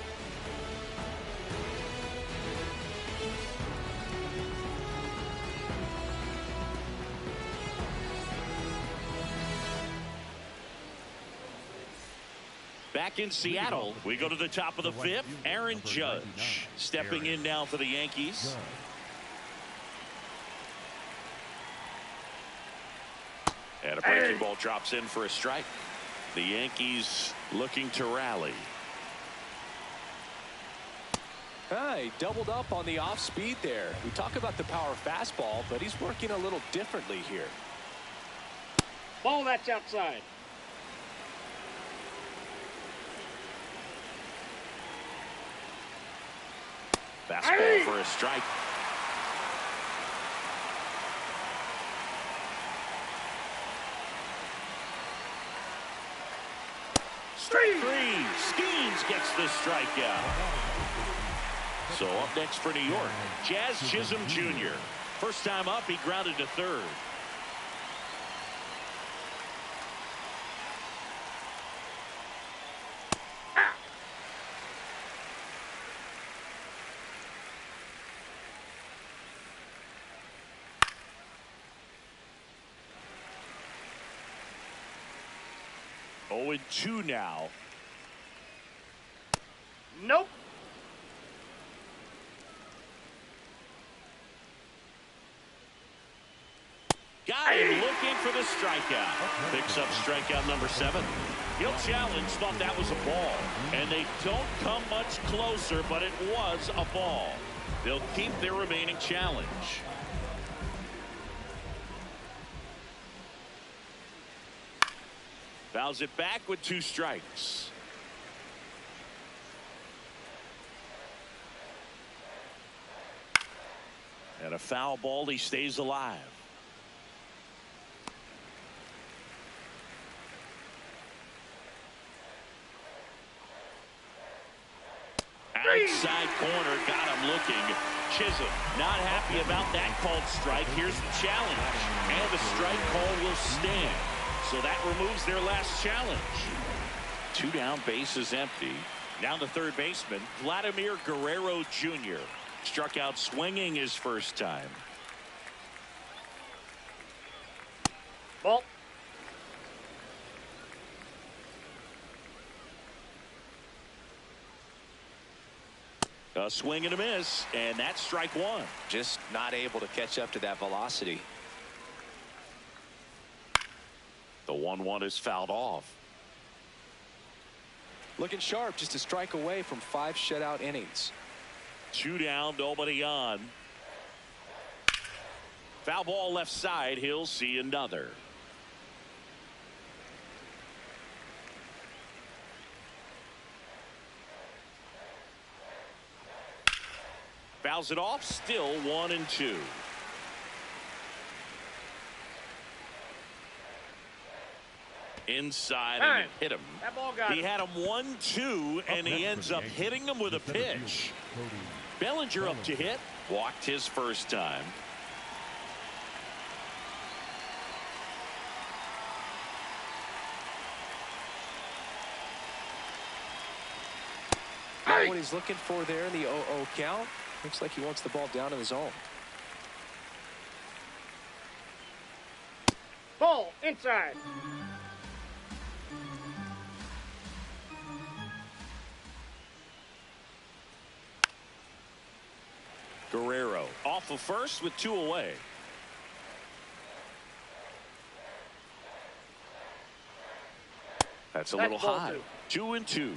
Back in Seattle, we go to the top of the 5th. Aaron Judge stepping in now for the Yankees. And a breaking ball drops in for a strike. The Yankees looking to rally. He doubled up on the off speed there. We talk about the power fastball, but he's working a little differently here. Ball, that's outside. Fastball for a strike. Strike 3. Skeens gets the strikeout. So up next for New York, Jazz Chisholm Jr. First time up, he grounded to third. 0-2 now. Nope. Got him looking for the strikeout. Picks up strikeout number 7. He'll challenge, thought that was a ball. And they don't come much closer, but it was a ball. They'll keep their remaining challenge. Fouls it back with 2 strikes. And a foul ball, he stays alive. Outside corner, got him looking. Chisholm not happy about that called strike. Here's the challenge. And the strike call will stand. So that removes their last challenge. 2 down, bases empty. Now the third baseman, Vladimir Guerrero Jr. Struck out swinging his first time. Ball. A swing and a miss, and that's strike 1. Just not able to catch up to that velocity. The 1-1 is fouled off. Looking sharp, just a strike away from 5 shutout innings. 2 down, nobody on. Foul ball left side. He'll see another. Fouls it off. Still 1-2. Inside and it hit him. That ball got he had him 1-2 and he ends up hitting him with a pitch. Bellinger up to hit. Walked his first time. Not what he's looking for there in the 0-0 count. Looks like he wants the ball down in the zone. Ball inside. Guerrero off of first with 2 away. That's a little high. 2-2.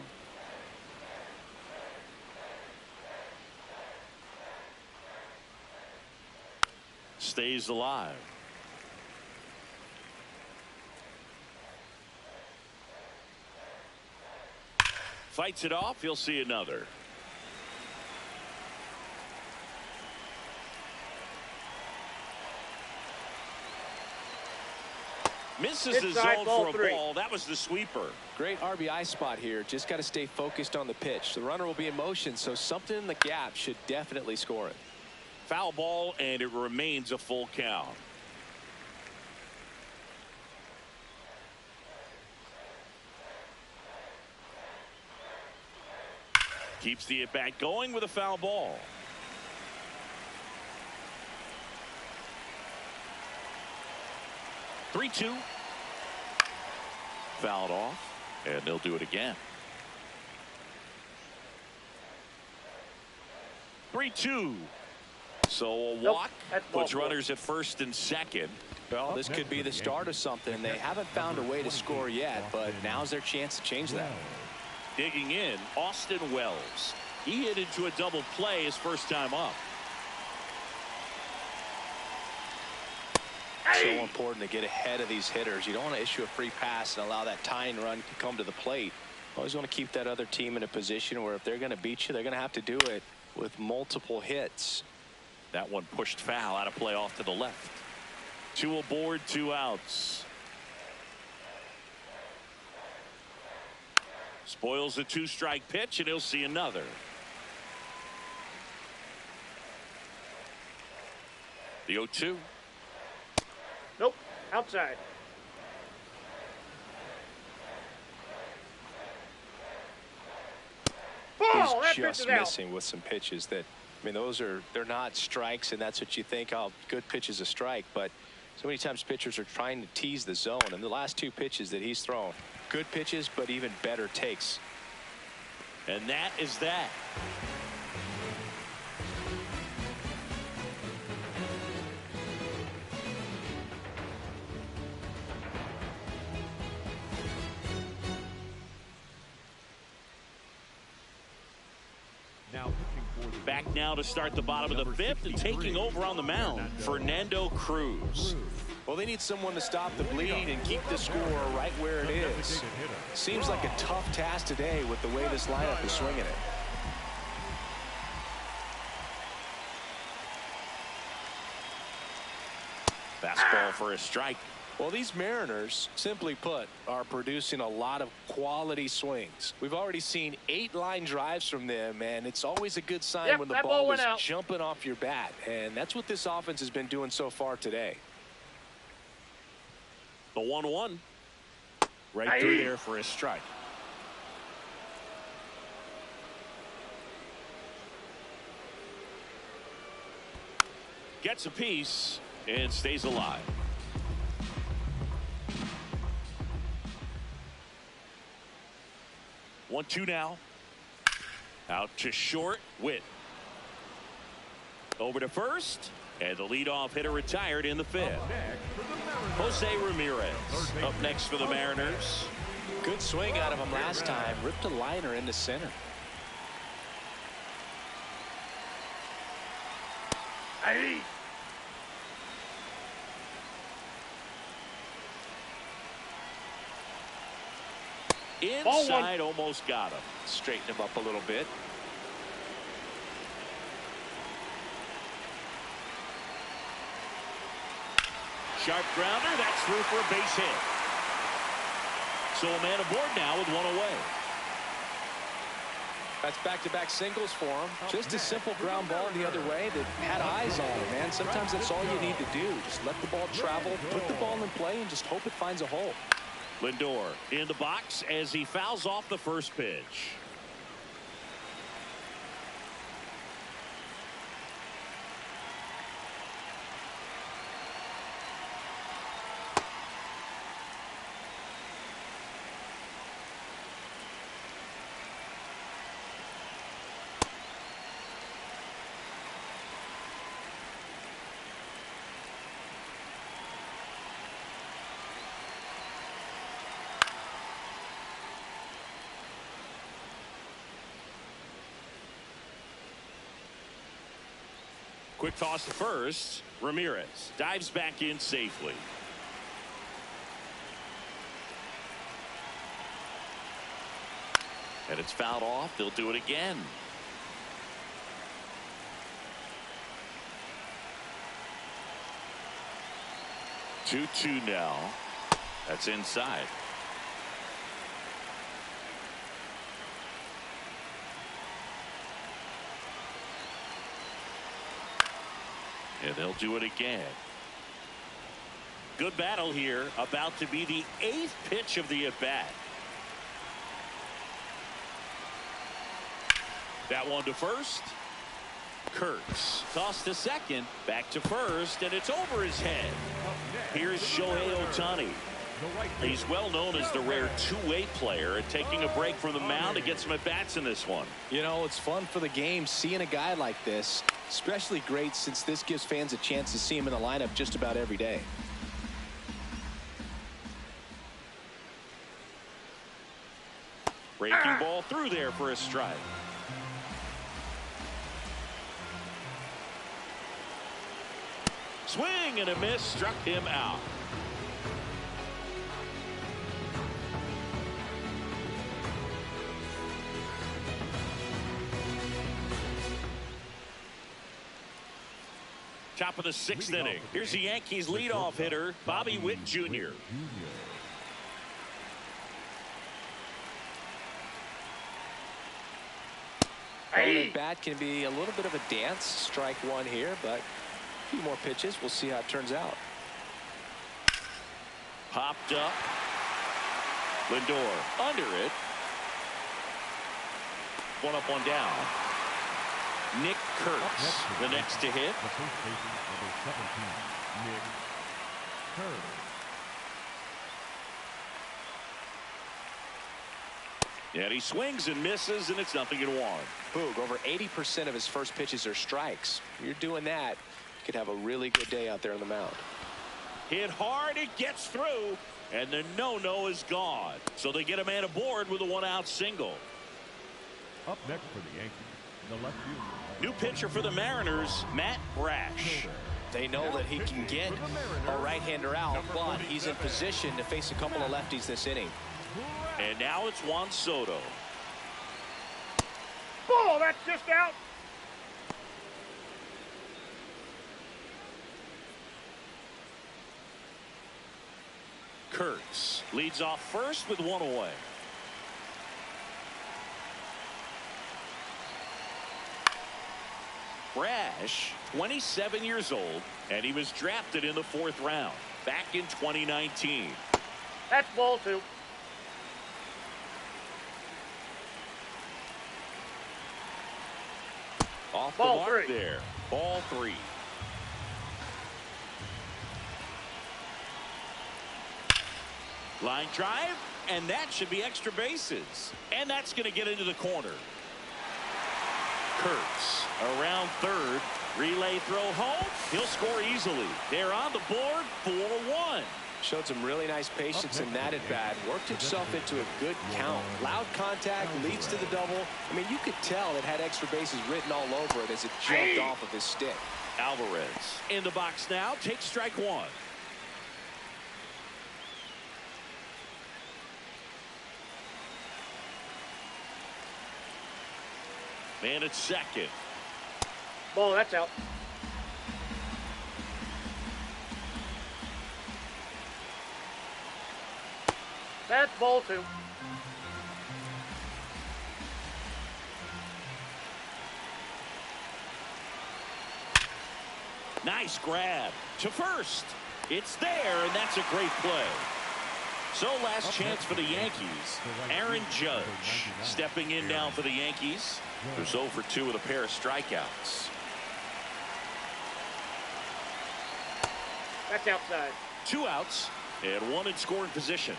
Stays alive. Fights it off. He'll see another. Misses the zone for a ball. That was the sweeper. Great RBI spot here. Just got to stay focused on the pitch. The runner will be in motion, so something in the gap should definitely score it. Foul ball, and it remains a full count. Keeps the at-bat going with a foul ball. Three-two. Fouled off, and they'll do it again. 3-2. So a walk puts runners at first and second. Well, this could be the start of something. They haven't found a way to score yet, but now's their chance to change that. Digging in, Austin Wells. He hit into a double play his first time up. So important to get ahead of these hitters. You don't want to issue a free pass and allow that tying run to come to the plate. Always want to keep that other team in a position where if they're going to beat you, they're going to have to do it with multiple hits. That one pushed foul, out of play off to the left. 2 aboard, 2 outs. Spoils a 2-strike pitch, and he'll see another. The 0-2. Nope, outside. Ball, He's just missing with some pitches that, I mean, they're not strikes, and that's what you think, oh, good pitch is a strike, but so many times pitchers are trying to tease the zone, and the last 2 pitches that he's thrown, Good pitches, but even better takes. And that is that. Back now to start the bottom of the fifth, and taking over on the mound, Fernando Cruz. Well, they need someone to stop the bleed and keep the score right where it is. Seems like a tough task today with the way this lineup is swinging it. Fastball for a strike. Well, these Mariners, simply put, are producing a lot of quality swings. We've already seen 8 line drives from them, and it's always a good sign when the ball is jumping off your bat. And that's what this offense has been doing so far today. The 1-1. Right through there for a strike. Gets a piece and stays alive. 1-2 now. Out to short. Witt. Over to first. And the leadoff hitter retired in the fifth. Jose Ramirez up next for the Mariners. Good swing out of him last time. Ripped a liner into center. Inside, almost got him. Straighten him up a little bit. Sharp grounder, that's through for a base hit. So a man aboard now with one away. That's back-to-back singles for him. Just a simple ground ball the other way that had eyes on it, man. Sometimes that's all you need to do. Just let the ball travel, put the ball in play, and just hope it finds a hole. Lindor in the box as he fouls off the first pitch. Quick toss to first. Ramirez dives back in safely. And it's fouled off. They'll do it again. Two now. That's inside. And they'll do it again. Good battle here. About to be the 8th pitch of the at-bat. That one to first. Kurtz tossed to second. Back to first, and it's over his head. Here's Shohei Ohtani. He's well known as the rare two-way player, and taking a break from the mound to get some at-bats in this one. You know, it's fun for the game seeing a guy like this. Especially great since this gives fans a chance to see him in the lineup just about every day. Breaking ball through there for a strike. Swing and a miss, struck him out. Top of the 6th inning. Here's the Yankees leadoff hitter, Bobby Witt Jr. The bat can be a little bit of a dance. Strike one here, but a few more pitches. We'll see how it turns out. Popped up. Lindor under it. One up, one down. Nick Kurtz, the next to hit. The first baseman, number 17, Nick Kurtz. And he swings and misses, and it's 0-1. Boog, over 80% of his first pitches are strikes. You're doing that, you could have a really good day out there on the mound. Hit hard, it gets through, and the no-no is gone. So they get a man aboard with a 1-out single. Up next for the Yankees, the left fielder. New pitcher for the Mariners, Matt Brash. They know that he can get a right-hander out, but he's in position to face a couple of lefties this inning. And now it's Juan Soto. Ball, that's just out. Kurtz leads off first with 1 away. Brash, 27 years old, and he was drafted in the 4th round back in 2019. That's ball 2. Off the Ball mark 3. there. Ball 3. Line drive, and that should be extra bases. And that's going to get into the corner. Kurtz around third. Relay throw home. He'll score easily. They're on the board 4-1. Showed some really nice patience in that at bat. Worked himself into a good count. Loud contact leads to the double. I mean, you could tell it had extra bases written all over it as it jumped off of his stick. Alvarez in the box now. Takes strike 1. Man at second. Ball, that's out. That's ball 2. Nice grab to first. It's there, and that's a great play. So last chance for the Yankees. Aaron Judge stepping in now for the Yankees. They're 0 for 2 with a pair of strikeouts. That's outside. 2 outs and 1 in scoring position.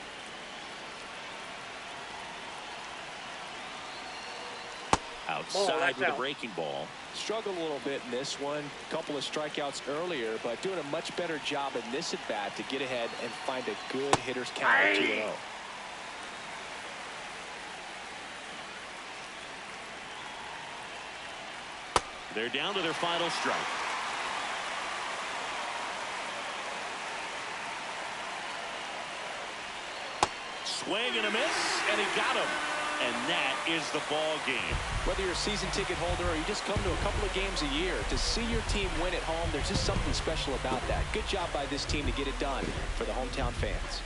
Outside with a breaking ball. Struggled a little bit in this one. Couple of strikeouts earlier, but doing a much better job in this at bat to get ahead and find a good hitter's count at 2-0. They're down to their final strike. Swing and a miss, and he got him. And that is the ball game. Whether you're a season ticket holder or you just come to a couple of games a year, to see your team win at home, there's just something special about that. Good job by this team to get it done for the hometown fans.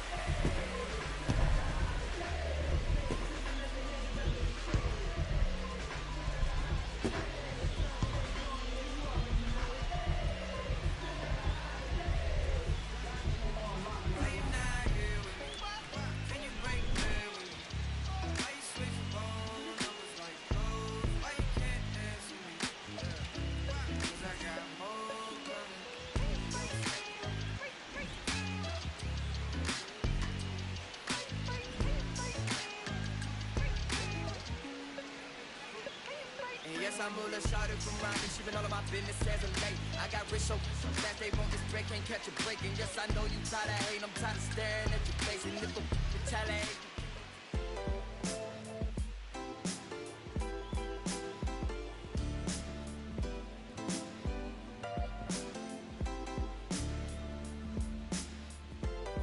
I'm a shawty from round and she been all of my business as of late. I got rich so fast they won't just break, can't catch a break. And yes, I know you tired of hating, I'm tired of staring at your face. And if I retaliate.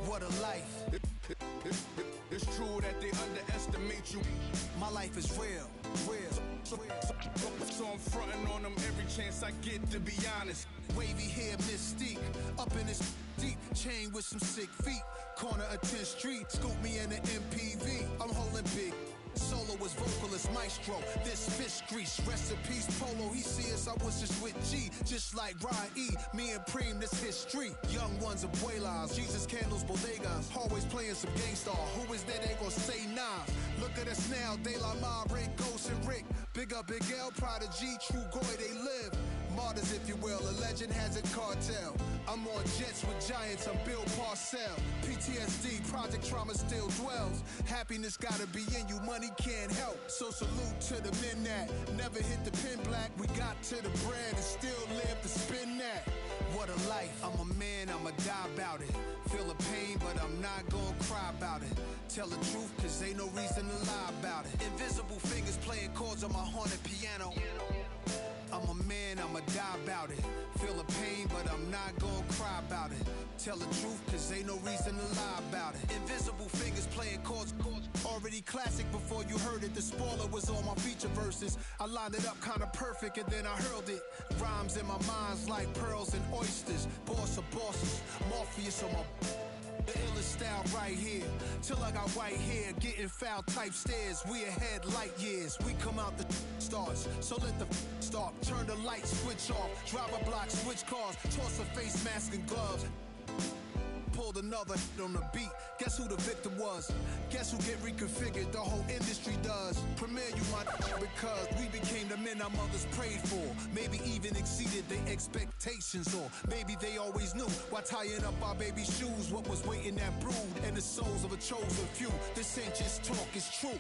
What a life. It's true that they underestimate you. My life is real. So I'm fronting on them every chance I get, to be honest. Wavy hair, mystique, up in this deep chain with some sick feet. Corner of 10th Street, scoop me in an MPV. I'm holding big. Soloist, vocalist, maestro. This fish grease, rest in peace, Polo. He see us, I was just with G, just like Ryan E. Me and Preem, this history. Young ones, abuelas, Jesus candles, bodegas. Always playing some gangstar. Who is there? They gon' say nah. Look at us now, De La Ma, Ray, Ghost, and Rick. Big up Big L, Prodigy, True Goy, they live. martyrs, if you will. A legend has a cartel. I'm on jets with giants, I'm Bill Parcell. PTSD, project trauma still dwells. Happiness gotta be in you, money can't help. So salute to the men that never hit the pin black. We got to the bread and still live to spin that. What a life, I'm a man, I'ma die about it. Feel the pain, but I'm not gonna cry about it. Tell the truth, cause ain't no reason to lie about it. Invisible fingers playing chords on my haunted piano. I'm a man, I'ma die about it. Feel the pain, but I'm not gonna cry about it. Tell the truth, cause ain't no reason to lie about it. Invisible fingers playing chords. Already classic before you heard it. The spoiler was on my feature verses. I lined it up kinda perfect and then I hurled it. Rhymes in my mind's like pearls and oysters. Boss of bosses, Morpheus on my... The illest style right here. Till I got white hair, getting foul type stares. We ahead light years. We come out the starts. So let the start. Turn the light switch off. Drive a block, switch cars. Toss a face mask and gloves. Pulled another on the beat. Guess who the victim was? Guess who get reconfigured? The whole industry does. Premiere you my because we became the men our mothers prayed for. Maybe even exceeded their expectations, or maybe they always knew while tying up our baby shoes what was waiting that brood and the souls of a chosen few. This ain't just talk, it's true.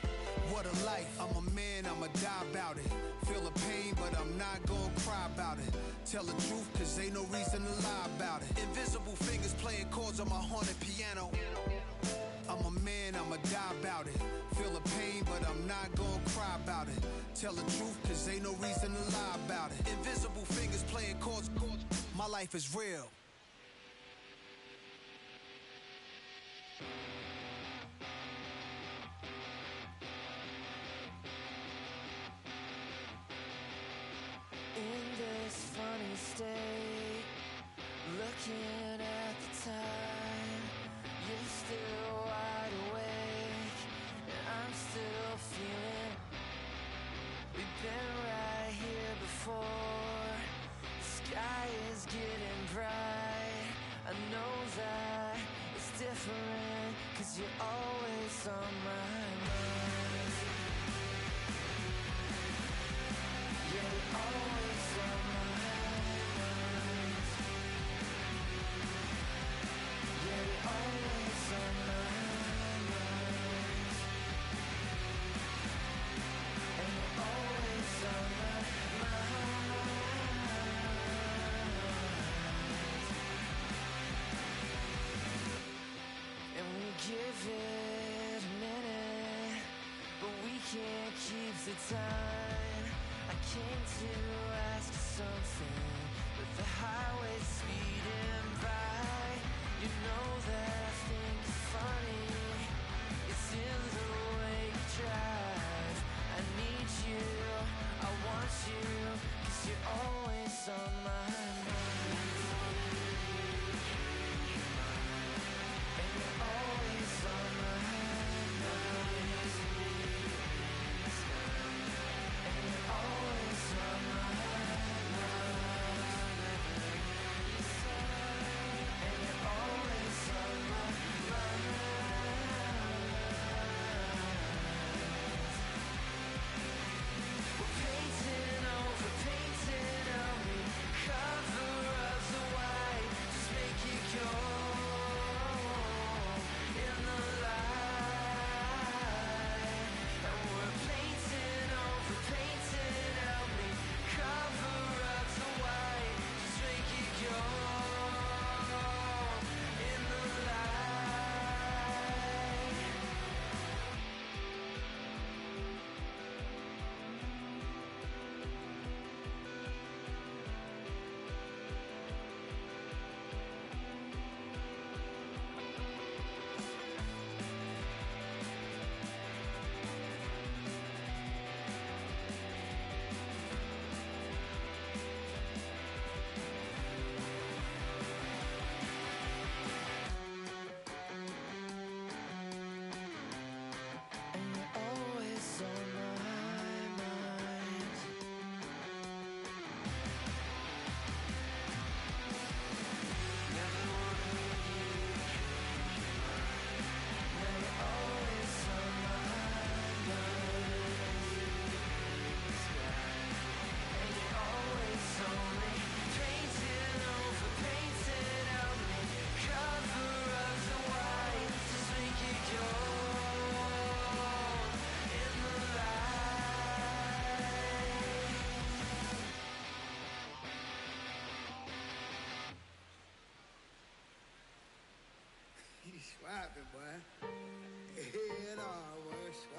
What a life. I'm a man, I'ma die about it. Feel the pain, but I'm not gonna cry about it. Tell the truth, cause ain't no reason to lie about it. Invisible fingers playing chords on my haunted piano. I'm a man, I'ma die about it. Feel the pain, but I'm not gonna cry about it. Tell the truth, cause ain't no reason to lie about it. Invisible fingers playing chords. My life is real. In this funny state, looking at the time, you're still wide awake, and I'm still feeling. We've been right here before. The sky is getting bright. I know that it's different, cause you're always on my mind. You're always on my mind. You're always on my mind. And you're always on my mind. And we give it a minute, but we can't keep the time. I came to ask you something, but the highway's speeding by. You know that I think it's funny. It's in the way you drive. I need you, I want you, cause you're always on my mind. And you're always on my mind. Always on my mind. And you're always on my mind.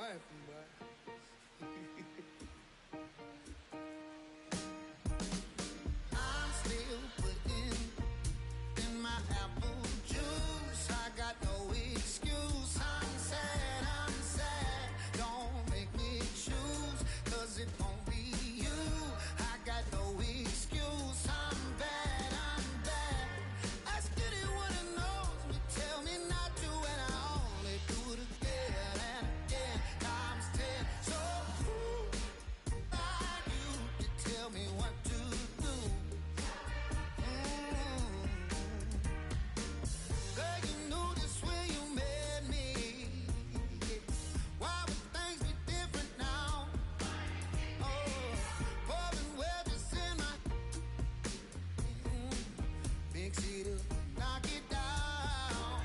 Rifle, boy. I'm still putting in my apple juice. I got no excuse. I'm sad. Don't make me choose, 'cause it won't be you. I got no excuse. I'm bad. Ask anyone who knows me, tell me not to, and I only do it again and again, times 10. So who are you to tell me what to do? Girl, you knew this when you met me. Why would things be different now? Pouring wedges in my mix it up, knock it down.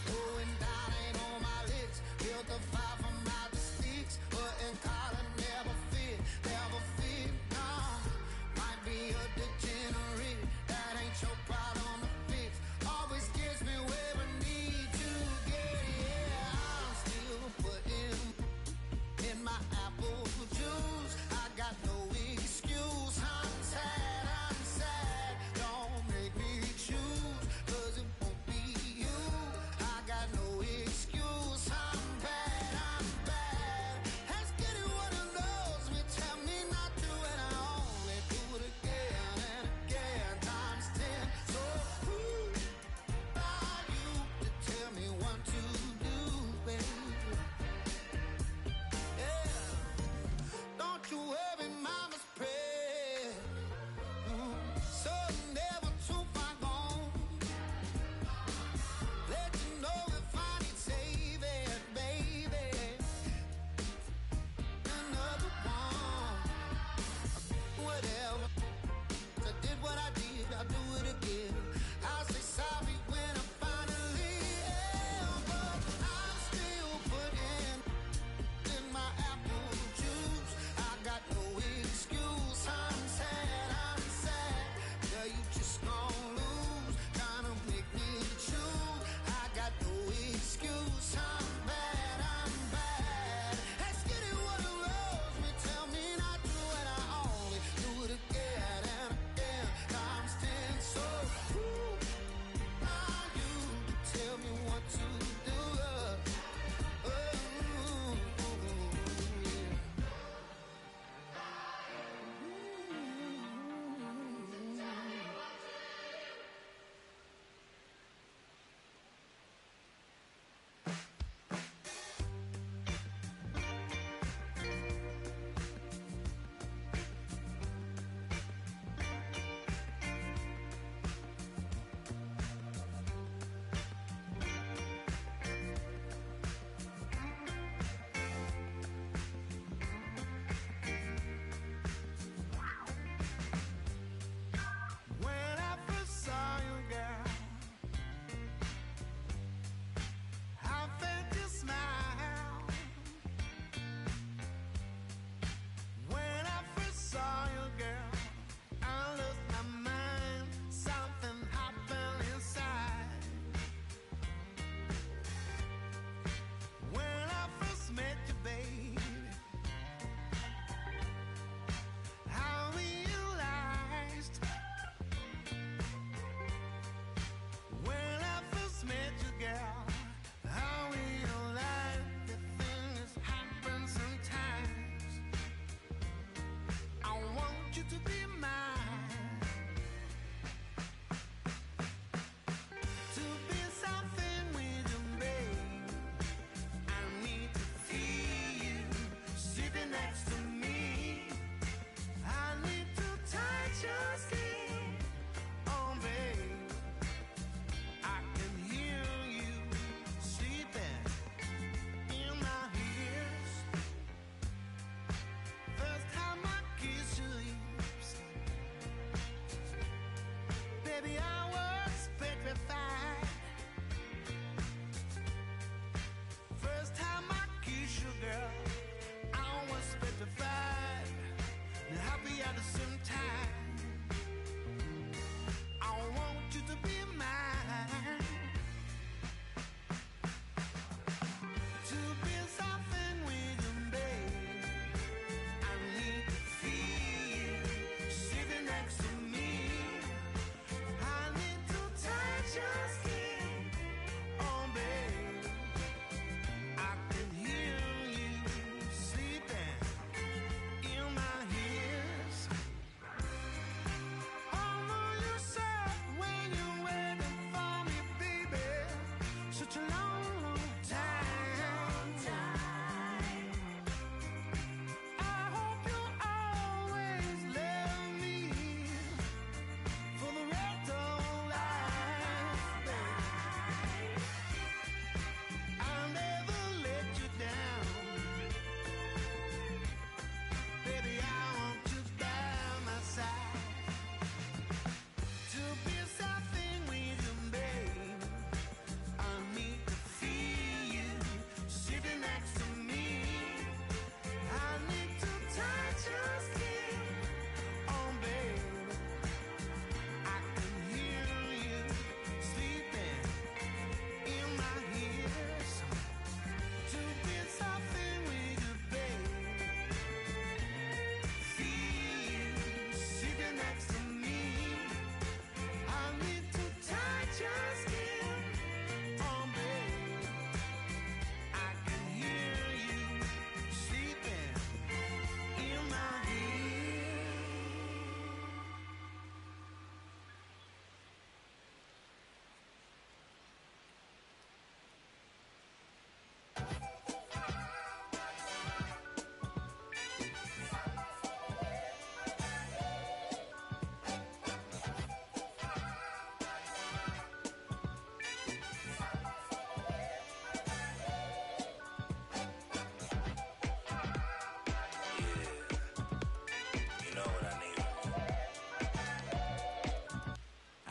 Going down ain't on my lips. Built a fire from out the sticks, but in collar never fit. No, might be a degenerate. That ain't your problem to fix. Always gives me where I need to get. Yeah, I'm still putting in my apple juice. I got no excuse. I'm sad. Don't make me choose, 'cause it won't be you. I got no excuse. I'm bad. Ask anyone who knows me, tell me not to, and I only do it again and again, times 10. So who are you to tell me what to do, baby? Yeah. Don't you worry, mama's prayer. So never too far gone. Let you know if I need saving, baby. Another one. Whatever. I did what I did, I'll do it again. I'll say sorry when I finally am, but I'm still putting in my apple juice. I got no excuse. I'm sad. Girl, you just gon' lose, trying to make me choose. I got no excuse. I'm bad. Ask anyone who knows me, tell me not to, and I only do it again and again, times 10. So who are you to tell me what to do? When I first saw you, girl, I felt your smile. When I first saw you, girl, I lost my mind. Something happened inside. When I first met you, baby, I realized. When I first met you, girl, I realized that things happen sometimes. I want you to be mine, to be something with you, babe. I need to feel you sitting next to me. I need to touch your skin, oh babe. I can hear you sleeping in my ears. First time I kiss your lips,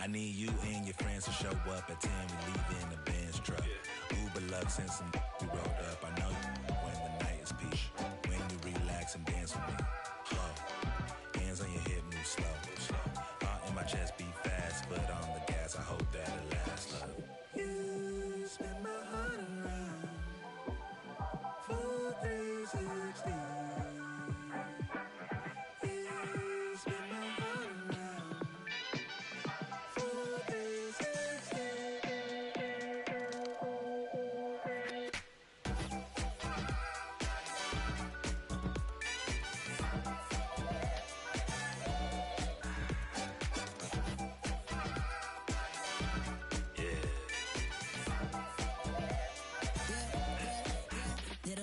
I need you and your friends to show up at 10. We leave in the Benz truck. Uber Lux and some we rolled up. I know you when the night is peak. When you relax and dance with me. Slow. Hands on your hip, move slow. Heart in my chest beat fast, but on the gas, I hope that it lasts. You spin my heart around. 4, 3, 16.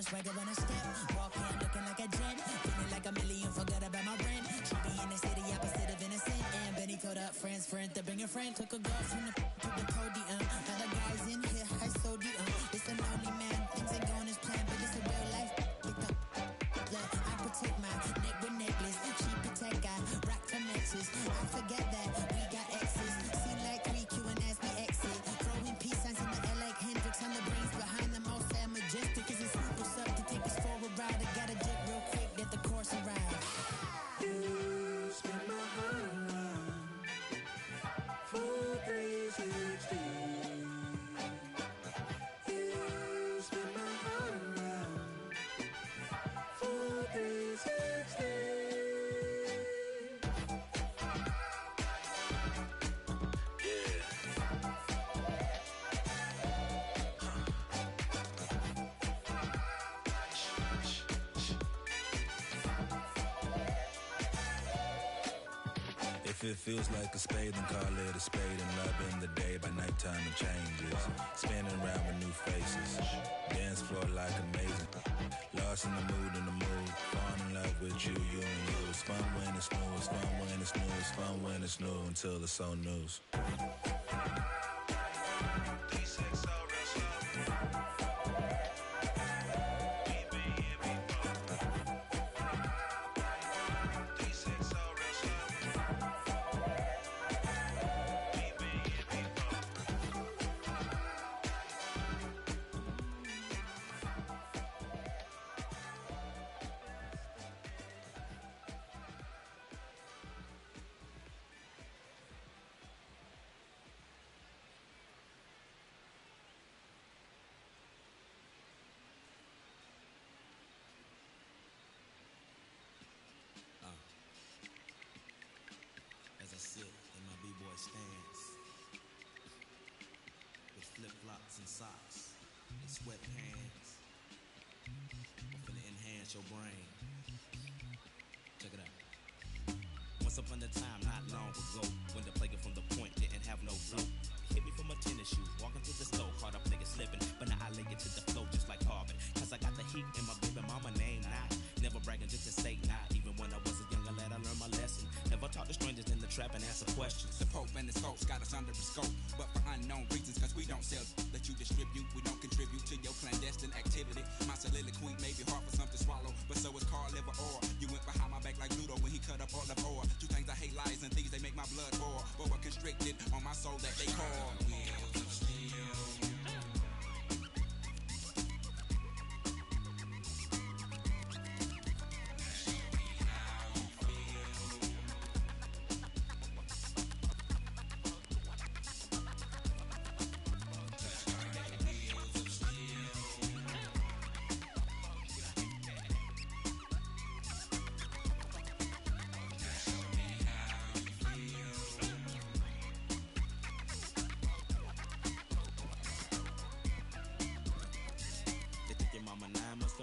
Swagger on a step, walk in looking like a jet, feeling like a million, forgot about my rent. She be in the city, opposite of innocent. And Benny told up friends to bring a friend. Took a girl from the to the podium. Other guys in here, I sodium. It's a lonely man, things ain't going as planned, but it's a real life. Look, I protect my neck with necklace. She protect, I rock her nexus. I forget that we got exes. Seem like 3Q and ask me exit. Throwing peace signs in the air like Hendrix on the brains behind them all sad majestic. Is it to take us for a ride? I gotta jet real quick, let the course arrive. You spin my heart around. 4, 3, 16. You spin my heart around. 4, 3, 16. If it feels like a spade, then call it a spade. And love in the day, by nighttime it changes. Spinning around with new faces. Dance floor like amazing. Lost in the mood. Fall in love with you and you. It's fun when it's new, it's fun when it's new, it's fun when it's new until it's so news. As I sit in my b-boy stance with flip-flops and socks and sweatpants, I'm finna enhance your brain. Check it out. Once upon a time, not long ago, when the player from the point didn't have no flow, hit me from a tennis shoe, walking to the store, caught up nigga slipping, but now I lay it to the flow just like Harvard, cause I got the heat in my baby mama name now. Never bragging just to say not. Even when I was a younger lad, I learned my lesson. Never talk to strangers in the trap and answer questions. The Pope and the scopes got us under the scope, but for unknown reasons, cause we don't sell that you distribute. We don't contribute to your clandestine activity. My soliloquy may be hard for some to swallow, but so is Carl Liver Orr. You went behind my back like Ludo when he cut up all of ore. Two things I hate, lies and thieves, they make my blood boil. But what constricted on my soul that they call wheels of steel.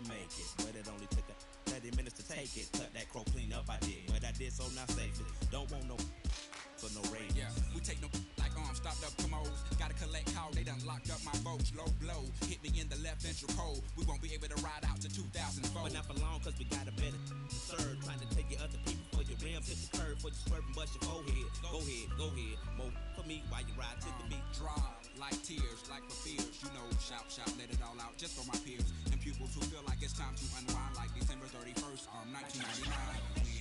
Make it, but it only took 30 minutes to take it. Cut that crow clean up, I did, but I did so now safely. Don't want no for no rain. Yeah, we take no like stopped up commodes. Gotta collect call, they done locked up my votes. Low blow, hit me in the left ventral cold. We won't be able to ride out to 2004. But not for long, cause we got a better third. Trying to take your other people for your rims, hit the curve for your swerving, bust your forehead. Go ahead, more for me while you ride to the beat. Dry like tears, like for fears. You know, shout, let it all out just for my peers and pupils who feel like it's time to unwind, like December 31st, 1999.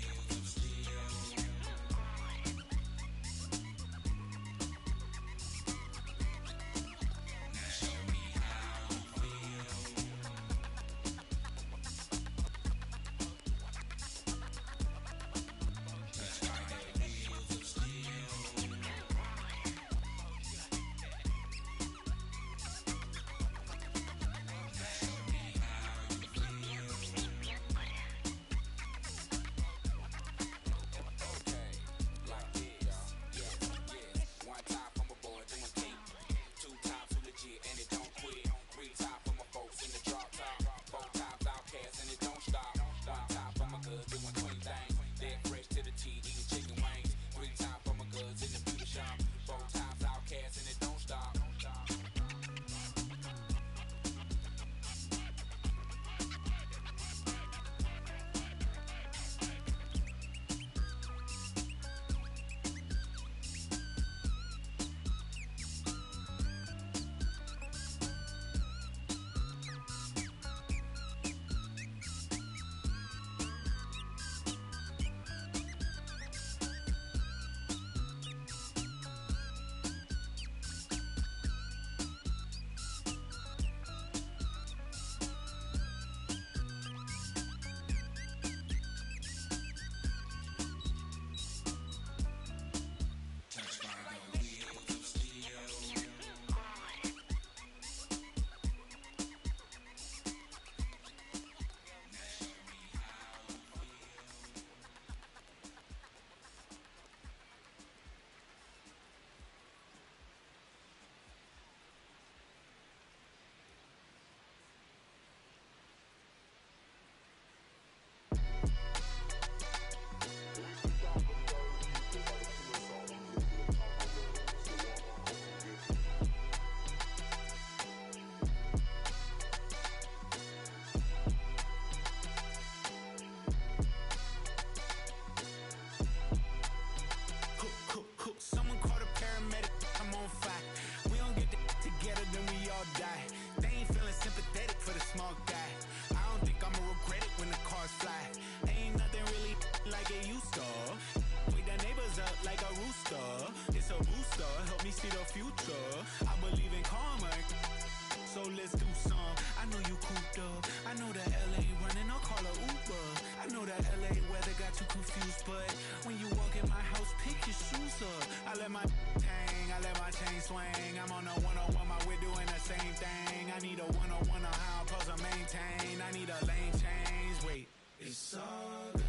LA weather got you confused, but when you walk in my house, pick your shoes up. I let my hang, I let my chain swing. I'm on a 101, my we're doing the same thing. I need a 101 on how I'm supposed to maintain. I need a lane change. Wait, it's all good.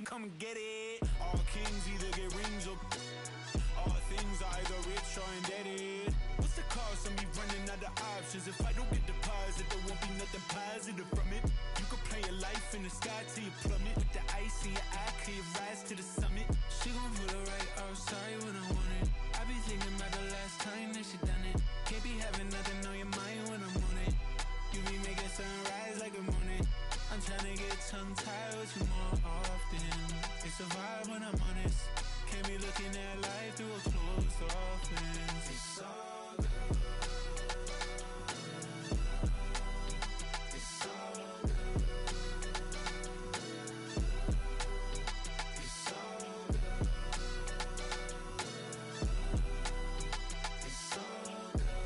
Come and get it. All kings either get rings or all things are either rich or indebted. What's the cost of me running out of options? If I don't get deposit, there won't be nothing positive from it. You could play your life in the sky till you plummet. With the ice in your eye, till you rise to the summit. She gon' put it right outside when I want it. I be thinking about the last time that she done it. Can't be having nothing on your mind when I'm on it. You be making sunrise like a morning. I'm tryna get tongue-tied with you more often. It's a vibe when I'm honest. Can't be looking at life through a closed off lens. It's all good. It's all good. It's all good. It's all good.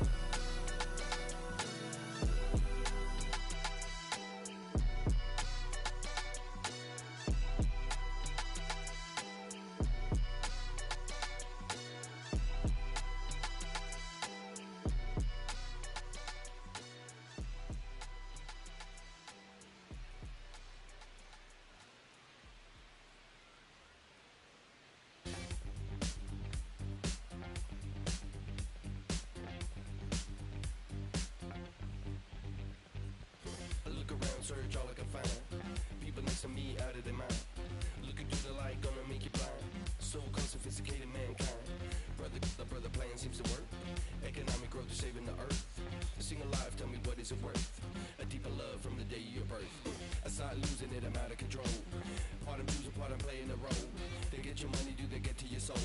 Search all I can find. People next to me out of their mind. Looking through the light, gonna make you blind. So called sophisticated mankind. The brother plan seems to work. Economic growth is saving the earth. Sing alive, tell me what is it worth? A deeper love from the day of your birth. I start losing it, I'm out of control. Part I'm losing, part I'm playing a role. They get your money, do they get to your soul?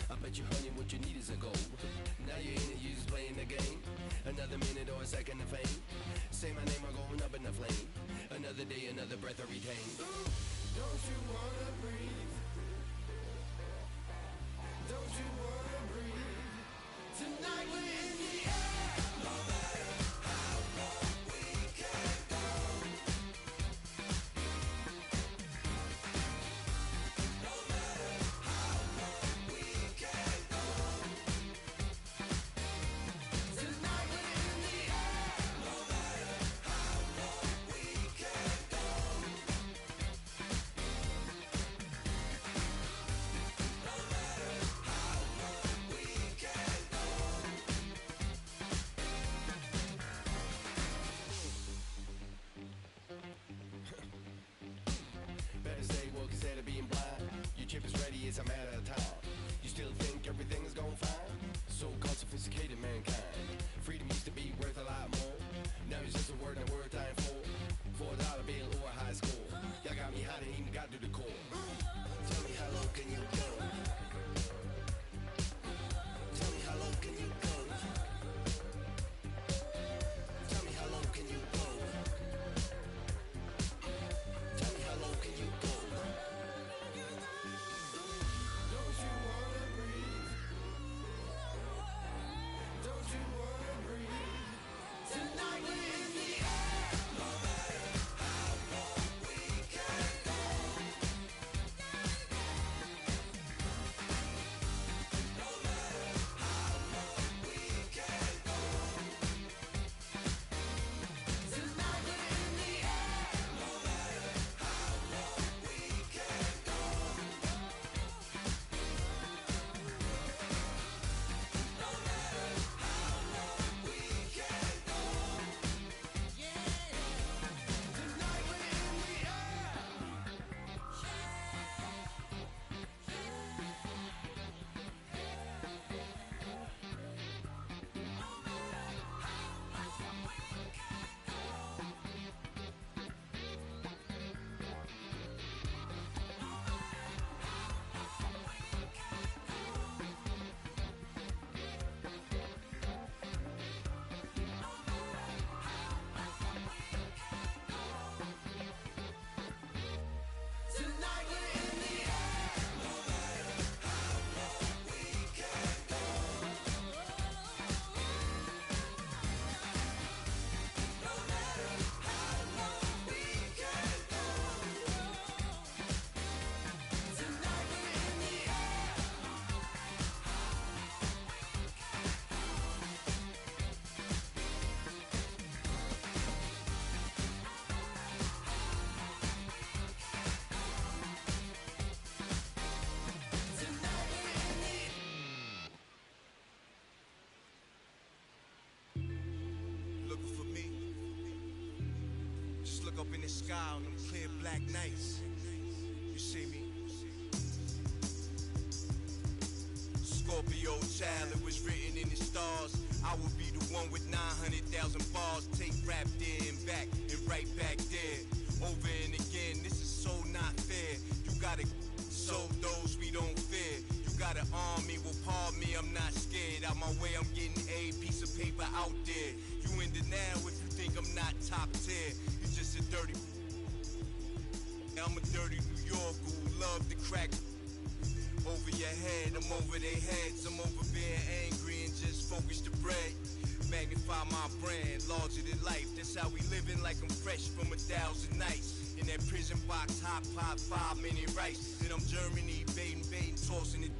I bet you, honey, what you need is a goal. Now you're in it, you just playing the game. Another minute or a second of fame. Say my name, I'm going up in the flame. Another day, another breath I retain. Don't you wanna breathe? Don't you wanna breathe? Tonight we're in the air. No matter how long we can go. No matter how look up in the sky on them clear black nights. You see me? Scorpio child, it was written in the stars. I would be the one with 900,000 bars. Take rap there and back and right back there. Over and again, this is so not fair. You gotta show those we don't fear. You gotta arm me, well pardon me, I'm not scared. Out my way, I'm getting a piece of paper out there. You in denial if you think I'm not top tier. You just a dirty. I'm a dirty New Yorker who love to crack. Over your head, I'm over their heads. I'm over being angry and just focus the bread. Magnify my brand, larger than life. That's how we living, like I'm fresh from 1,000 nights. In that prison box, hot pot, 5 minute rice. Then I'm Germany, baiting, tossing it.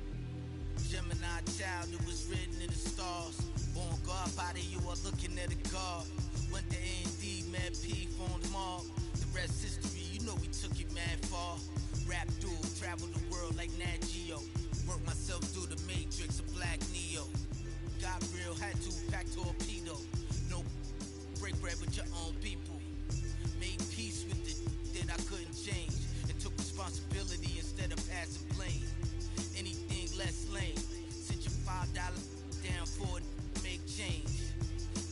Gemini child, it was written in the stars. Born God, body, you are looking at a God. Went to A&D, Mad P, phoned Mark. The rest history, you know we took it mad far. Rap dude, travel the world like Nat Geo. Work myself through the matrix of Black Neo. Got real, had to pack torpedo. No break bread with your own people. Made peace with it that I couldn't change. And took responsibility instead of passing blame. Anything less lame. Sit your $5 down for it, make change.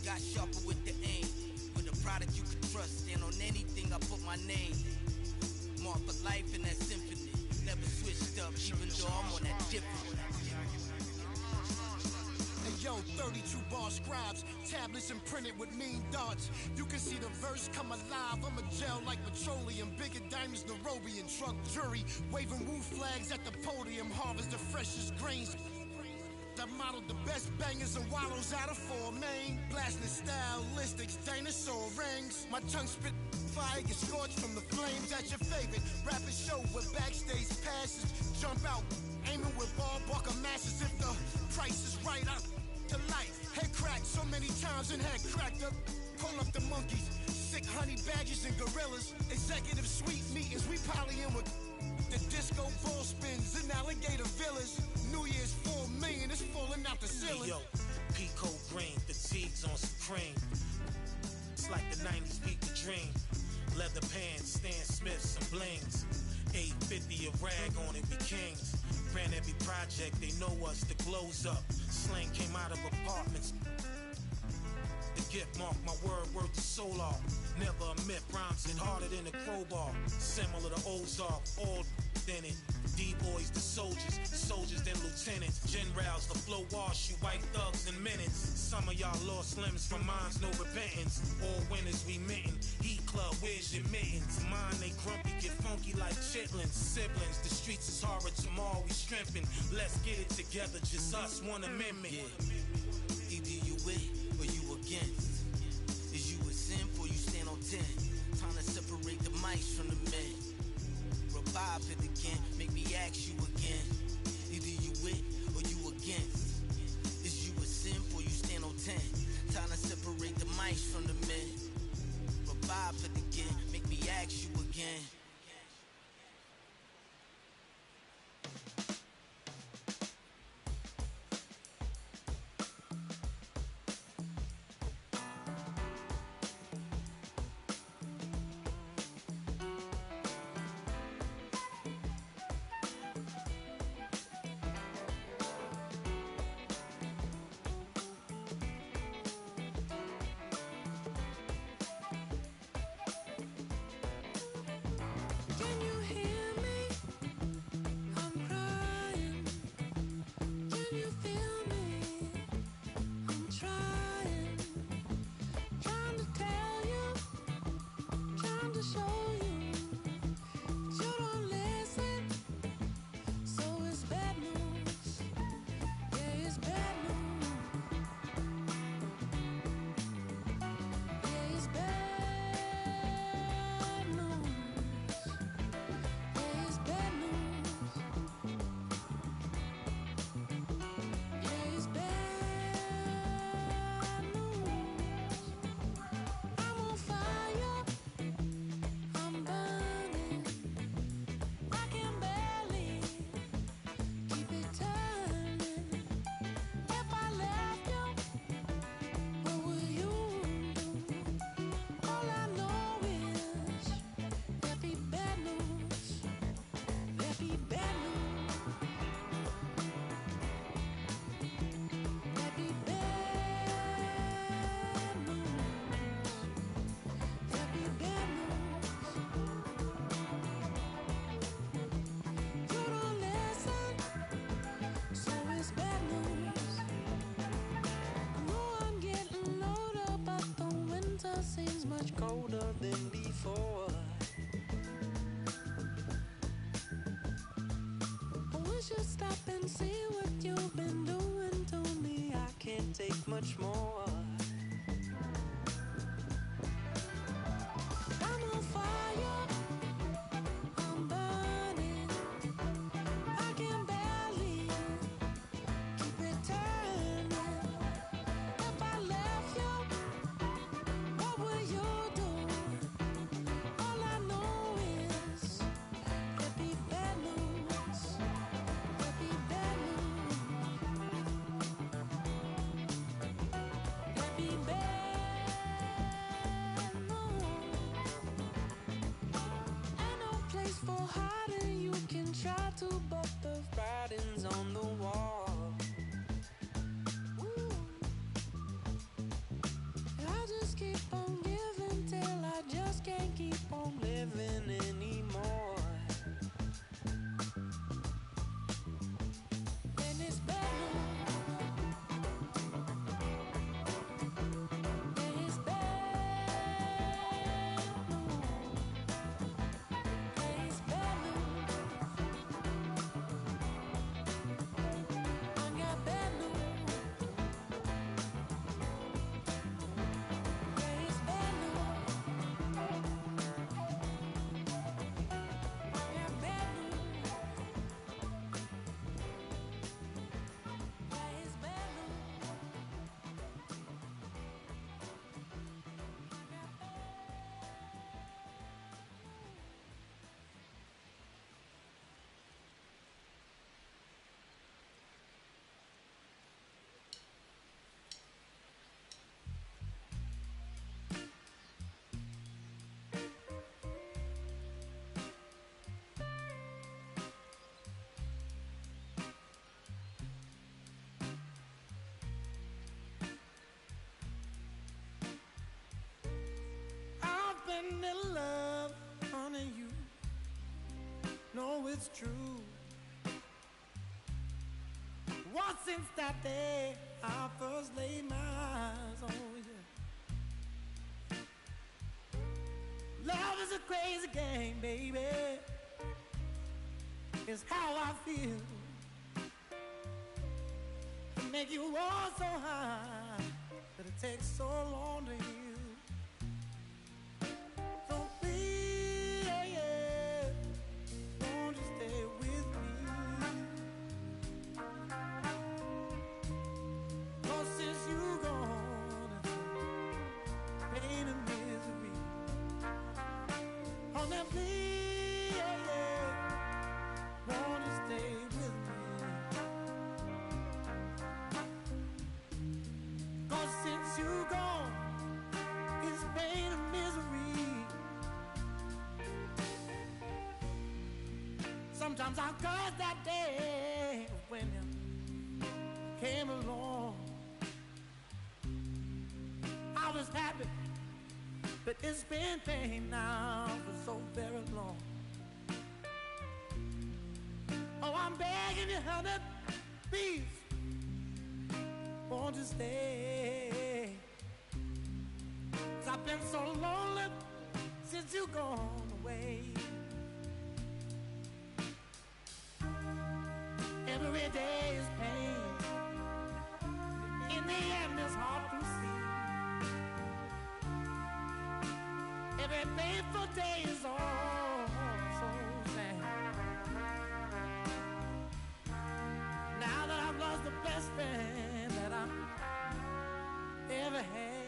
Got sharper with the aim. With a product you can trust. And on anything I put my name. Mark for life in that symphony. Never switched up, even though I'm on that different. Hey yo, 32 bar scribes, tablets imprinted with mean dots. You can see the verse come alive. I'm a gel like petroleum, bigger diamonds, Nairobi and truck jury, waving woo flags at the podium. Harvest the freshest grains. I modeled the best bangers and wallows out of 4 main. Blasting stylistics, dinosaur rings. My tongue spit fire, get scorched from the flames. At your favorite rapid show with backstage passes. Jump out, aiming with ball bucker masses. If the price is right, I to life. Head cracked so many times and head cracked up. Pull up the monkeys, sick honey badgers and gorillas. Executive suite meetings, we polying with the disco ball spins in alligator villas. New Year's 4 million is falling out the ceiling. Hey, yo, Pico green, fatigues on some cream. It's like the 90s beat the dream. Leather pants, Stan Smiths and blings. 850 a rag on it, we kings. Ran every project, they know us, the glow's up. Slang came out of apartments. The gift mark, my word worth the solar. Never a myth, rhymes it harder than a crowbar. Similar to Ozark, all in it. D-boys, the soldiers then lieutenants. Generals, the flow wash, you white thugs in minutes. Some of y'all lost limbs from mines, no repentance. All winners we mitten. Heat club, where's your mittens? Mine, they grumpy, get funky like chitlins. Siblings, the streets is horror, tomorrow we strengthen. Let's get it together, just us, one amendment. Yeah. Either you with or you against. Is you a simp or you stand on 10? Time to separate the mice from the men. Revive it again, make me ask you again. Either you with or you against. Is you a simp or you stand on 10? Time to separate the mice from the men. Revive it again, make me ask you again. much more. I'm on fire, I'm burning, I can barely keep it turning. If I left you, what would you do? All I know is there'd be bad news, there'd be bad news, there'd be bad news. Ain't no place for hiding, you can try to, but the writing's on the wall. Ooh. I just keep on giving till I just can't keep on living anymore. And it's bad news. And it's bad news. And it's bad news. I got bad news. And it's bad news. I got bad news. And it's bad news. I've been in love, honey, you know it's true. What since that day I first laid my eyes on you. Love is a crazy game, baby. It's how I feel. To make you all so high that it takes so long to heal. So please, won't you stay with me? 'Cause since you gone, it's pain and misery. Oh, now please, won't you stay with me? 'Cause since you gone, it's pain and misery. Sometimes I curse that day when you came along. I was happy, but it's been pain now for so very long. Oh, I'm begging you, honey, please, won't you stay? 'Cause I've been so lonely since you gone away. Every day is pain. In the end, it's hard to see. Every painful day is all so sad. Now that I've lost the best friend that I ever had.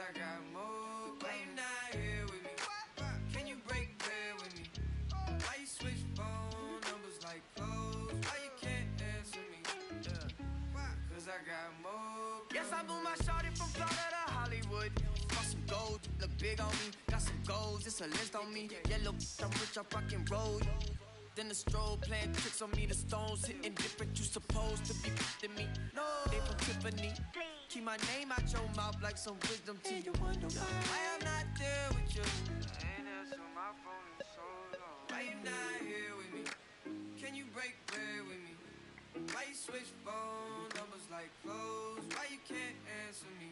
I got more. Why you not here with me? Can you break bread with me? Why you switch phone numbers like clothes? Why you can't answer me? Cause I got more. Yes, I moved my shorty from Florida to Hollywood. Got some gold, look big on me. Got some goals, it's a list on me. Yellow, I'm rich, I rock and roll. Then the strobe playing tricks on me. The stones hitting different, you supposed to be f***ing me. No, they from Tiffany. Keep my name out your mouth like some wisdom teeth. You wonder why I'm not there with you. I ain't answer my phone in so long. Why you not here with me? Can you break bread with me? Why you switch phone numbers like clothes? Why you can't answer me?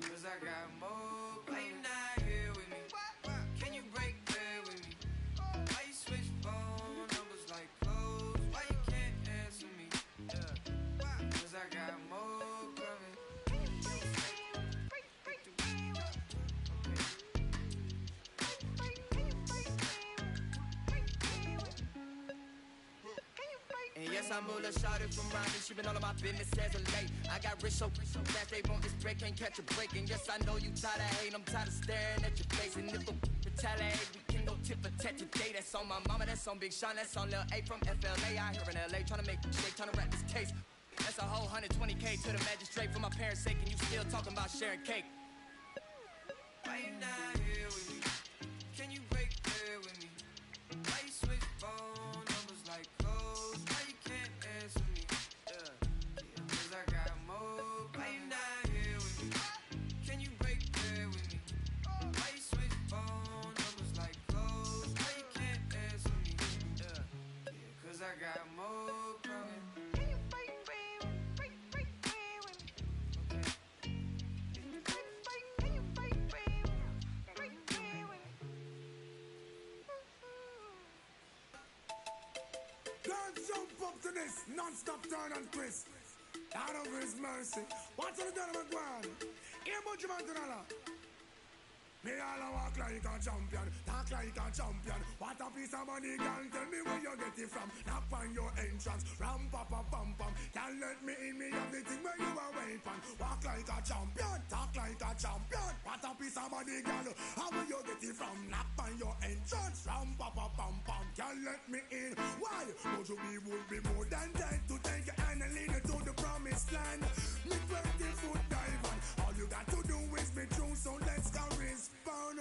Cause I got more. Why you not here with me? Can you break bread with me? Why you switch phone numbers like clothes? Why you can't answer me? Cause I got more coming. And yes, I'm Mula shouted from Rhyming. She been all of my business as of late. I got rich so fast they want this break, can't catch a break. And yes, I know you tired of hating, I'm tired of staring at your face. And if I retaliate, we can go tit for tat today. That's on my mama, that's on Big Sean, that's on Lil A from FLA. I here in LA, trying to make shake, trying to wrap this case. That's a whole 120K to the magistrate for my parents' sake. And you still talking about sharing cake. Why you not here with me? Can you break bread with me? Why you switch phone numbers like clothes? Why you can't answer me? Cause I got more. Why you not here with me? Can you break bread with me? Why you switch phone numbers like clothes? Why you can't answer me? Cause I got more coming. Can you break bread with me? Break bread with me? Can you break bread with me? Break bread with me? Don't jump up to this non-stop turn and twist. Out of his mercy. What's on the done of my ground? Here, Bunch Man Tunala. Me all a walk like a champion, talk like a champion. What a piece of money, girl, tell me where you get it from. Knock on your entrance, ram pa pa pam pam. Can't let me in, me have the thing where you are waiting. Walk like a champion, talk like a champion. What a piece of money, girl, how will you get it from? Knock on your entrance, ram pa pa pam pam. Can't let me in, why? But you would be more than dead to take your hand and lead you to the promised land. Me 20-foot dive on, all you got to do is be true, so let's go respond.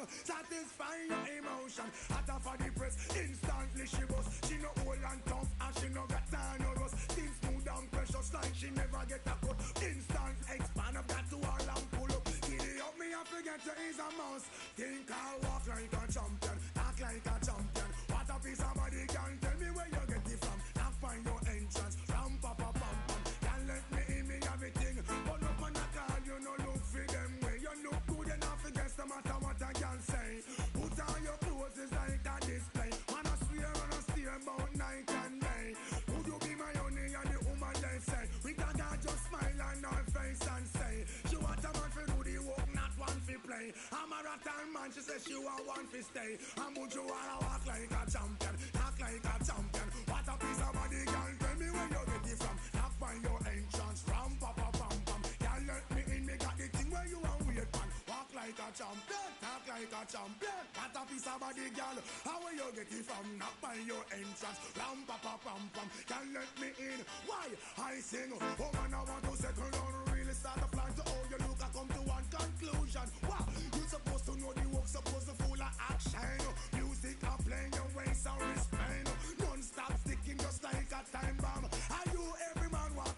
Satisfy your emotion. Hotter for the press, instantly she was. She no old and tough, and she no got time no rust. Things smooth and precious like she never get a cut. Instant expand, I've got to all and pull up. Giddy up, me I forget to is a mouse. Think I walk like a champion, talk like a champion. What a piece of body, can tell me where you get it from. Now find your entrance, ram pa pa pam pam. Can't let me in, me everything. But up on that call, you no look for them way. You look good enough against no matter what I can say. Put on your clothes, it's like a display. Man, I swear and I steer about night and day. Would you be my honey and the woman they say? We can just smile on her face and say, she want a man for do the work, not one for play. I'm a rattan man, she says she want one for stay. I'm would you wanna walk like a champion, talk like a champion. What a piece of body, girl, tell me where you get it from. Knock find your entrance, ram pa pa pam pam. Can't let me in, me got the thing where you want wait man. Walk like a champion, talk like a champion. What a piece of body, girl, how will you get it from? Knock by your entrance, ram pa pa pam pam. Can't let me in, why? I sing, oh man, I want to settle down, really start a plan to how you look, I come to one conclusion. Wow, you supposed to know the work, supposed to full of action. Music are playing your waist and wristband. Non-stop sticking just like a time bomb. Are you every man walk?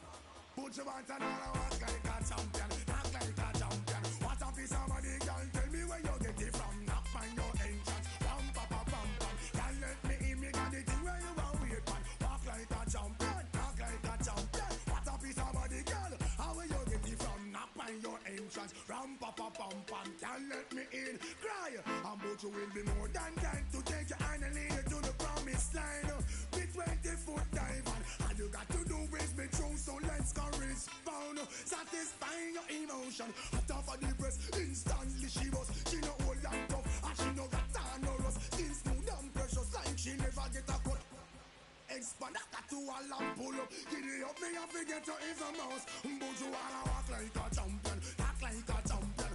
Put your want and all walk like a champion, act like a champion. What a piece of money, girl, tell me where you get it from. Knock find your entrance, ram pa pa pam pam. Can't let me in, me got the thing where you want wait man. Walk like a champion, talk like a champion. What a piece of money, girl, how will you get it from? Knock find your entrance, ram pa pa pam pam. Can't let me in, cry. And but you will be more than that to take your hand and lead you to the promised land. Be 20-foot dive on, all you got to do is be true, so let's go respond. Satisfying your emotion. After for the breast, instantly she was. She no old and tough, and she no got time no rust. Skin smooth and precious like she never get a cut. Expand, I got to all and pull up. Giddy up, me I forget to is a mouse. But you wanna walk like a champion, talk like a champion.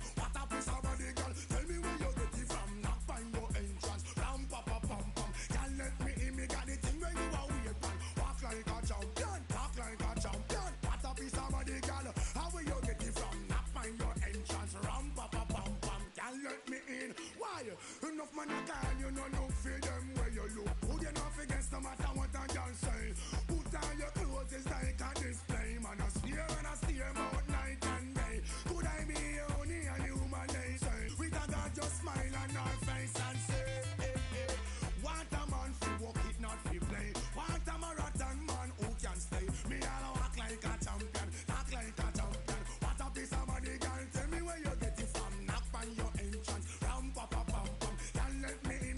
man a call, you no look for them where you look. Who you know against no matter what a girl say. Put on your clothes, it's like a display. Man, I steer about night and day. Could I be only a human nature? With a God just smile on our face and say, hey, hey. Want a man fi walk it, not fi play. Want a marathon man who can stay. Me all walk like a champion, talk like a champion. What a piece of money, girl, tell me where you get it from. Knock on your entrance, ram pa pa pam pam. Can't let me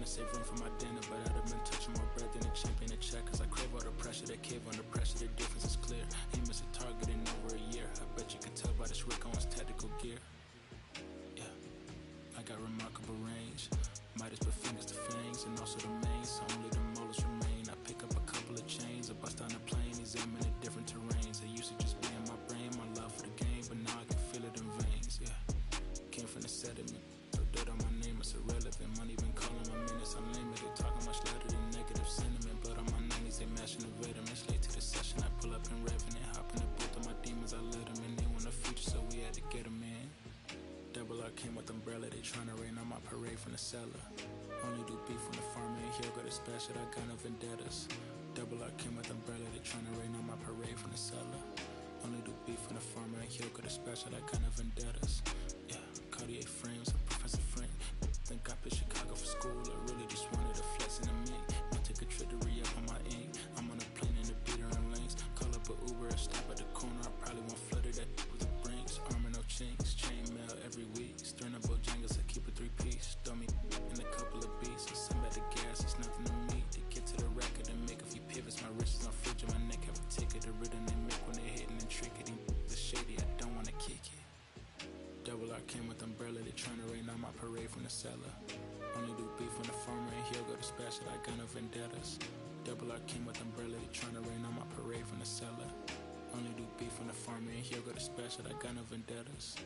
save room for my dinner, but I'd have been touching more bread than a champion at check. Cause I crave all the pressure, that cave under pressure, the difference is clear. Ain't missed a target in over a year. I bet you can tell by this Rick Owens tactical gear. Yeah, I got remarkable range. Midas put fingers to fangs, and also the mains, so only the molars remain. I pick up a couple of chains, I bust down the plane, examining different terrains. It used to just be in my brain, my love for the game, but now I can feel it in veins, yeah. Came from the sediment, so dirt on my name, it's irrelevant. Money been calling my minutes unlimited, talking much louder than negative sentiment. Blood on my 90s, they mashing the vitamins. Late to the session, I pull up in Revenant, hop in the booth of my demons, I let them in. They want the future, so we had to get them in. Double R came with umbrella, they tryna rain on my parade from the cellar. Only do beef when the farmer ain't here, got a stash that I got no vendettas. Double R came with umbrella, they tryna rain on my parade from the cellar. Only do beef when the farmer ain't here, got a stash that I got no vendettas. Yeah, Cartier frames, I'm Professor Frank. Think I picked Chicago for school, I really just wanted a flex in the mink. I take a trip to re-up on my ink. I'm on a plane in the beater and links. Call up a Uber, stop at the corner, I probably won't flutter that with the brinks. Armor no chinks, chain mail every week. Stirring up Bojangles, I keep a 3-piece. Throw me in a couple of beats. Send back the gas, it's nothing to me. To get to the record and make a few pivots. My wrist is on fridge and my neck have a ticket. The rhythm they make when they hitting and tricky. The shady, I don't wanna kick it. Double R came with umbrella, they tryna rain on my parade from the cellar. Only do beef when the farmer ain't here, go to special, I got no vendettas. Double R came with umbrella, they tryna rain on my parade from the cellar. Only do beef when the farmer ain't here, go to special, I got no vendettas.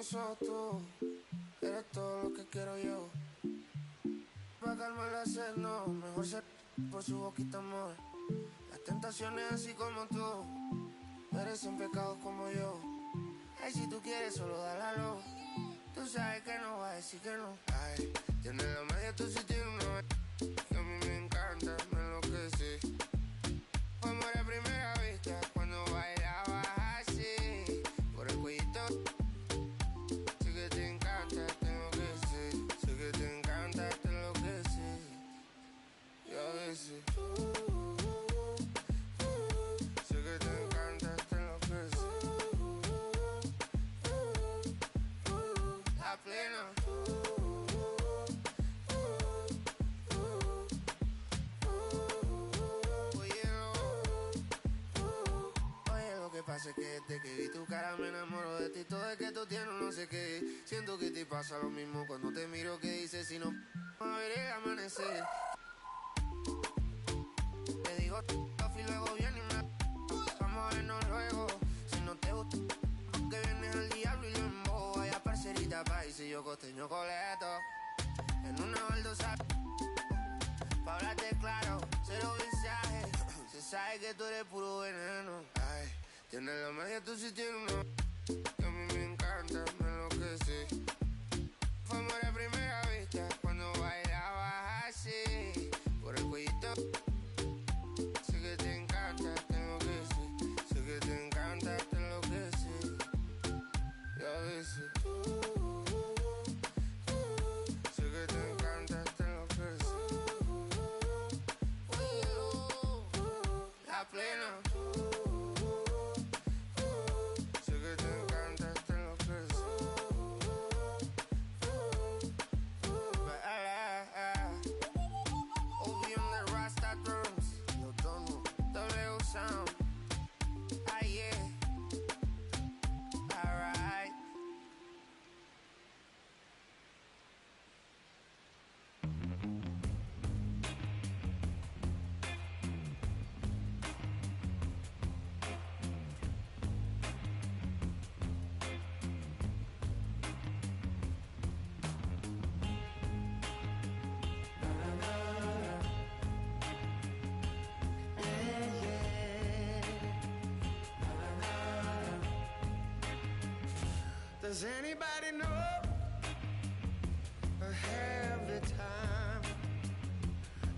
mis ojos tú eres todo lo que quiero yo. Pa' calmar la sed, no, mejor ser por su boquita, amor. Las tentaciones así como tú, eres en pecado como yo. Ay, si tú quieres, solo dálalo. Tú sabes que no va a decir que no. Ay, tienes la magia, tú sí tienes una que a mí me encanta, me enloquece. Fue amor a primera vista cuando bailabas así, por el cuellito. Sé que te encanta, tengo que ser. Sé que te encanta, te enloquece. Y a veces sé que te encanta, te enloquece. La plena. Pasa que desde que vi tu cara me enamoro de ti. Todo es que tú tienes no sé qué. Siento que te pasa lo mismo cuando te miro. Que dices si no a ver el amanecer. Te digo y luego viene y me vamos a vernos luego. Si no te gusta porque vienes al diablo y lo embobo. Vaya parcerita país y yo costeño coleto. En una baldosa pa' hablarte claro, cero mensaje. Se sabe que tú eres puro veneno. Ay, tienes la magia, tú sí tienes una que a mí me encanta, me enloquece. Fue amor a primera vista cuando bailabas así, por el cuellito. Sé que te encanta, te enloquece. Sé que te encanta, te enloquece. Y a veces sé que te encanta, te enloquece. La plena. Does anybody know I have the time?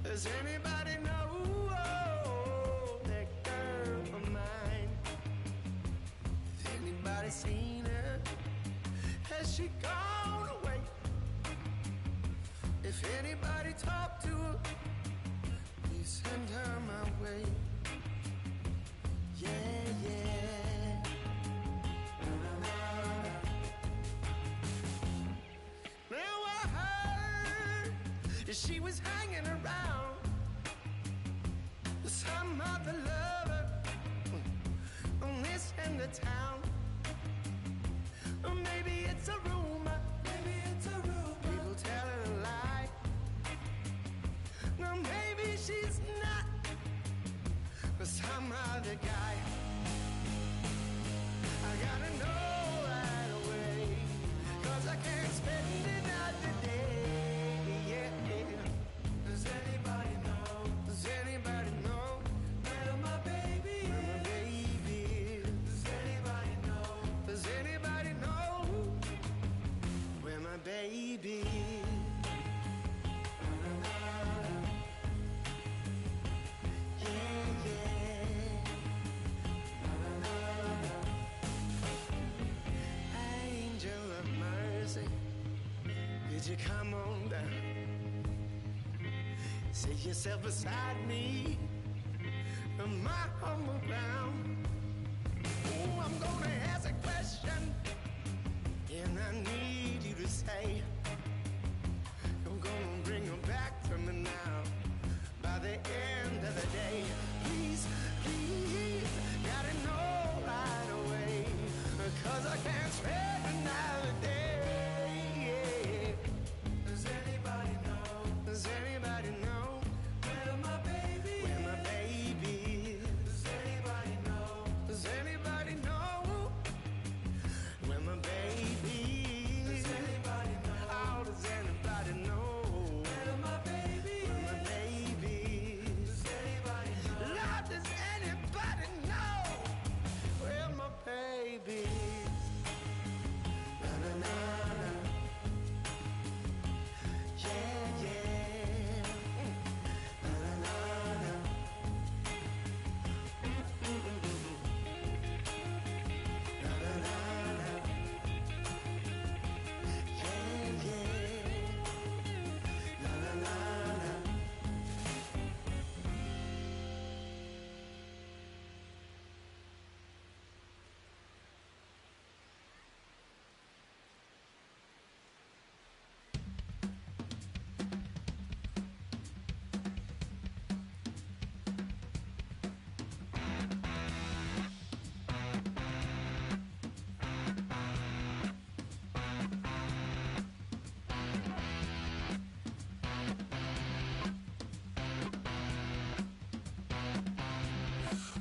Does anybody know that girl of mine? Has anybody seen her? Has she gone away? If anybody talked to her, please send her my way. Yeah, yeah. She was hanging around some other lover on this end of town. Or maybe it's a rumor. Maybe it's a rumor. People telling a lie. No, maybe she's not. But some other guy. I gotta know right away. 'Cause I can't spend another day. Does anybody know? Does anybody know where my baby is? Where my baby is? Does anybody know? Does anybody know where my baby is? Yeah, yeah. Angel of mercy, did you come on down? Set yourself beside me on my humble ground. Oh, I'm gonna ask a question, and I need you to say, I'm gonna bring her back to me now. By the end of the day, please, please, gotta know right away, 'cause I can't spend another day. Yeah. Does anybody know? Does anybody know? Does anybody know where my baby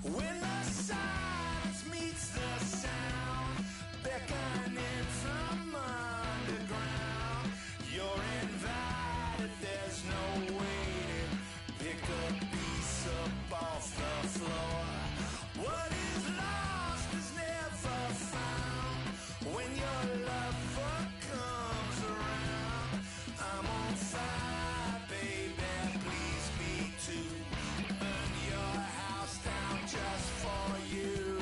When the silence meets the sound, beckoning from underground, you're invited, there's no waiting. Pick a piece up off the floor. What is lost is never found. When your lover comes around, I'm on fire, baby, please me too. Burn your house down just for you.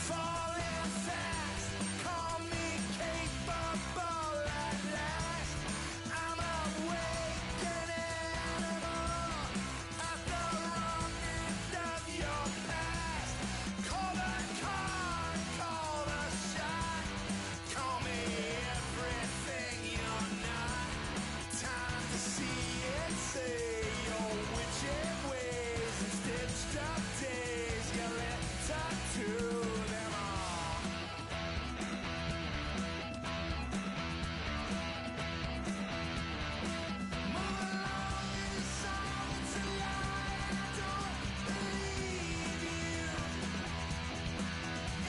Falling fast, call me capable at last. I'm awakening at the wrong end of your past. Call the car, call the shot. Call me everything you're not. Time to see it, say your witching ways and stitched up days. You let talk to them all. Move along in silence and lie. I don't believe you.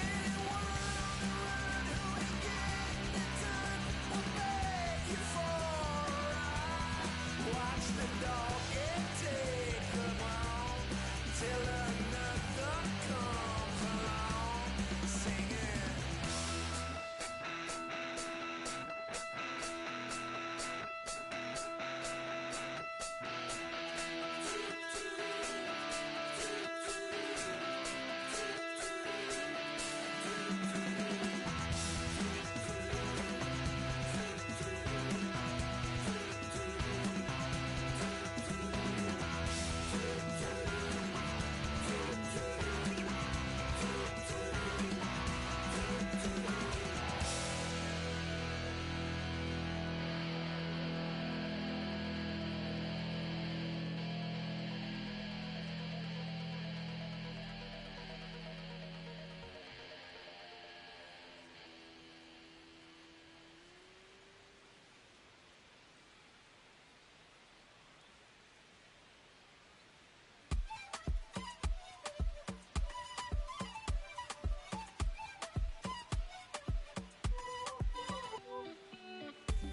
Anyone on the run who ain't getting it done will beg you for a ride. Watch the dog get taken home till another comes along singing.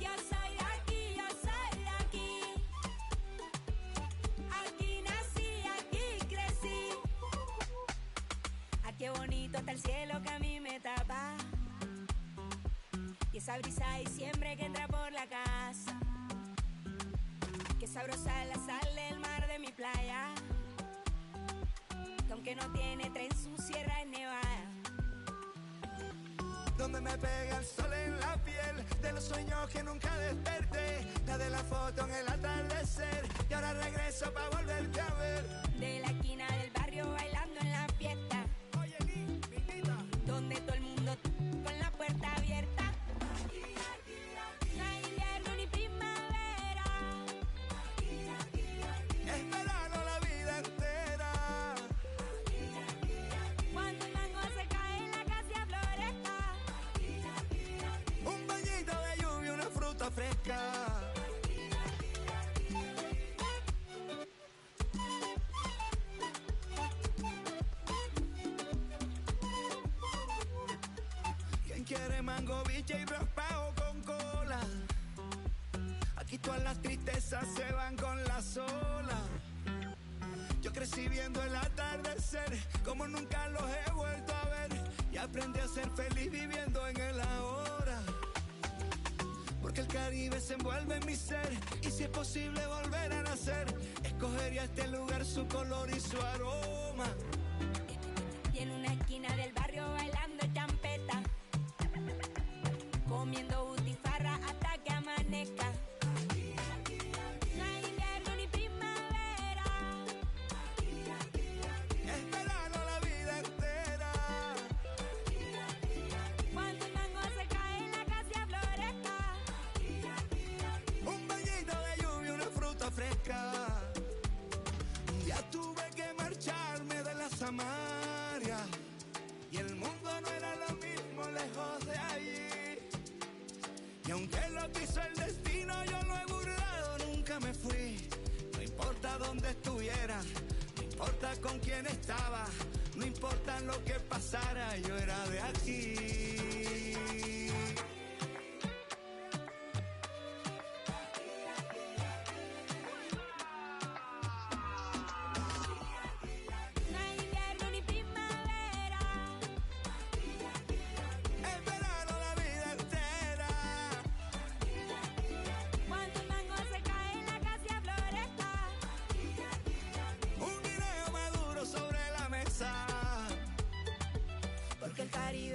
Yo soy de aquí, yo soy de aquí. Aquí nací, aquí crecí. Ah, qué bonito está el cielo que a mí me tapa. Y esa brisa de diciembre que entra por la casa. Qué sabrosa es la sal del mar de mi playa. Que aunque no tiene tren, su sierra es nevada. Donde me pega el sol en la piel, de los sueños que nunca desperté, la de la foto en el atardecer, y ahora regreso pa' volverte a ver. De la esquina del barrio bailando en la fiesta. Oye, donde todo el mundo con la puerta abierta. No hay invierno ni primavera. es verano la vida entera. Cuando el mango se cae, la casa floresta. Un bañito de lluvia, una fruta fresca. ¿Quién quiere mango, biche y raspado con cola? Aquí todas las tristezas se van con la sola. Yo crecí viendo el atardecer como nunca los he vuelto a ver, y aprendí a ser feliz viviendo en el ahora. Porque el Caribe se envuelve en mi ser, y si es posible volver a nacer, escogería este lugar, su color y su aroma. Y en una esquina del barrio bailando champeta, comiendo butifarra hasta que amanezca. No hay invierno ni primavera. Es verano la vida entera. Cuando el mango se cae, la casa floresta. Un bañito de lluvia, una fruta fresca. Ya tuve que marcharme Santa María. Y el mundo no era lo mismo lejos de allí. Y aunque lo quiso el destino, yo lo he burlado, nunca me fui. No importa dónde estuviera, no importa con quién estaba, no importa lo que pasara, yo era de aquí.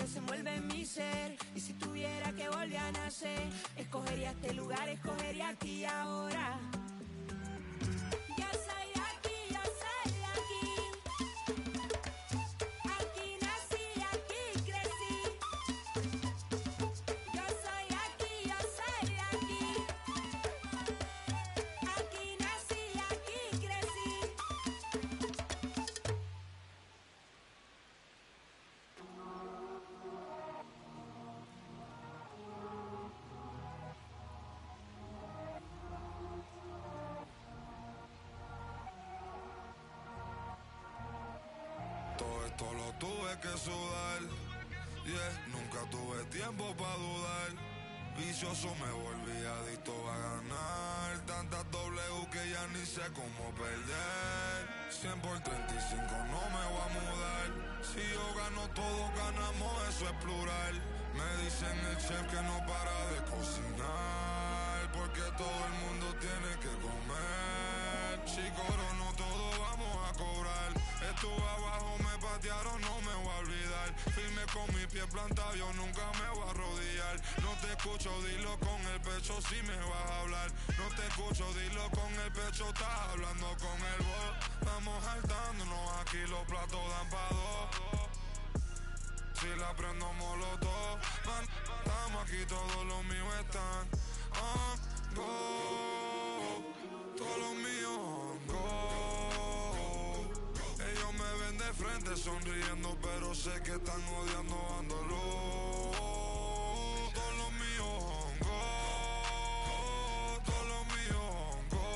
Se envuelve en mi ser. Y si tuviera que volver a nacer, escogería este lugar, escogería aquí y ahora. Yo soy de aquí, yo soy de aquí. Aquí nací, aquí crecí. Yo soy de aquí, yo soy de aquí. Aquí nací, aquí crecí. Esto lo tuve que sudar, yeah, nunca tuve tiempo para dudar. Vicioso me volví adicto a ganar. Tantas W que ya ni sé cómo perder. 100 por 35 no me voy a mudar. Si yo gano, todos ganamos, eso es plural. Me dicen el chef que no para de cocinar, porque todo el mundo tiene que comer. Chicoro, no todos vamos a cobrar. Estuve abajo, me patearon, no me voy a olvidar. Firme con mi pie plantado, yo nunca me voy a arrodillar. No te escucho, dilo con el pecho si me vas a hablar. No te escucho, dilo con el pecho, estás hablando con el voz. Vamos saltándonos, aquí los platos dan pa' dos. Si la prendo molotov, man, estamos aquí, todos los míos están on go. Todos los míos on go. Ellos me ven de frente sonriendo, pero sé que están odiando dándolo. Todos los míos on go. Todos los míos on go.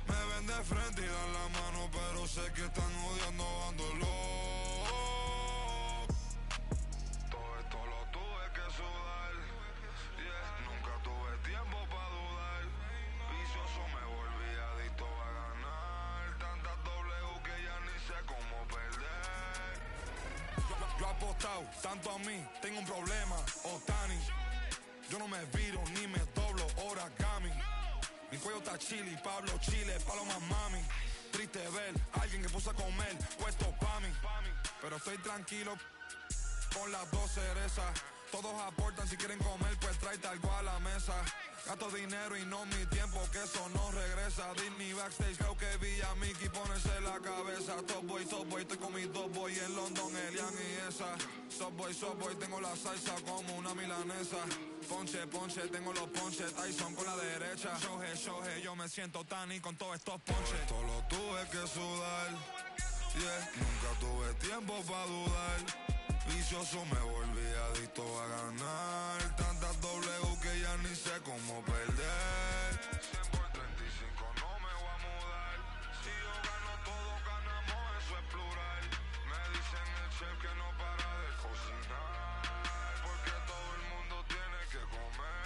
Me ven de frente y dan la mano, pero sé que están odiando dándolo. Todo esto lo tuve que sudar, yeah, nunca tuve tiempo para dudar. Vicioso me volví adicto a ganar. Tantas W que ya ni sé cómo perder. Yo he apostado tanto a mí, tengo un problema, Otani. Yo no me viro ni me doblo, origami. Mi cuello está chili, Pablo Chile, paloma mami. Triste ver a alguien que puso a comer, puesto pa' mí. Pero estoy tranquilo con las dos cerezas. Todos aportan, si quieren comer, pues tráete algo a la mesa. Gasto dinero y no mi tiempo, que eso no regresa. Disney backstage, creo que vi a Mickey ponerse la cabeza. Top boy, estoy con mis dos boy en London, Elian y esa. Top boy, tengo la salsa como una milanesa. Ponche, tengo los ponches, Tyson con la derecha. Shohei, yo me siento Tani con todos estos ponches. Esto lo tuve que sudar, yeah, nunca tuve tiempo para dudar. Vicioso me volví adicto a ganar. Tantas W que ya ni sé cómo perder. 100 por 35 no me voy a mudar. Si yo gano, todos ganamos, eso es plural. Me dicen el chef que no para de cocinar, porque todo el mundo tiene que comer.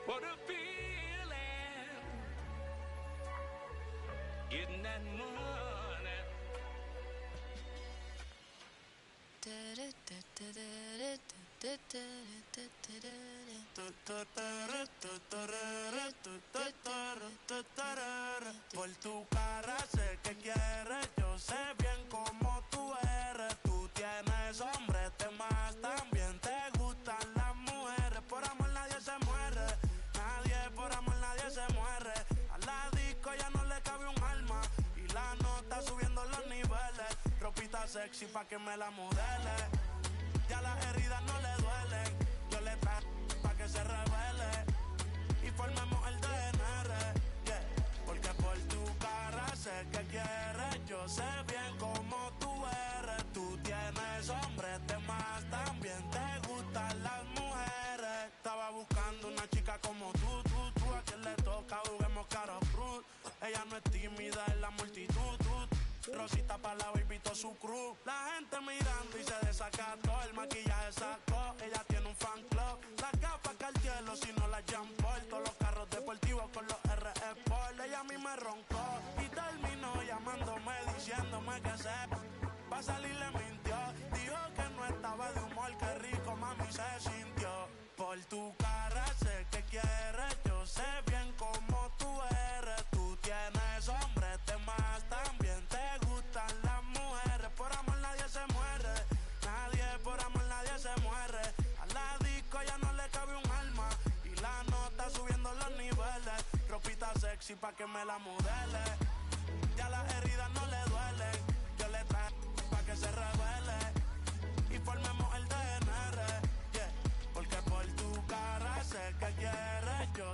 What a feeling, getting that money. Por tu cara sé que quieres, yo sé bien cómo tú eres. Tú tienes hombre, te más también te gustan las mujeres. Por amor nadie se muere, nadie por amor nadie se muere. A la disco sexy pa' que me la modele. Ya las heridas no le duelen. Yo le traje pa' que se revele y formemos el DNR, yeah. Porque por tu cara sé que quieres. Yo sé bien cómo tú eres. Tú tienes hombres de más, también te gustan las mujeres. Estaba buscando una chica como tú. A quien le toca juguemos cara cruz. Ella no es tímida en la multitud. Rosita pa' la baby, todo su crew. La gente mirando y se desacató. El maquillaje sacó, ella tiene un fan club. Las gafas Cartier, si no las Jean Paul. Todos los carros deportivos con los RE Sport. Ella a mí me roncó y terminó llamándome, diciéndome que se pa' salir le mintió. Dijo que no estaba de humor, que rico mami se sintió. Por tu cara sé que quieres. Yo sé bien cómo tú eres. Tú tienes hombres de más, también te gustan las mujeres. Por amor nadie se muere. Nadie, por amor nadie se muere. A la disco ya no le cabe un alma. Y la nota subiendo los niveles. Ropita sexy pa' que me la modele. Ya las heridas no